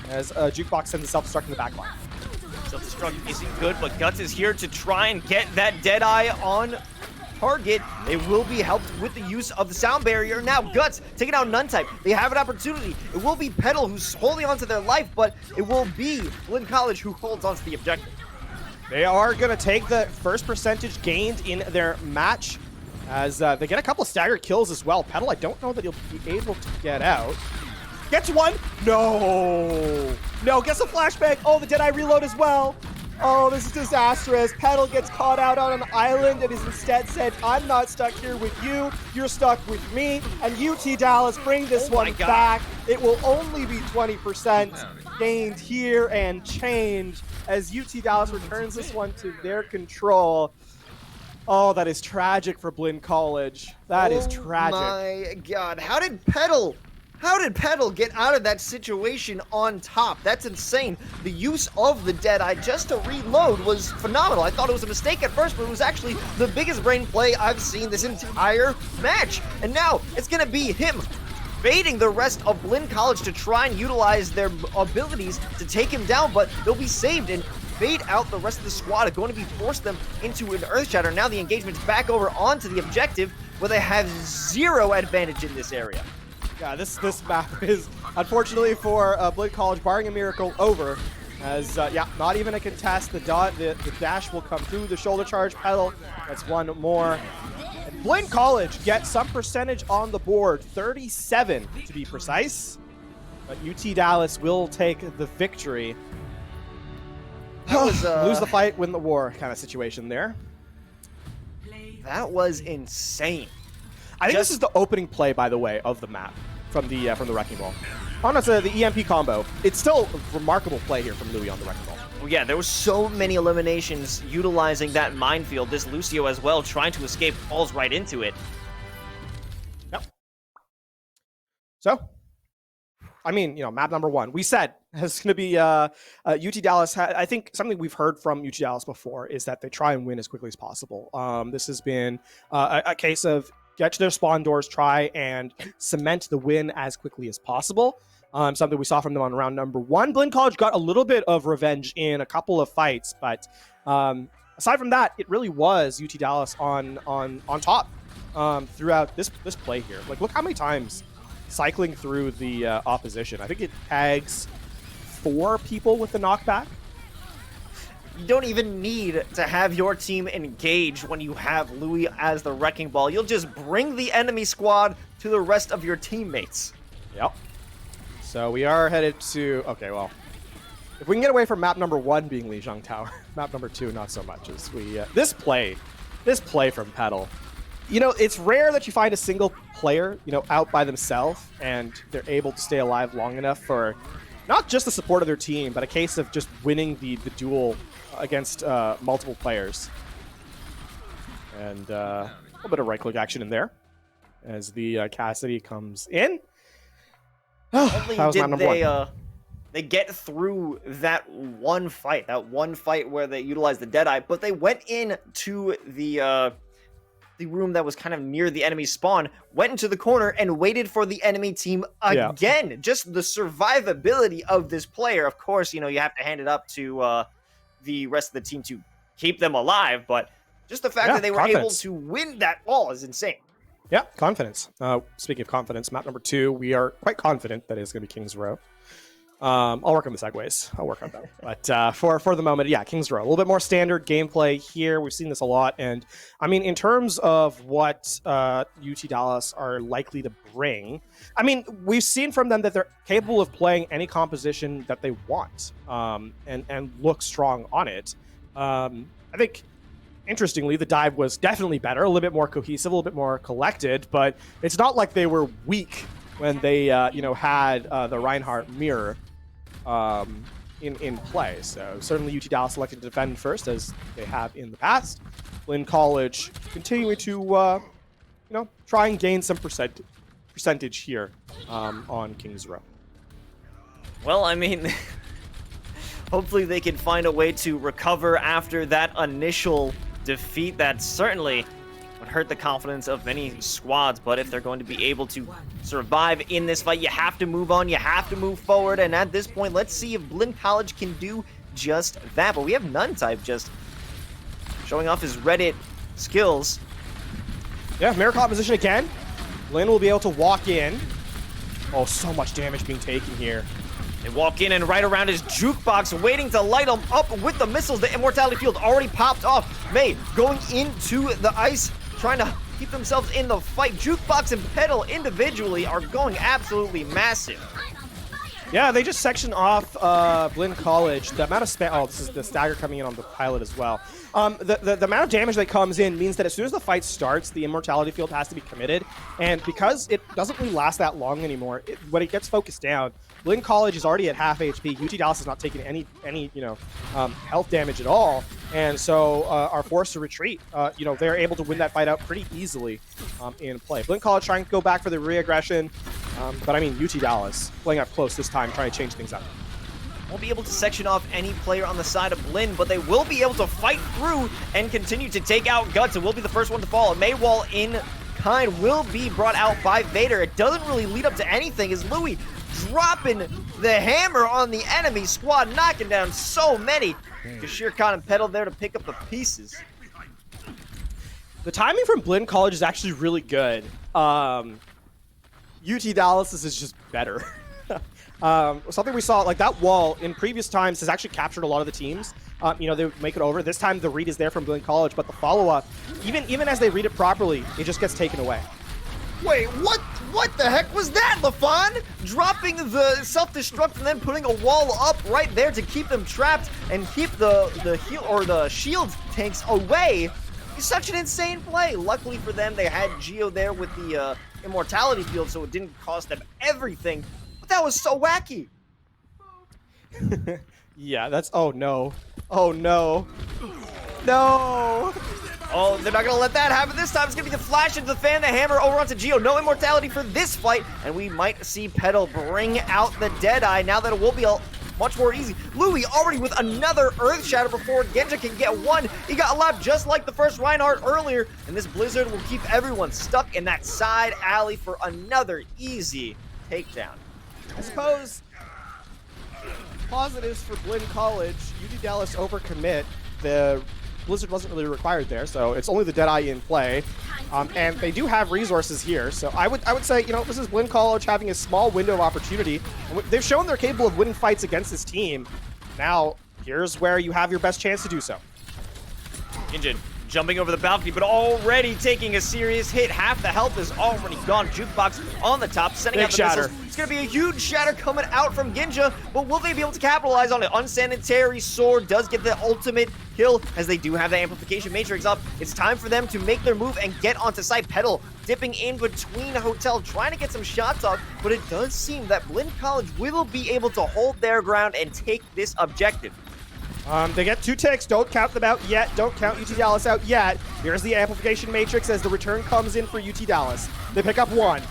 as Jukebox sends a self-destruct in the back line. Self-destruct isn't good, but Guts is here to try and get that Deadeye on target. They will be helped with the use of the sound barrier. Now Guts taking out Nuntype. They have an opportunity. It will be Petal who's holding on to their life, but it will be Blinn College who holds on to the objective. They are going to take the first percentage gained in their match as they get a couple of staggered kills as well. Petal, I don't know that he'll be able to get out. Gets one. No. No, gets a flashbang. Oh, the Deadeye reload as well. Oh, this is disastrous. Petal gets caught out on an island and is instead said, I'm not stuck here with you. You're stuck with me. And UT Dallas bring this one back. It will only be 20% gained here and change as UT Dallas returns this one to their control. Oh, that is tragic for Blinn College. That is tragic. Oh my God. How did Petal get out of that situation on top? That's insane. The use of the Deadeye just to reload was phenomenal. I thought it was a mistake at first, but it was actually the biggest brain play I've seen this entire match. And now it's going to be him baiting the rest of Blinn College to try and utilize their abilities to take him down, but they'll be saved and bait out the rest of the squad. Are going to be forced them into an Earth Shatter. Now the engagement's back over onto the objective, where they have 0 advantage in this area. Yeah, this map is, unfortunately for Blinn College, barring a miracle, over. As, yeah, not even a contest. The dash will come through the shoulder charge pedal. That's one more. And Blinn College gets some percentage on the board, 37 to be precise. But UT Dallas will take the victory. That was, lose the fight, win the war kind of situation there. That was insane. I think this is the opening play, by the way, of the map from the Wrecking Ball. On the EMP combo, it's still a remarkable play here from Louis on the Wrecking Ball. Well, yeah, there was so many eliminations utilizing that minefield. This Lucio as well, trying to escape, falls right into it. Yep. So, I mean, you know, map number 1. We said it's going to be UT Dallas. I think something we've heard from UT Dallas before is that they try and win as quickly as possible. This has been a case of get to their spawn doors, try and cement the win as quickly as possible. Something we saw from them on round number 1. Blinn College got a little bit of revenge in a couple of fights, but aside from that, it really was UT Dallas on top throughout this play here. Like, look how many times cycling through the opposition. I think it tags 4 people with the knockback. You don't even need to have your team engage when you have Louis as the Wrecking Ball. You'll just bring the enemy squad to the rest of your teammates. Yep. So we are headed to... Okay, well, if we can get away from map number 1 being Lijiang Tower, map number 2 not so much. As we this play from Petal. You know, it's rare that you find a single player, you know, out by themselves and they're able to stay alive long enough for not just the support of their team, but a case of just winning the duel against multiple players. And a little bit of right-click action in there as the Cassidy comes in. Only that was map did number 1. they get through that one fight where they utilized the Deadeye, but they went into the room that was kind of near the enemy spawn, went into the corner and waited for the enemy team again. Yeah. Just the survivability of this player. Of course, you know, you have to hand it up to the rest of the team to keep them alive, but just the fact that they were able to win that ball is insane. Yeah, confidence. Speaking of confidence, map number 2, we are quite confident that it's going to be Kings Row. I'll work on the segues. I'll work on them. But for the moment, yeah, Kings Row. A little bit more standard gameplay here. We've seen this a lot. And, I mean, in terms of what UT Dallas are likely to bring, I mean, we've seen from them that they're capable of playing any composition that they want and look strong on it. I think... Interestingly, the dive was definitely better, a little bit more cohesive, a little bit more collected, but it's not like they were weak when they, you know, had the Reinhardt mirror in play. So certainly UT Dallas selected to defend first, as they have in the past. Blinn College continuing to, you know, try and gain some percentage here on Kings Row. Well, I mean, hopefully they can find a way to recover after that initial defeat that certainly would hurt the confidence of many squads, but if they're going to be able to survive in this fight, you have to move on, you have to move forward, and at this point, let's see if Blinn College can do just that. But we have Nuntype just showing off his Reddit skills. Yeah, mirror composition again. Blinn will be able to walk in. Oh, so much damage being taken here. They walk in and right around his jukebox, waiting to light him up with the missiles. The Immortality Field already popped off. Mei going into the ice, trying to keep themselves in the fight. Jukebox and Petal individually are going absolutely massive. Yeah, they just sectioned off Blinn College. The amount of spam. Oh, this is the stagger coming in on the pilot as well. The amount of damage that comes in means that as soon as the fight starts, the Immortality Field has to be committed. And because it doesn't really last that long anymore, when it gets focused down, Blinn College is already at half HP. UT Dallas is not taking any you know, health damage at all, and so are forced to retreat. You know, they're able to win that fight out pretty easily in play. Blinn College trying to go back for the re-aggression, but I mean UT Dallas playing up close this time, trying to change things up. won't be able to section off any player on the side of Blinn, but they will be able to fight through and continue to take out Guts. It will be the first one to fall. Maywall in kind will be brought out by Vader. It doesn't really lead up to anything as Louis dropping the hammer on the enemy squad, knocking down so many. Kashir Khan and Petal there to pick up the pieces. The timing from Blinn College is actually really good. UT Dallas is just better. Something we saw, like that wall in previous times has actually captured a lot of the teams. You know, they make it over. This time the read is there from Blinn College, but the follow-up, even as they read it properly, it just gets taken away. Wait, what the heck was that, LaFon? Dropping the self-destruct and then putting a wall up right there to keep them trapped and keep the shield tanks away. It's such an insane play. Luckily for them, they had Geo there with the immortality field, so it didn't cost them everything. But that was so wacky. Yeah, that's... Oh, no. Oh, no. No! Oh, they're not going to let that happen this time. It's going to be the flash into the fan, the hammer over onto Geo. No immortality for this fight, and we might see Petal bring out the Deadeye now that it will be much more easy. Louis already with another Earth Shatter before Genja can get one. He got lapped just like the first Reinhardt earlier, and this Blizzard will keep everyone stuck in that side alley for another easy takedown. I suppose positives for Blinn College, UT Dallas overcommit. The Blizzard wasn't really required there, so it's only the Deadeye in play. And they do have resources here, so I would say, you know, this is Blinn College having a small window of opportunity. They've shown they're capable of winning fights against this team. Now, here's where you have your best chance to do so. Injin jumping over the balcony, but already taking a serious hit. Half the health is already gone. Jukebox on the top, sending out the missiles. It's going to be a huge shatter coming out from Ginja, but will they be able to capitalize on it? Unsanitary Sword does get the ultimate kill, as they do have the Amplification Matrix up. It's time for them to make their move and get onto site. Petal dipping in between Hotel, trying to get some shots off, but it does seem that Blinn College will be able to hold their ground and take this objective. They get 2 ticks. Don't count them out yet. Don't count UT Dallas out yet. Here's the Amplification Matrix as the return comes in for UT Dallas. They pick up 1.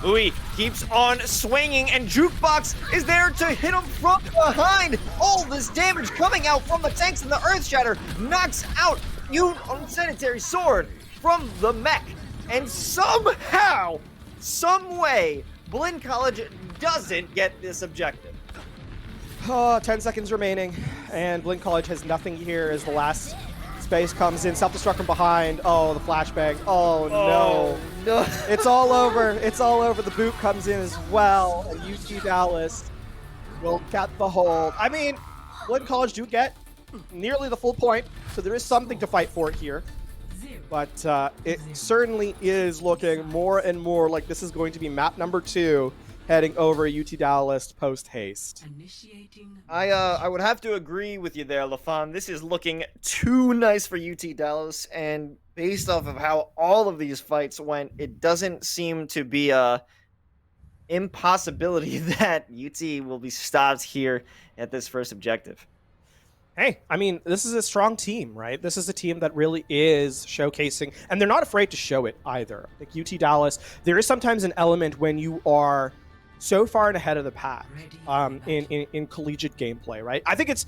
Louis keeps on swinging, and Jukebox is there to hit him from behind. All this damage coming out from the tanks, and the Earth Shatter knocks out Unsanitary Sword from the mech. And somehow, some way, Blinn College doesn't get this objective. 10 seconds remaining, and Blinn College has nothing here as the last space comes in. Self-destruct from behind. Oh, the flashbang. Oh, no. It's all over. It's all over. The boot comes in as well, and UT Dallas will get the hold. I mean, Blinn College do get nearly the full point, so there is something to fight for here. But it certainly is looking more and more like this is going to be map number 2 heading over UT Dallas post-haste. I would have to agree with you there, LaFon. This is looking too nice for UT Dallas, and based off of how all of these fights went, it doesn't seem to be a impossibility that UT will be stopped here at this first objective. Hey, I mean, this is a strong team, right? This is a team that really is showcasing, and they're not afraid to show it either. Like UT Dallas, there is sometimes an element when you are so far ahead of the pack in collegiate gameplay, right? I think it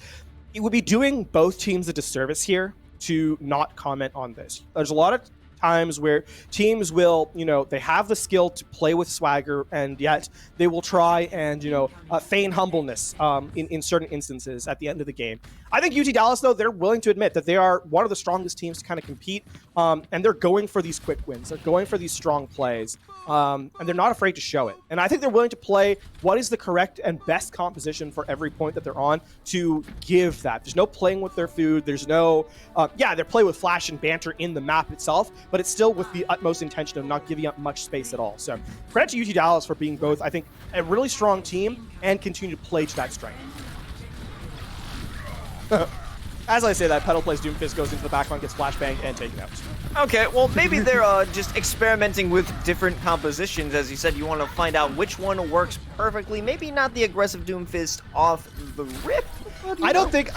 would be doing both teams a disservice here to not comment on this. There's a lot of times where teams will, you know, they have the skill to play with swagger, and yet they will try and, you know, feign humbleness in certain instances at the end of the game. I think UT Dallas, though, they're willing to admit that they are one of the strongest teams to kind of compete, and they're going for these quick wins. They're going for these strong plays, and they're not afraid to show it. And I think they're willing to play what is the correct and best composition for every point that they're on to give that. There's no playing with their food. There's no, they play with flash and banter in the map itself, but it's still with the utmost intention of not giving up much space at all. So credit to UT Dallas for being both, I think, a really strong team and continue to play to that strength. As I say that, Petal plays Doomfist, goes into the backline, gets flashbanged, and taken out. Okay, well, maybe they're just experimenting with different compositions. As you said, you want to find out which one works perfectly. Maybe not the aggressive Doomfist off the rip, I don't think.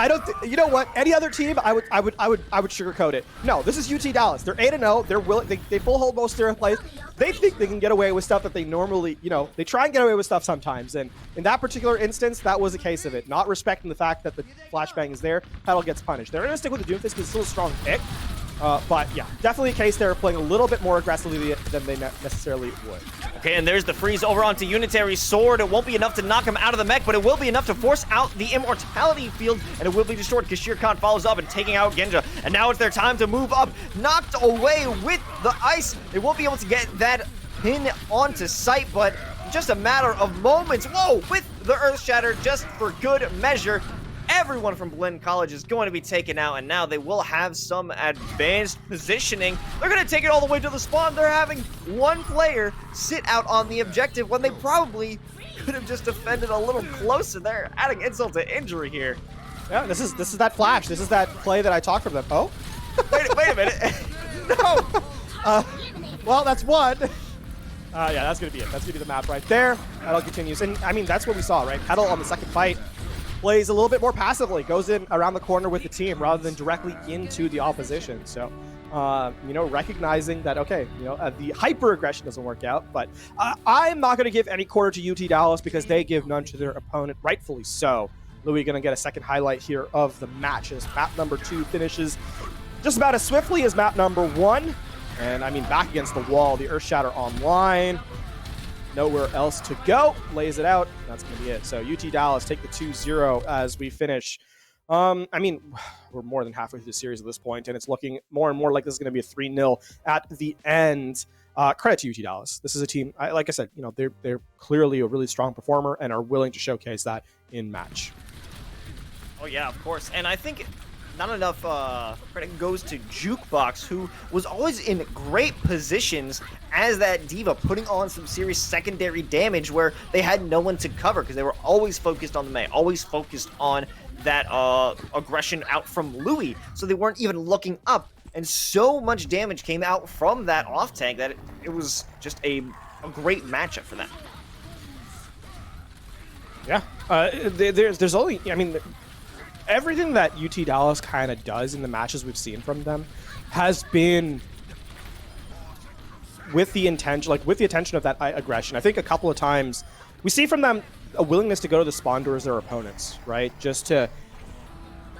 You know what? Any other team, I would sugarcoat it. No, this is UT Dallas. They're 8-0. They're willing. They full hold most of their plays. They think they can get away with stuff that they normally, they try and get away with stuff sometimes. And in that particular instance, that was a case of it. Not respecting the fact that the flashbang is there, Petal gets punished. They're going to stick with the Doomfist because it's still a strong pick. But yeah, definitely a case they're playing a little bit more aggressively than they necessarily would. Okay, and there's the freeze over onto Unitary's sword. It won't be enough to knock him out of the mech, but it will be enough to force out the immortality field, and it will be destroyed because Shere Khan follows up and taking out Genja. And now it's their time to move up. Knocked away with the ice. They won't be able to get that pin onto sight, but just a matter of moments. Whoa, with the Earth Shatter just for good measure. Everyone from Blinn College is going to be taken out, and now they will have some advanced positioning. They're going to take it all the way to the spawn. They're having one player sit out on the objective when they probably could have just defended a little closer. They're adding insult to injury here. Yeah, this is that flash. This is that play that I talked from them. Oh, wait a minute. No. Well, that's one. Yeah, that's gonna be it. That's gonna be the map right there. Petal continues, and I mean that's what we saw, right? Petal on the second fight plays a little bit more passively, goes in around the corner with the team rather than directly into the opposition. So, recognizing that, okay, the hyper aggression doesn't work out, but I'm not going to give any quarter to UT Dallas because they give none to their opponent, rightfully so. Louis going to get a second highlight here of the match as map number 2 finishes just about as swiftly as map number 1. And I mean, back against the wall, the Earth Shatter online. Nowhere else to go. Lays it out. That's going to be it. So UT Dallas take the 2-0 as we finish. I mean, we're more than halfway through the series at this point, and it's looking more and more like this is going to be a 3-0 at the end. Credit to UT Dallas. This is a team, like I said, they're clearly a really strong performer and are willing to showcase that in match. Oh, yeah, of course. And I think not enough credit goes to Jukebox, who was always in great positions as that diva, putting on some serious secondary damage where they had no one to cover because they were always focused on the Mei, always focused on that aggression out from Louis, so they weren't even looking up. And so much damage came out from that off tank that it was just a great matchup for them. Yeah, there's only, I mean, everything that UT Dallas kind of does in the matches we've seen from them has been with the intention, of that aggression. I think a couple of times we see from them a willingness to go to the spawn doors their opponents, right?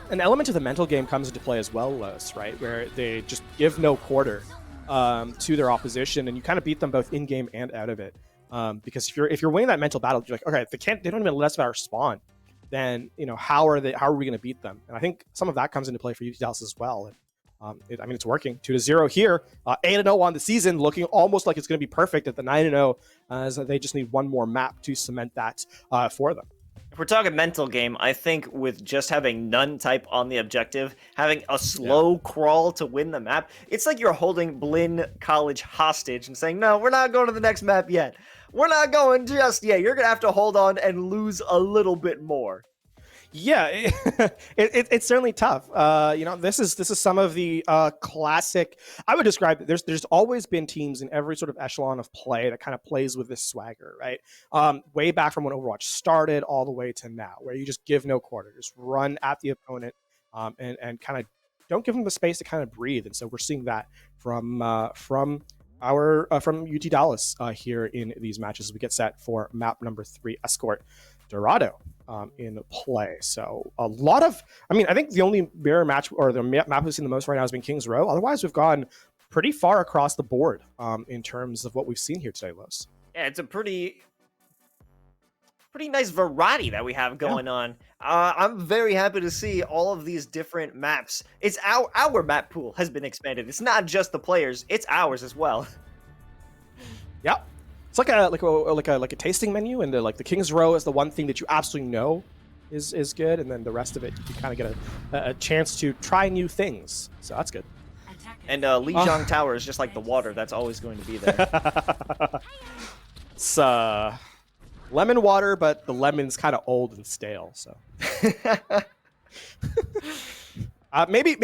An element of the mental game comes into play as well, Los, right? Where they just give no quarter to their opposition, and you kind of beat them both in game and out of it. Because if you're winning that mental battle, you're like, okay, they don't even let us about our spawn, then how are we going to beat them? And I think some of that comes into play for UT Dallas as well. And it's working. 2-0 here, 8-0 on the season, looking almost like it's going to be perfect at the 9-0, as they just need one more map to cement that for them. If we're talking mental game, I think with just having none type on the objective, having a slow crawl to win the map, it's like you're holding Blinn College hostage and saying, no, we're not going to the next map yet. We're not going just yet. You're going to have to hold on and lose a little bit more. Yeah, it's certainly tough. This is some of the classic. I would describe it. There's always been teams in every sort of echelon of play that kind of plays with this swagger, right? Way back from when Overwatch started, all the way to now, where you just give no quarter, just run at the opponent, and kind of don't give them the space to kind of breathe. And so we're seeing that from UT Dallas here in these matches as we get set for map number 3, Escort Dorado. In play. So a lot of, I think the only mirror match or the map we've seen the most right now has been King's Row. Otherwise, we've gone pretty far across the board in terms of what we've seen here today, Los. Yeah, it's a pretty nice variety that we have going on. I'm very happy to see all of these different maps. It's our map pool has been expanded. It's not just the players, it's ours as well. Yep. It's like a tasting menu, and the King's Row is the one thing that you absolutely know is good, and then the rest of it you kind of get a chance to try new things. So that's good. And Lijiang Tower is just like the water that's always going to be there. It's lemon water, but the lemon's kind of old and stale. So maybe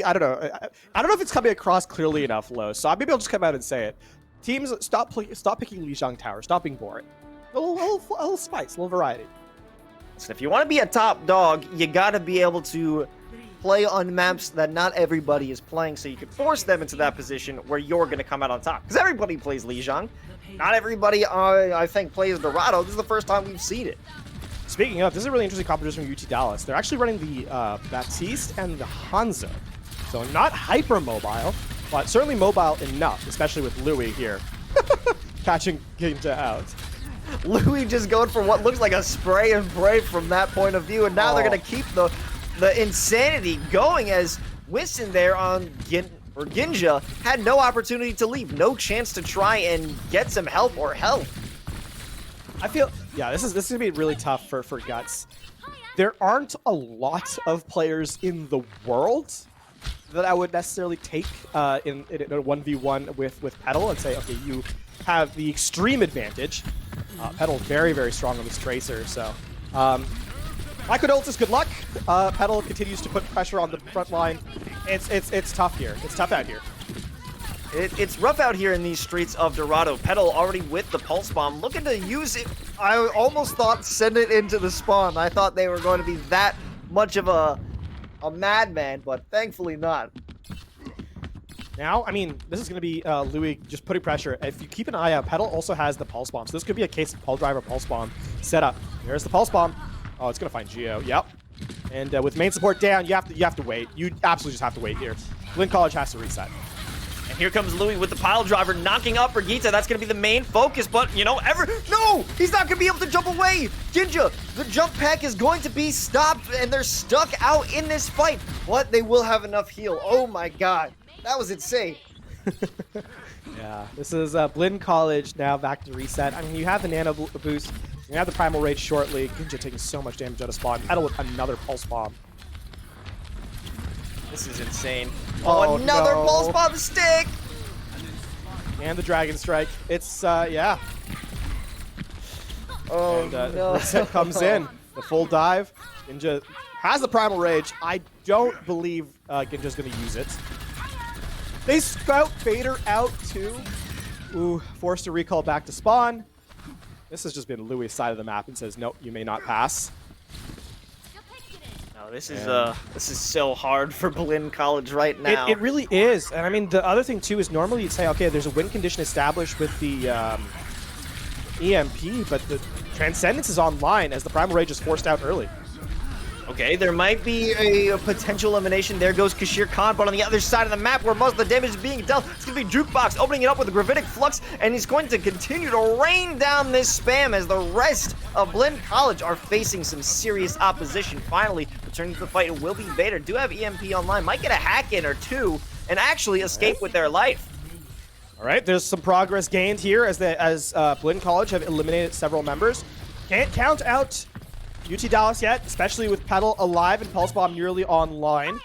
I don't know. I don't know if it's coming across clearly enough, Lo. So maybe I'll just come out and say it. Teams, stop picking Lijiang Tower. Stop being boring. A little spice, a little variety. balanced. If you want to be a top dog, you got to be able to play on maps that not everybody is playing, so you can force them into that position where you're going to come out on top. Because everybody plays Lijiang. Not everybody, I think, plays Dorado. This is the first time we've seen it. Speaking of, this is a really interesting competition from UT Dallas. They're actually running the Baptiste and the Hanzo. So not hyper mobile, but certainly mobile enough, especially with Louis here. Catching Ginja out. Louis just going for what looks like a spray and pray from that point of view, and now they're going to keep the insanity going as Winston there on Ginja had no opportunity to leave, no chance to try and get some help or help. I feel, yeah, this is gonna be really tough for Guts. There aren't a lot of players in the world that I would necessarily take in a 1v1 with Petal and say, okay, you have the extreme advantage. Petal very, very strong on this Tracer, so my condolences, good luck. Petal continues to put pressure on the front line. It's tough here. It's tough out here. It's rough out here in these streets of Dorado. Petal already with the Pulse Bomb, looking to use it. I almost thought send it into the spawn. I thought they were going to be that much of a madman, but thankfully not. Now, I mean, this is going to be Louis just putting pressure. If you keep an eye out, Petal also has the Pulse Bomb. So this could be a case of Pulse Driver, Pulse Bomb set up. There's the Pulse Bomb. Oh, it's going to find Geo. Yep. And with main support down, you have to wait. You absolutely just have to wait here. Blinn College has to reset. And here comes Louis with the pile driver, knocking up Brigitte. That's going to be the main focus, but, you know, no! He's not going to be able to jump away! Ginja, the jump pack is going to be stopped, and they're stuck out in this fight. But they will have enough heal. Oh my god. That was insane. Yeah, this is Blinn College now back to reset. I mean, you have the Nano boost. You have the Primal Rage shortly. Ginja taking so much damage out of spawn. Petal with another Pulse Bomb. This is insane. Oh, another no. Pulse Bomb stick! And the Dragon Strike. It's, yeah. Oh, And no. reset comes in. The full dive. Ginja has the Primal Rage. I don't believe Ginja's going to use it. They scout Vader out too. Ooh, forced to recall back to spawn. This has just been Louis' side of the map and says, nope, you may not pass. No, this is so hard for Blinn College right now. It really is. And I mean, the other thing too is normally you'd say, okay, there's a win condition established with the EMP, but the Transcendence is online as the Primal Rage is forced out early. Okay, there might be a potential elimination. There goes Kashir Khan, but on the other side of the map where most of the damage is being dealt, it's going to be Jukebox opening it up with a Gravitic Flux, and he's going to continue to rain down this spam as the rest of Blinn College are facing some serious opposition. Finally, returning to the fight, it will be Vader. Do have EMP online, might get a hack in or two, and actually escape with their life. All right, there's some progress gained here as Blinn College have eliminated several members. Can't count out UT Dallas yet, especially with Petal alive and Pulse Bomb nearly online.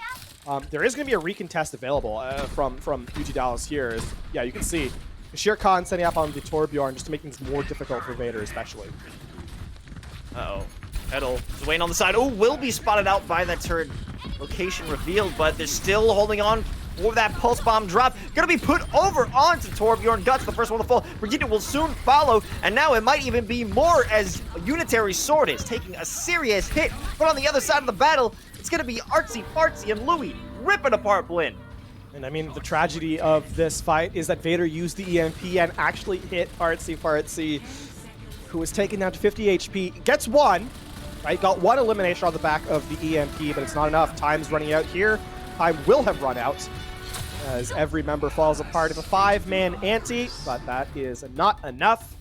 There is going to be a recontest available from UT Dallas here. Yeah, you can see Kashir Khan setting up on the Torbjorn just to make things more difficult for Vader, especially. Uh-oh. Petal is waiting on the side. Oh, will be spotted out by that turret. Location revealed, but they're still holding on for that Pulse Bomb drop. Gonna be put over onto Torbjorn. Guts, the first one to fall. Brigitte will soon follow, and now it might even be more as Unitary Sword is taking a serious hit. But on the other side of the battle, it's gonna be Artsy Fartsy and Louis ripping apart Blinn. And I mean, the tragedy of this fight is that Vader used the EMP and actually hit Artsy Fartsy, who was taken down to 50 HP. Gets one, right? Got one elimination on the back of the EMP, but it's not enough. Time's running out here. Time will have run out as every member falls apart of a 5-man ante, but that is not enough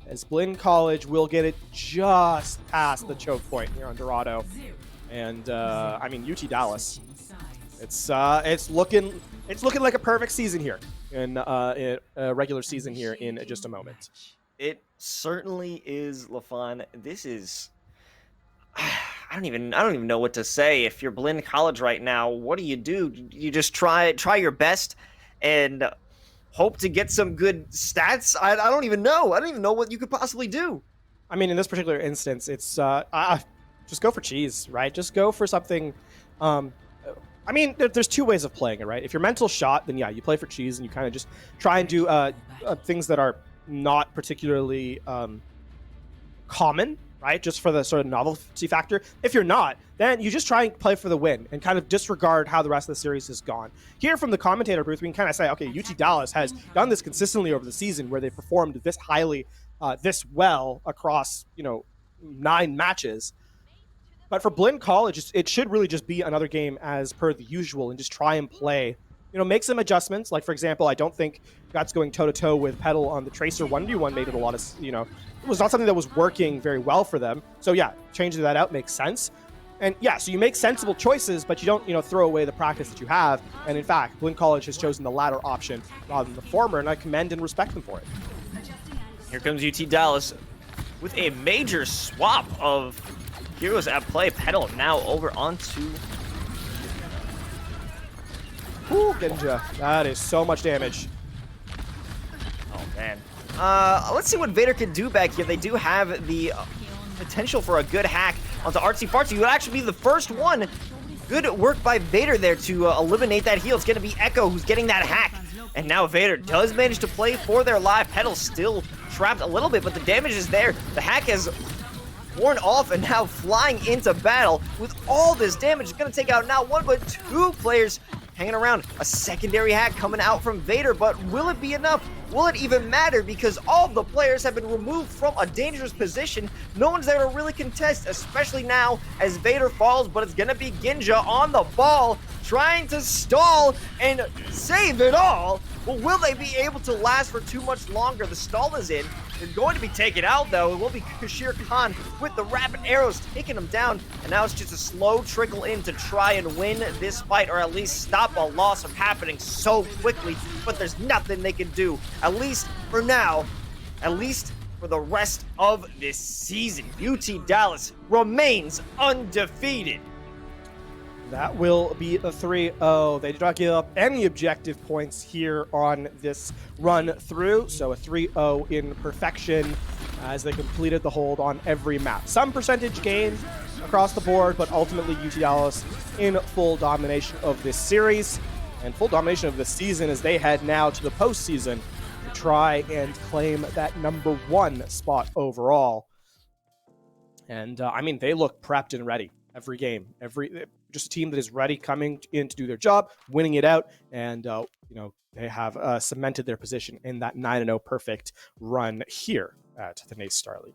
as Blinn College will get it just past the choke point here on Dorado. And I mean, UT Dallas, it's looking like a perfect season here in a regular season here in just a moment. It certainly is, LaFon. This is I don't even know what to say. If you're Blinn College right now, what do? You just try your best and hope to get some good stats? I don't even know. I don't even know what you could possibly do. I mean, in this particular instance, it's just go for cheese, right? Just go for something. I mean, there's two ways of playing it, right? If you're mental shot, then yeah, you play for cheese and you kind of just try and do things that are not particularly common right? Just for the sort of novelty factor. If you're not, then you just try and play for the win and kind of disregard how the rest of the series has gone. Here from the commentator booth, we can kind of say, okay, UT Dallas has done this consistently over the season where they performed this highly, this well across, 9 matches. But for Blinn College, it should really just be another game as per the usual and just try and play, make some adjustments. Like, for example, I don't think Guts going toe-to-toe with Petal on the Tracer 1v1 made it a lot of, it was not something that was working very well for them. So yeah, changing that out makes sense. And yeah, so you make sensible choices, but you don't, throw away the practice that you have. And in fact, Blinn College has chosen the latter option rather than the former, and I commend and respect them for it. Here comes UT Dallas with a major swap of heroes at play. Petal now over onto... Ooh, Genja. That is so much damage. Oh, man. Let's see what Vader can do back here. They do have the potential for a good hack onto Artsy Fartsy, who would actually be the first one. Good work by Vader there to eliminate that heal. It's going to be Echo who's getting that hack. And now Vader does manage to play for their life. Petal's still trapped a little bit, but the damage is there. The hack has worn off and now flying into battle with all this damage. It's going to take out not one, but 2 players hanging around. A secondary hack coming out from Vader, but will it be enough? Will it even matter? Because all of the players have been removed from a dangerous position. No one's there to really contest, especially now as Vader falls, but it's going to be Ginja on the ball, trying to stall and save it all. Well, will they be able to last for too much longer? The stall is in. They're going to be taken out, though. It will be Kashir Khan with the rapid arrows taking them down. And now it's just a slow trickle in to try and win this fight, or at least stop a loss from happening so quickly. But there's nothing they can do, at least for now, at least for the rest of this season. UT Dallas remains undefeated. That will be a 3-0. They did not give up any objective points here on this run through. So a 3-0 in perfection as they completed the hold on every map. Some percentage gain across the board, but ultimately UT Dallas in full domination of this series and full domination of the season as they head now to the postseason to try and claim that #1 spot overall. And they look prepped and ready every game, just a team that is ready, coming in to do their job, winning it out, and they have cemented their position in that 9-0 perfect run here at the NACE Starleague.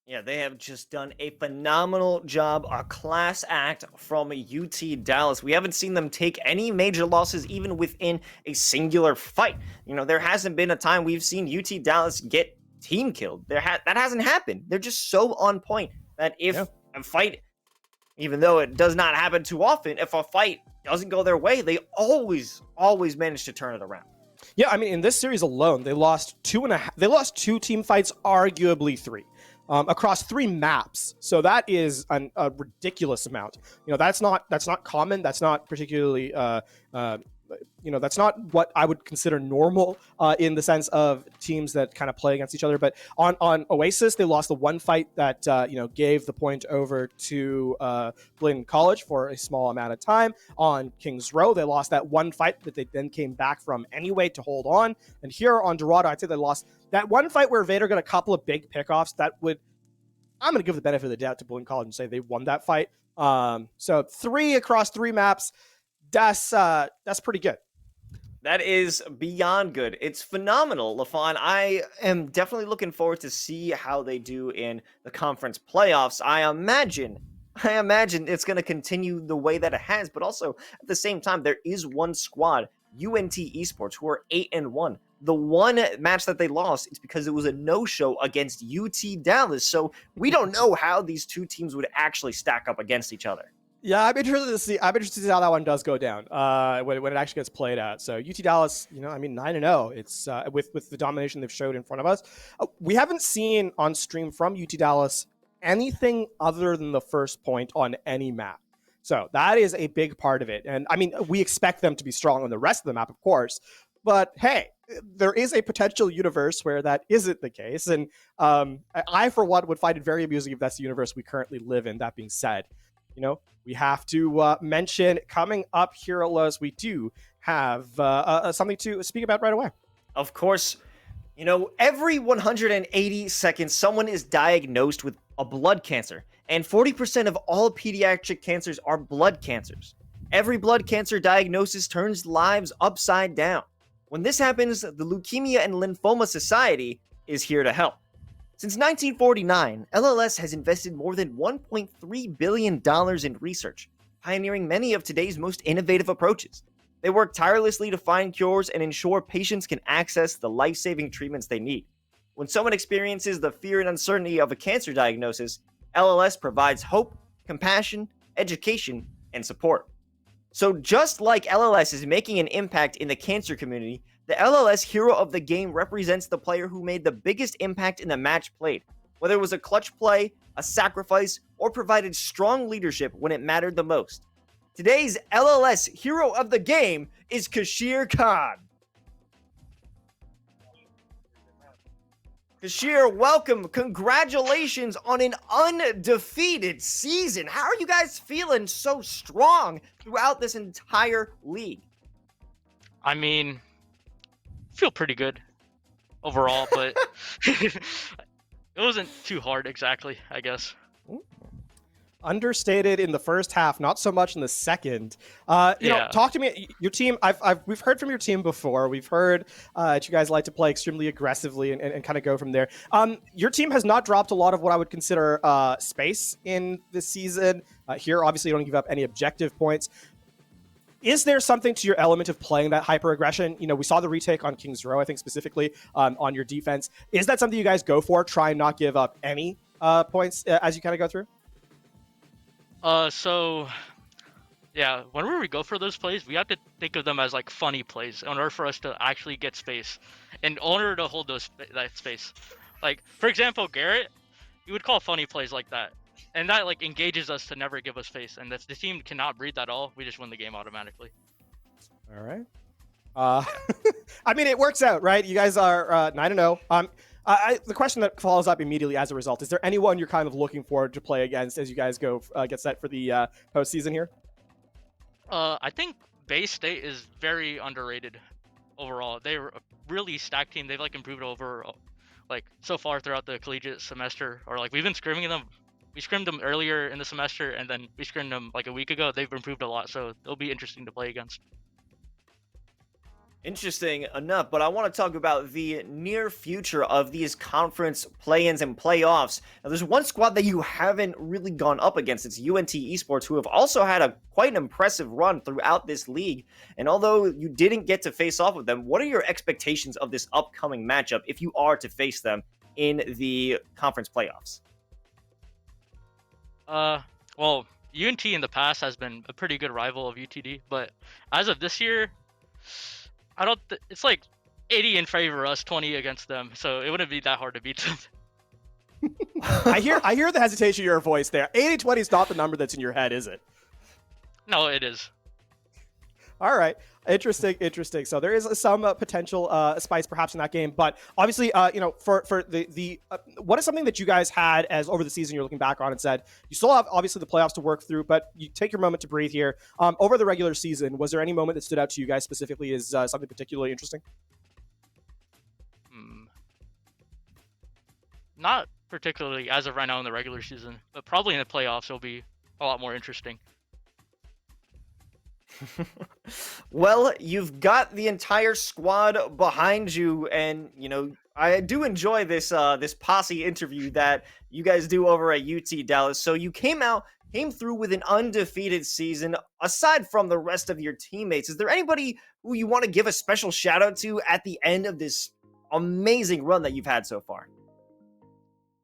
Yeah, they have just done a phenomenal job, a class act from UT Dallas. We haven't seen them take any major losses even within a singular fight. There hasn't been a time we've seen UT Dallas get team killed. That hasn't happened. They're just so on point that if a fight, even though it does not happen too often, if a fight doesn't go their way, they always manage to turn it around. Yeah, in this series alone, they lost 2.5. They lost 2 team fights, arguably 3, across 3 maps. So that is a ridiculous amount. That's not common. That's not particularly that's not what I would consider normal in the sense of teams that kind of play against each other. But on Oasis, they lost the 1 fight that gave the point over to Blinn College for a small amount of time. On Kings Row, they lost that 1 fight that they then came back from anyway to hold on. And here on Dorado, I'd say they lost that 1 fight where Vader got a couple of big pickoffs. I'm going to give the benefit of the doubt to Blinn College and say they won that fight. So 3 across 3 maps. That's pretty good. That is beyond good. It's phenomenal, LaFawn. I am definitely looking forward to see how they do in the conference playoffs. I imagine it's going to continue the way that it has, but also at the same time, there is one squad, UNT Esports, who are 8-1. The one match that they lost is because it was a no-show against UT Dallas. So we don't know how these 2 teams would actually stack up against each other. Yeah, I'm interested to see how that one does go down when it actually gets played out. So UT Dallas, 9-0. It's with the domination they've showed in front of us. We haven't seen on stream from UT Dallas anything other than the first point on any map. So that is a big part of it. And we expect them to be strong on the rest of the map, of course. But hey, there is a potential universe where that isn't the case. And I, for one, would find it very amusing if that's the universe we currently live in. That being said, we have to mention coming up here, Los, we do have something to speak about right away. Of course, every 180 seconds, someone is diagnosed with a blood cancer. And 40% of all pediatric cancers are blood cancers. Every blood cancer diagnosis turns lives upside down. When this happens, the Leukemia and Lymphoma Society is here to help. Since 1949, LLS has invested more than $1.3 billion in research, pioneering many of today's most innovative approaches. They work tirelessly to find cures and ensure patients can access the life-saving treatments they need. When someone experiences the fear and uncertainty of a cancer diagnosis, LLS provides hope, compassion, education, and support. So just like LLS is making an impact in the cancer community, the LLS Hero of the Game represents the player who made the biggest impact in the match played, whether it was a clutch play, a sacrifice, or provided strong leadership when it mattered the most. Today's LLS Hero of the Game is Kashir Khan. Kashir, welcome. Congratulations on an undefeated season. How are you guys feeling so strong throughout this entire league? I mean, feel pretty good overall, but it wasn't too hard exactly, I guess. Understated in the first half, not so much in the second. You know, talk to me. Your team. We've heard from your team before. We've heard that you guys like to play extremely aggressively and kind of go from there. Your team has not dropped a lot of what I would consider space in this season. Here, obviously, you don't give up any objective points. Is there something to your element of playing that hyper aggression? You know, we saw the retake on King's Row, I think specifically on your defense. Is that something you guys go for? Try and not give up any points as you kind of go through. So, yeah, whenever we go for those plays, we have to think of them as like funny plays in order for us to actually get space, in order to hold that space. Like, for example, Garrett, you would call funny plays like that, and that like engages us to never give us space, and that's, the team cannot breathe at all. We just win the game automatically. All right. I mean, it works out, right? You guys are 9-0. The question that follows up immediately as a result, is there anyone you're kind of looking forward to play against as you guys go get set for the postseason here? I think Bay State is very underrated overall. They're a really stacked team. They've like improved over like so far throughout the collegiate semester, or like we've been scrimming them. We scrimmed them earlier in the semester, and then we scrimmed them like a week ago. They've improved a lot, so it'll be interesting to play against. Interesting enough, but I want to talk about the near future of these conference play-ins and playoffs. Now, there's one squad that you haven't really gone up against. It's UNT Esports, who have also had a quite an impressive run throughout this league. And although you didn't get to face off with them, what are your expectations of this upcoming matchup if you are to face them in the conference playoffs? Well, UNT in the past has been a pretty good rival of UTD, but as of this year, I don't. It's like 80 in favor of us, 20 against them, so it wouldn't be that hard to beat them. I hear the hesitation in your voice there. 80-20 is not the number that's in your head, is it? No, it is. All right. Interesting. So there is some potential spice perhaps in that game, but obviously, you know, for the what is something that you guys had as over the season you're looking back on and said you still have obviously the playoffs to work through, but you take your moment to breathe here. Over the regular season, was there any moment that stood out to you guys specifically as something particularly interesting? Not particularly as of right now in the regular season, but probably in the playoffs it'll be a lot more interesting. Well, you've got the entire squad behind you, and you know I do enjoy this this posse interview that you guys do over at UT Dallas. So you came through with an undefeated season. Aside from the rest of your teammates, is there anybody who you want to give a special shout out to at the end of this amazing run that you've had so far?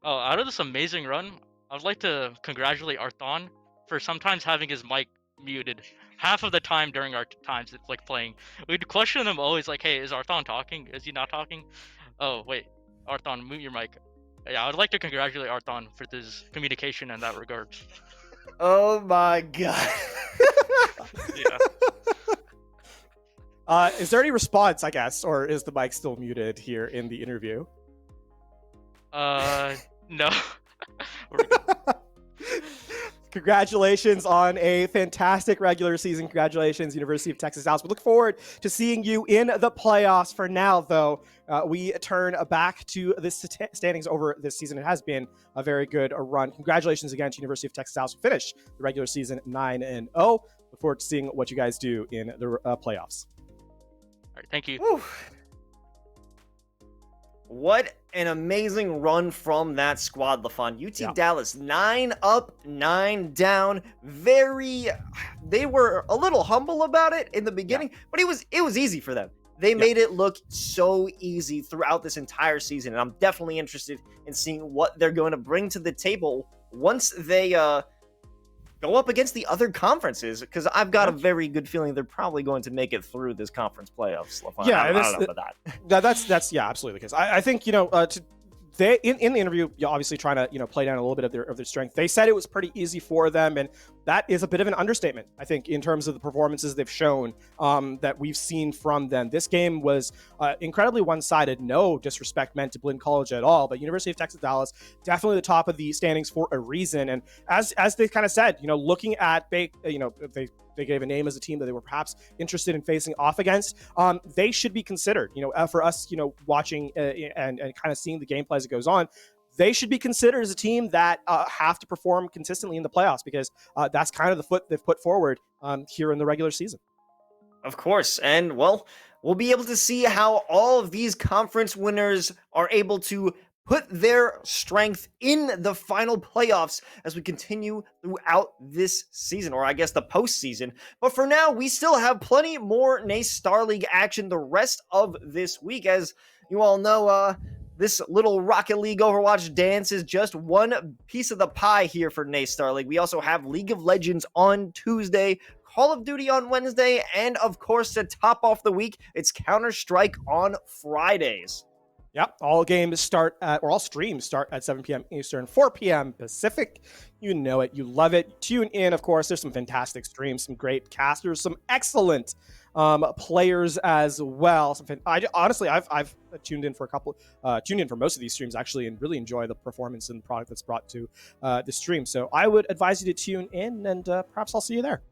Oh, out of this amazing run, I'd like to congratulate Arthon for sometimes having his mic muted. Half of the time during our times it's like playing, we'd question him always like, hey, is Arthon talking? Is he not talking? Oh wait, Arthon, mute your mic. Yeah, I would like to congratulate Arthon for his communication in that regard. Oh my god. Yeah. Is there any response, I guess, or is the mic still muted here in the interview? No. Congratulations on a fantastic regular season. Congratulations, University of Texas Dallas. We look forward to seeing you in the playoffs. For now, though, we turn back to the standings over this season. It has been a very good run. Congratulations again to University of Texas Dallas. We finish the regular season 9-0. Look forward to seeing what you guys do in the playoffs. All right, thank you. Whew. What an amazing run from that squad, LaFon. UT Dallas, 9 up, 9 down. They were a little humble about it in the beginning, but it was easy for them. They made it look so easy throughout this entire season, and I'm definitely interested in seeing what they're going to bring to the table once they go up against the other conferences, because I've got a very good feeling they're probably going to make it through this conference playoffs. Yeah, I don't know about that. That's absolutely the case. I think they in the interview, you're obviously trying to play down a little bit of their strength. They said it was pretty easy for them, and that is a bit of an understatement, I think, in terms of the performances they've shown that we've seen from them. This game was incredibly one-sided. No disrespect meant to Blinn College at all, but University of Texas Dallas definitely the top of the standings for a reason. And as they kind of said, looking at they gave a name as a team that they were perhaps interested in facing off against. They should be considered, for us, watching and kind of seeing the gameplay as it goes on. They should be considered as a team that have to perform consistently in the playoffs, because that's kind of the foot they've put forward here in the regular season. Of course. And, well, we'll be able to see how all of these conference winners are able to put their strength in the final playoffs as we continue throughout this season, or I guess the postseason. But for now, we still have plenty more NACE Starleague action the rest of this week. As you all know, this little Rocket League Overwatch dance is just one piece of the pie here for NACE Starleague. We also have League of Legends on Tuesday, Call of Duty on Wednesday, and of course, to top off the week, it's Counter-Strike on Fridays. Yep, all streams start at 7 p.m. Eastern, 4 p.m. Pacific. You know it, you love it. Tune in, of course. There's some fantastic streams, some great casters, some excellent players as well. Honestly, I've tuned in for most of these streams actually, and really enjoy the performance and the product that's brought to the stream. So I would advise you to tune in, and perhaps I'll see you there.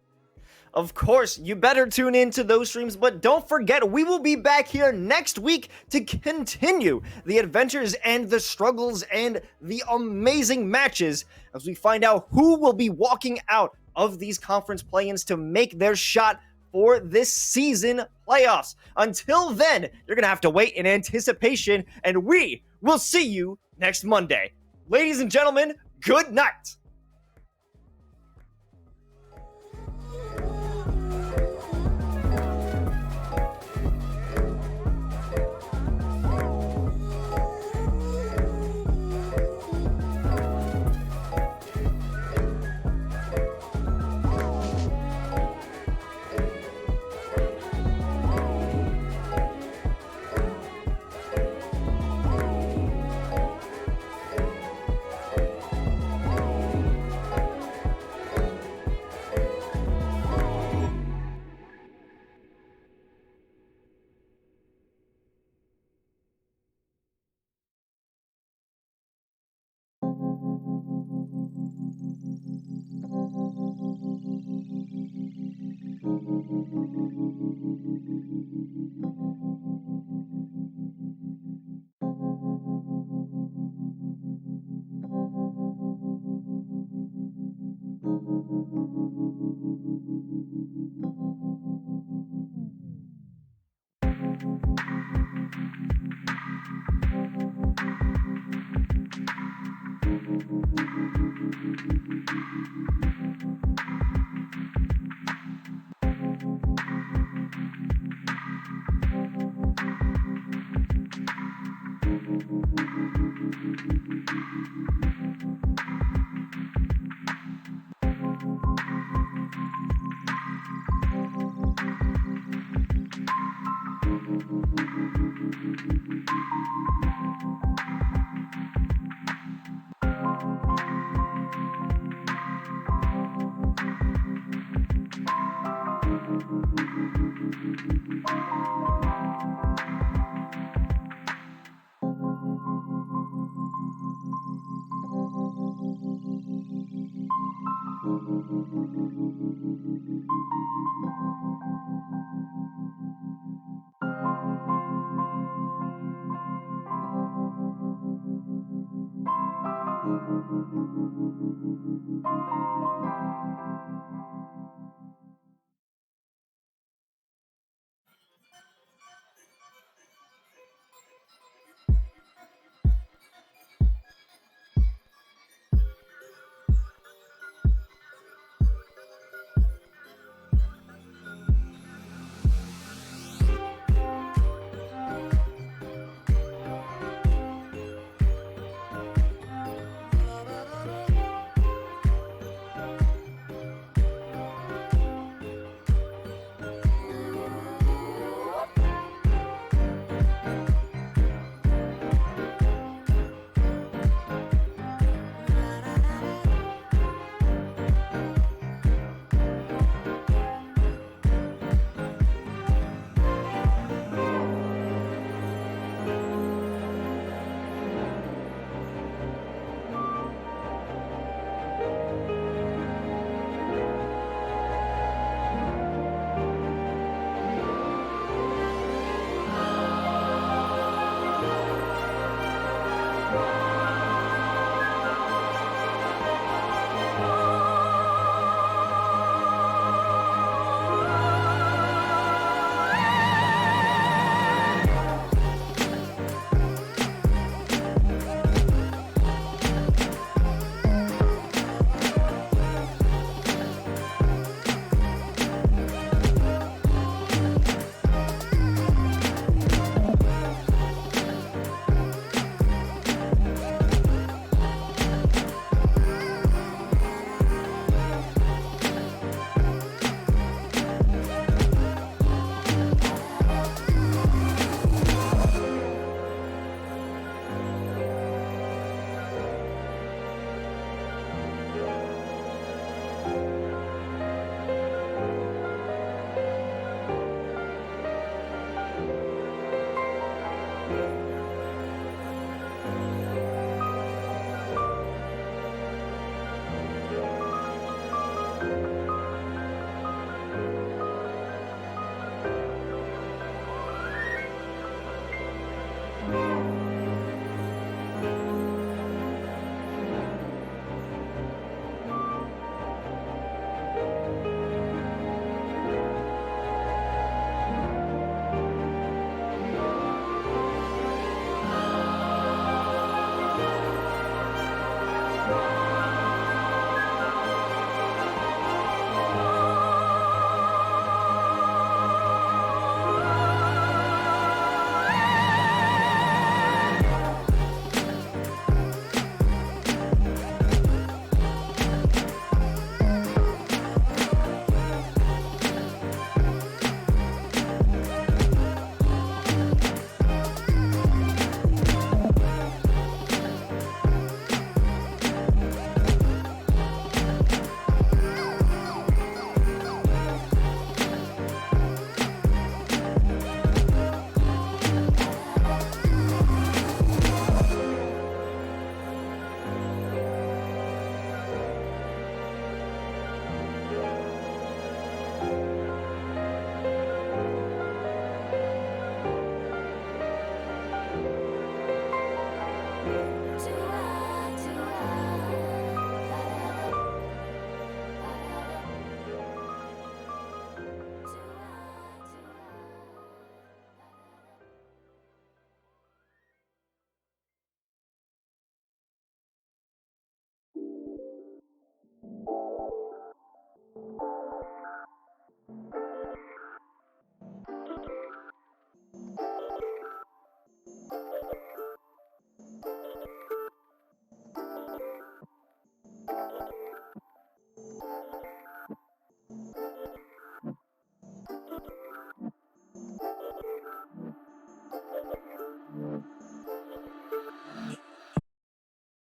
Of course, you better tune in to those streams, but don't forget, we will be back here next week to continue the adventures and the struggles and the amazing matches as we find out who will be walking out of these conference play-ins to make their shot for this season playoffs. Until then, you're going to have to wait in anticipation, and we will see you next Monday. Ladies and gentlemen, good night.